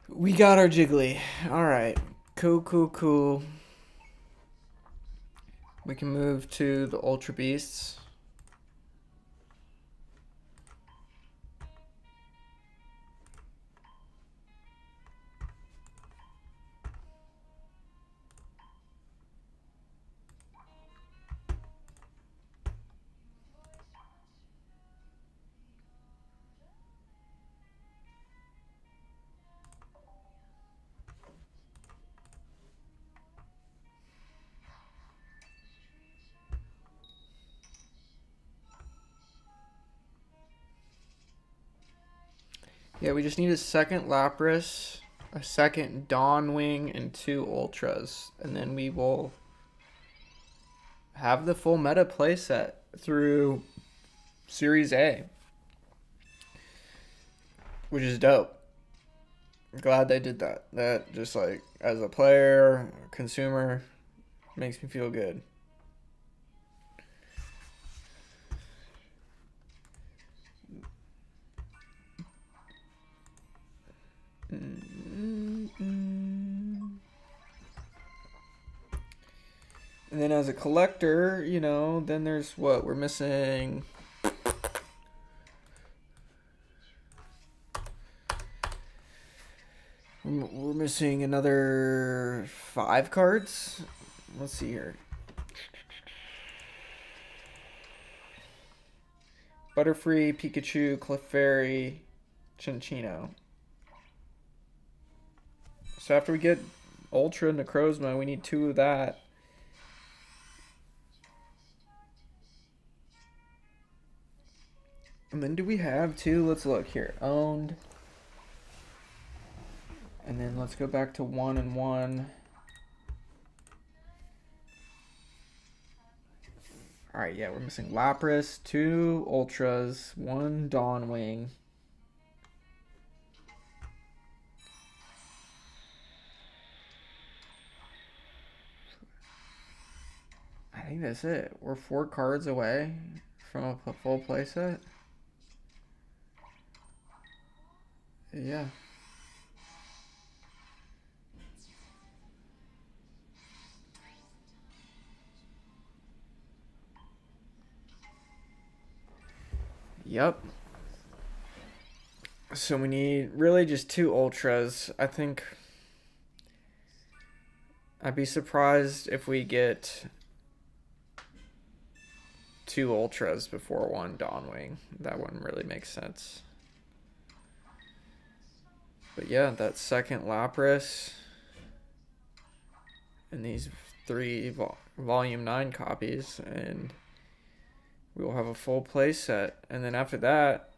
We got our Jiggly. All right. Cool, cool, cool. We can move to the Ultra Beasts. Yeah, we just need a second Lapras, a second Dawnwing, and 2 Ultras. And then we will have the full meta playset through Series A, which is dope. I'm glad they did that. That just like, as a player, consumer, makes me feel good. And then as a collector, you know, then there's what we're missing. We're missing another 5 cards. Let's see here. Butterfree, Pikachu, Clefairy, Chinchino. So after we get Ultra Necrozma, we need 2 of that. And then do we have 2? Let's look here. Owned. And then let's go back to 1 and 1. Alright, yeah, we're missing Lapras, 2 Ultras, 1 Dawnwing. I think that's it. We're 4 cards away from a full playset. Yeah. Yep. So we need really just 2 Ultras. I think I'd be surprised if we get 2 Ultras before 1 Dawnwing. That wouldn't really make sense. But yeah, that second Lapras and these 3 Volume 9 copies, and we will have a full play set. And then after that,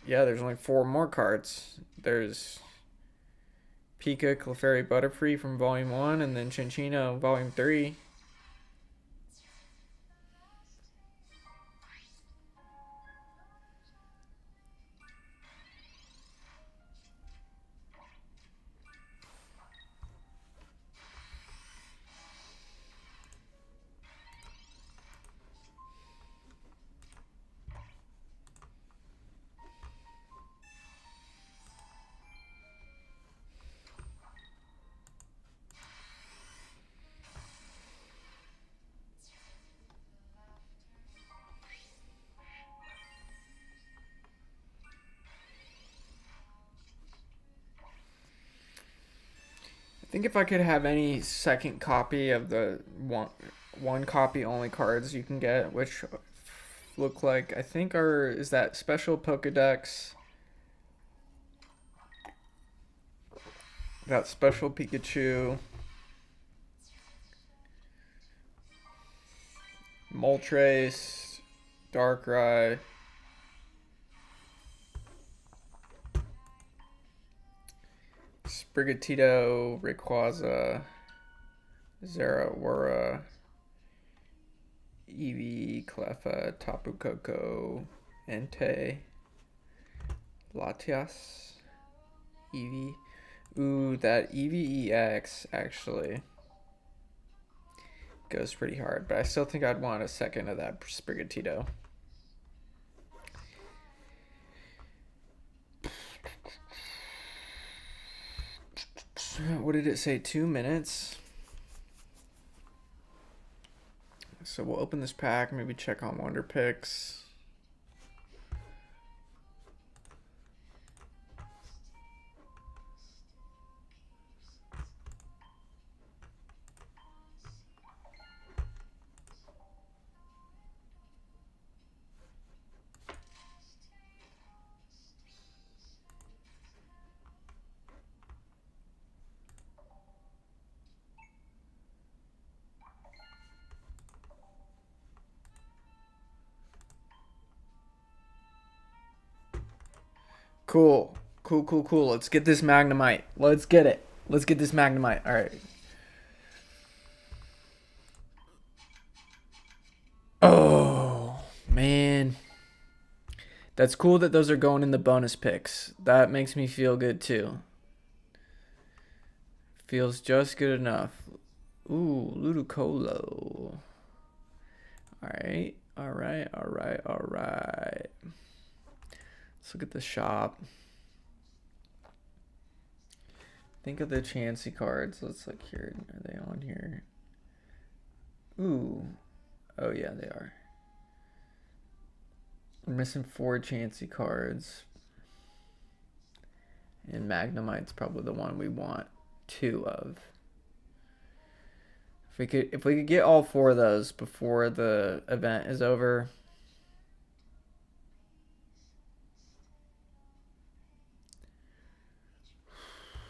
yeah, there's only 4 more cards. There's Pika, Clefairy, Butterfree from Volume 1, and then Chinchino, Volume 3. I think if I could have any second copy of the one copy only cards you can get, which look like, I think is that special Pokedex, that special Pikachu, Moltres, Darkrai, Sprigatito, Rayquaza, Zeraora, Eevee, Cleffa, Tapu Koko, Entei, Latias, Eevee. Ooh, that Eevee EX actually goes pretty hard, but I still think I'd want a second of that Sprigatito. What did it say? 2 minutes. So we'll open this pack, maybe check on Wonder Picks. Cool. Cool. Let's get this Magnemite. Let's get it. Let's get this Magnemite. All right. Oh, man. That's cool that those are going in the bonus picks. That makes me feel good too. Feels just good enough. Ooh, Ludicolo. Alright. Let's look at the shop. Think of the Chansey cards. Let's look here. Are they on here? Ooh. Oh yeah, they are. We're missing 4 Chansey cards. And Magnemite's probably the one we want 2 of. If we could get all 4 of those before the event is over.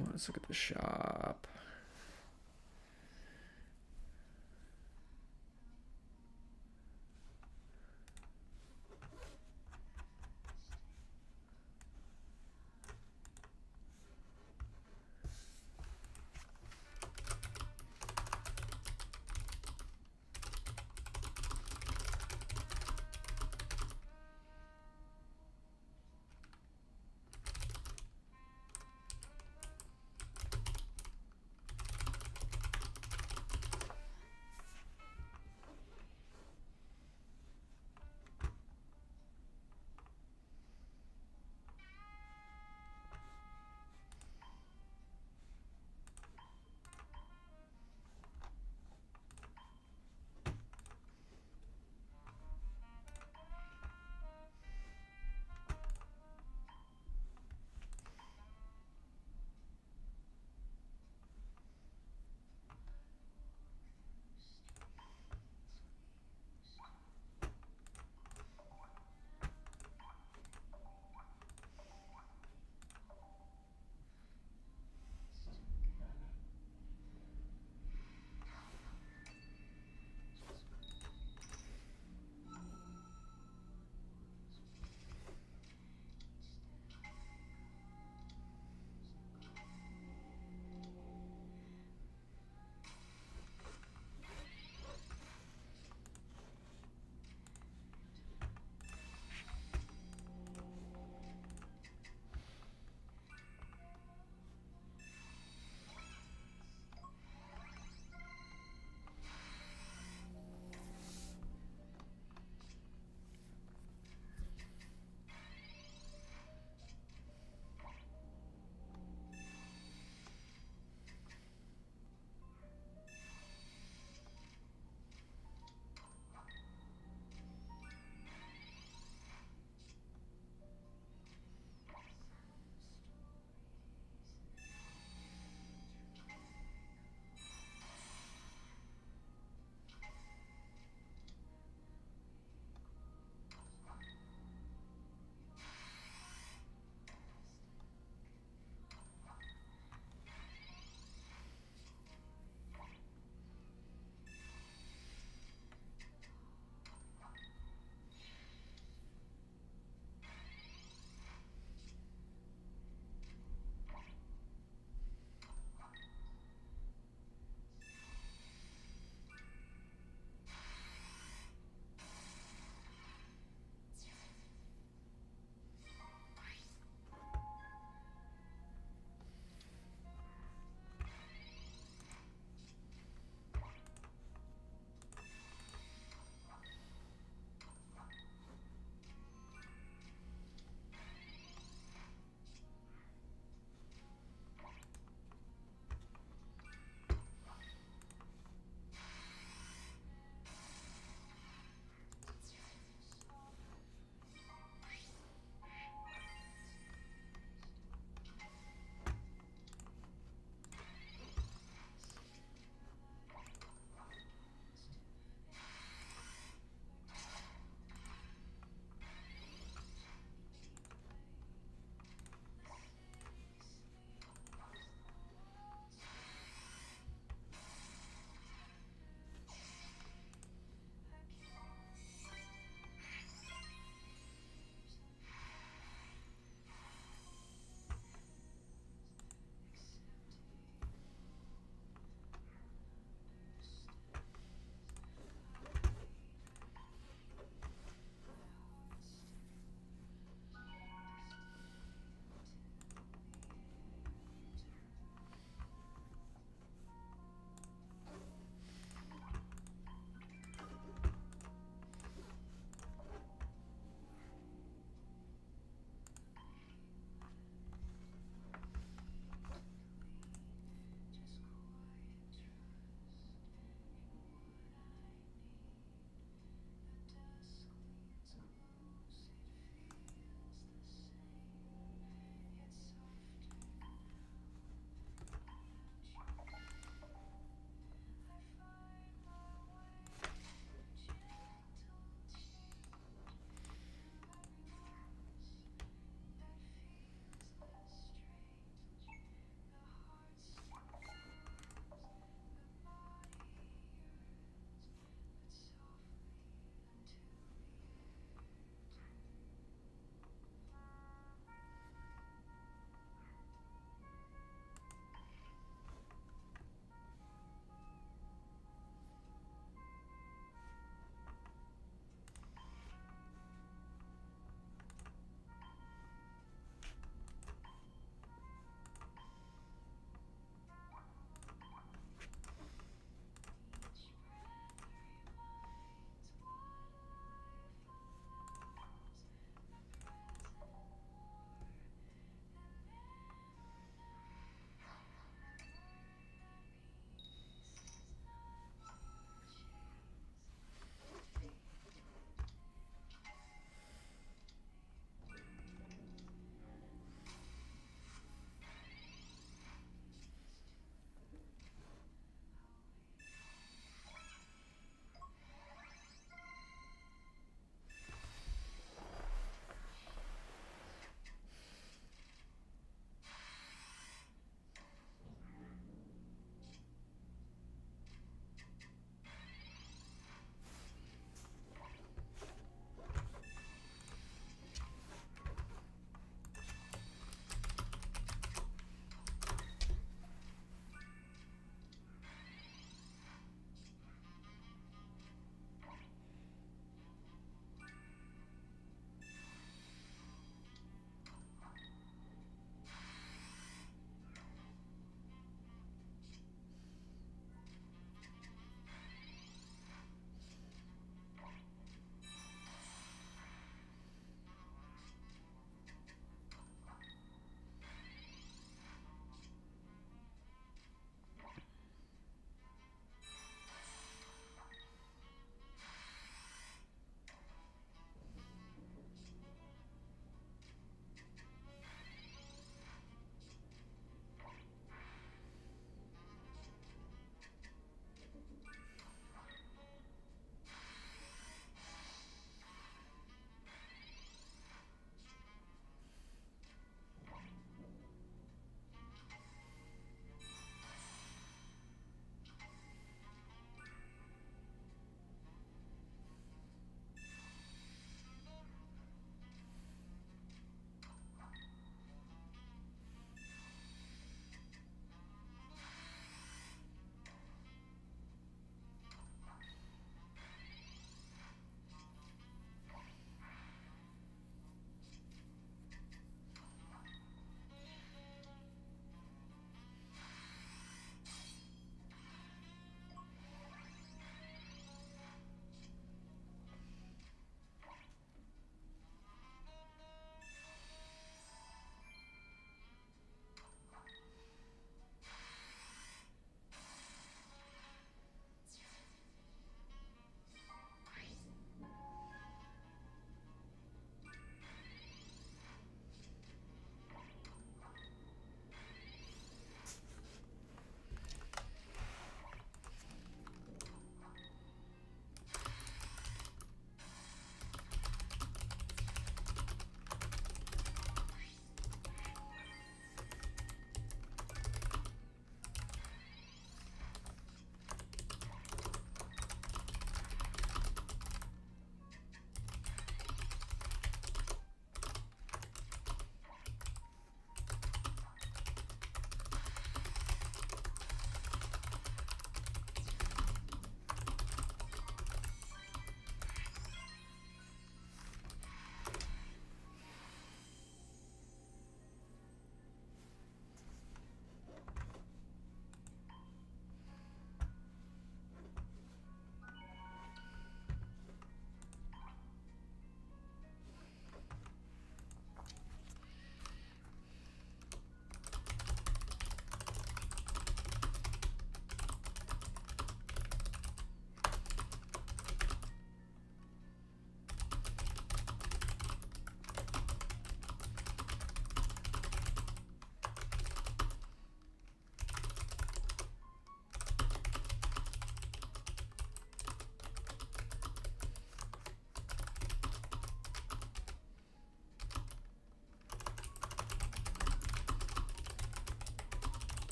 Let's look at the shop.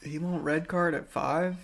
He won't red card at 5?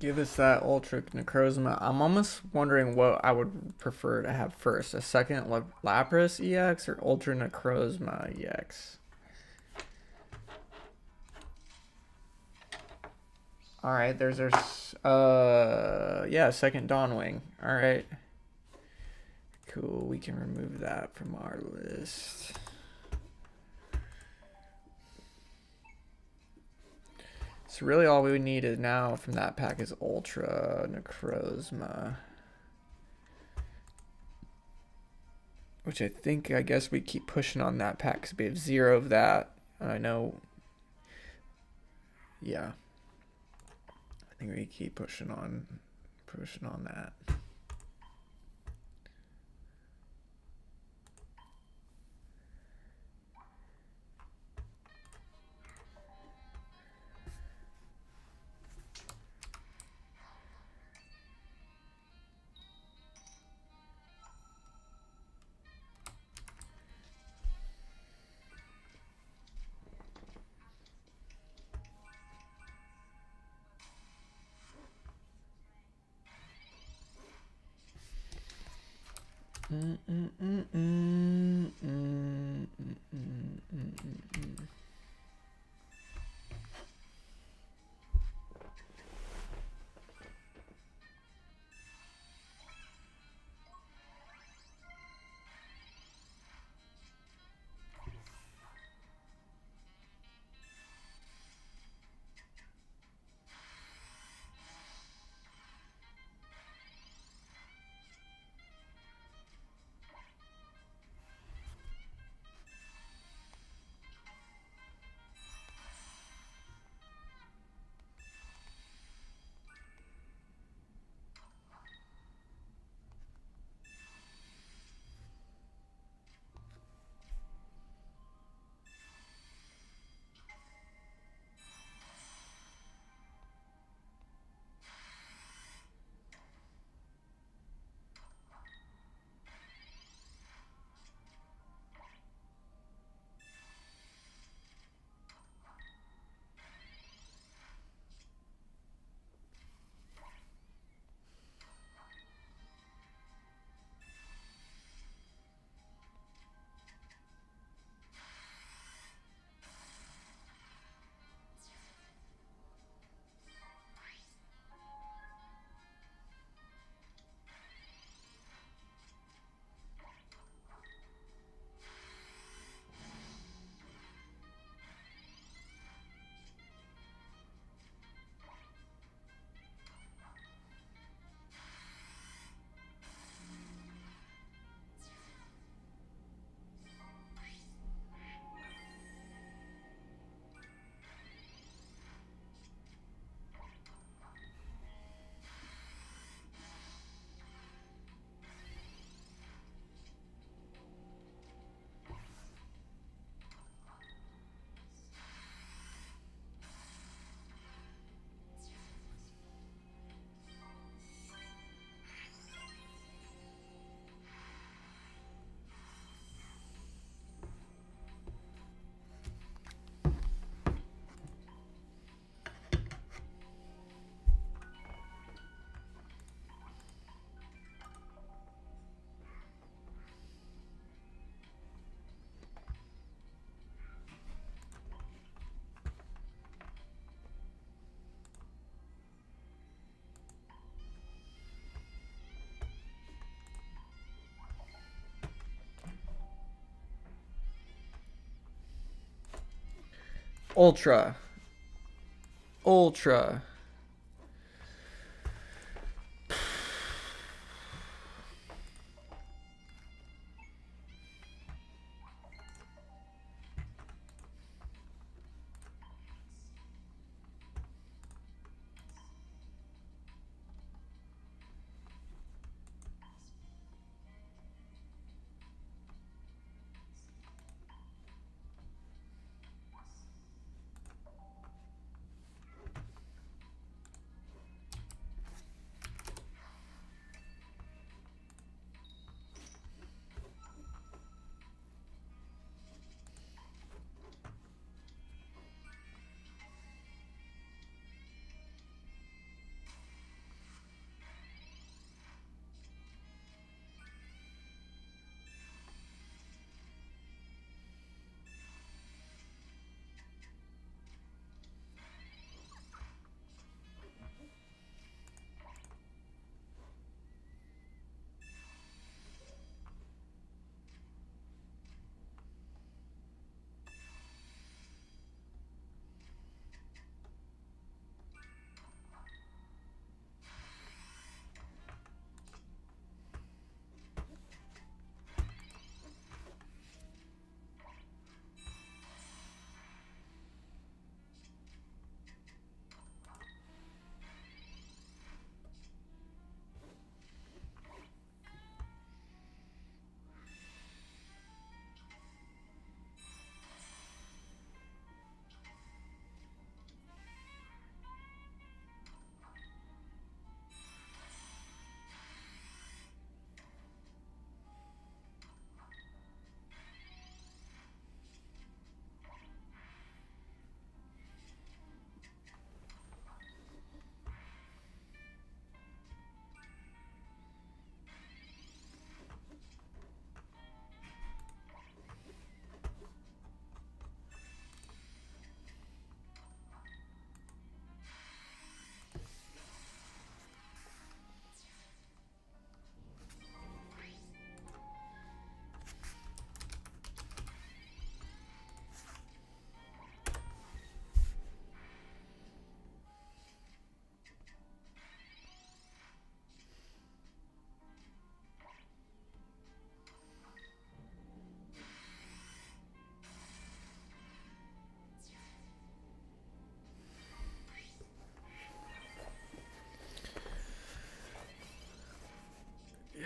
Give us that Ultra Necrozma. I'm almost wondering what I would prefer to have first. A second Lapras EX or Ultra Necrozma EX? Alright, there's our... yeah, second Dawnwing. Alright. Cool, we can remove that from our list. So really all we need is now from that pack is Ultra Necrozma. Which I guess we keep pushing on that pack because we have 0 of that. I know. Yeah. I think we keep pushing on that. Ultra.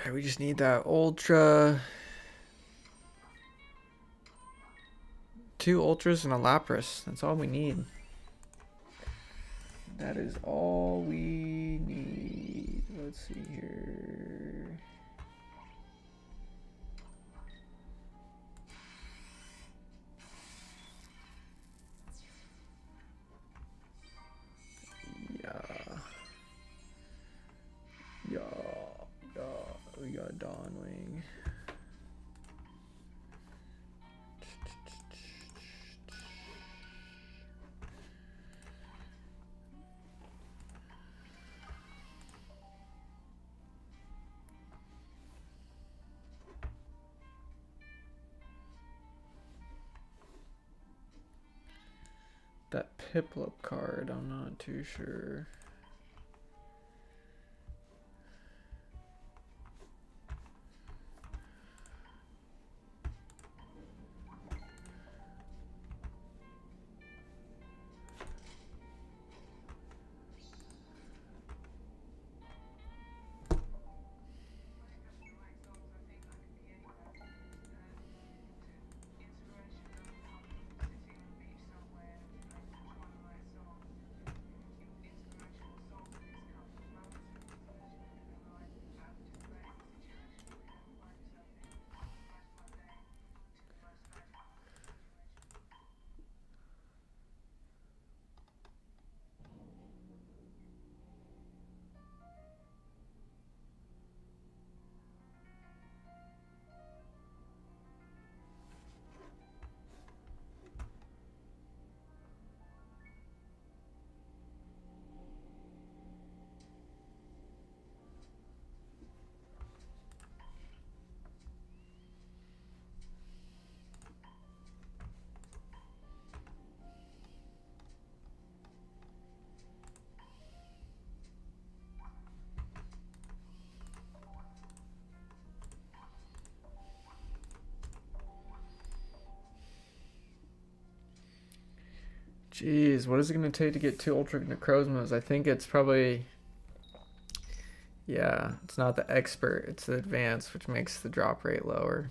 Okay, we just need that ultra. 2 ultras and a Lapras. That's all we need. That is all we need. Let's see here. We got Dawnwing. That Piplup card, I'm not too sure. Jeez, what is it going to take to get 2 Ultra Necrozmas? I think it's probably... Yeah, it's not the expert, it's the advanced, which makes the drop rate lower.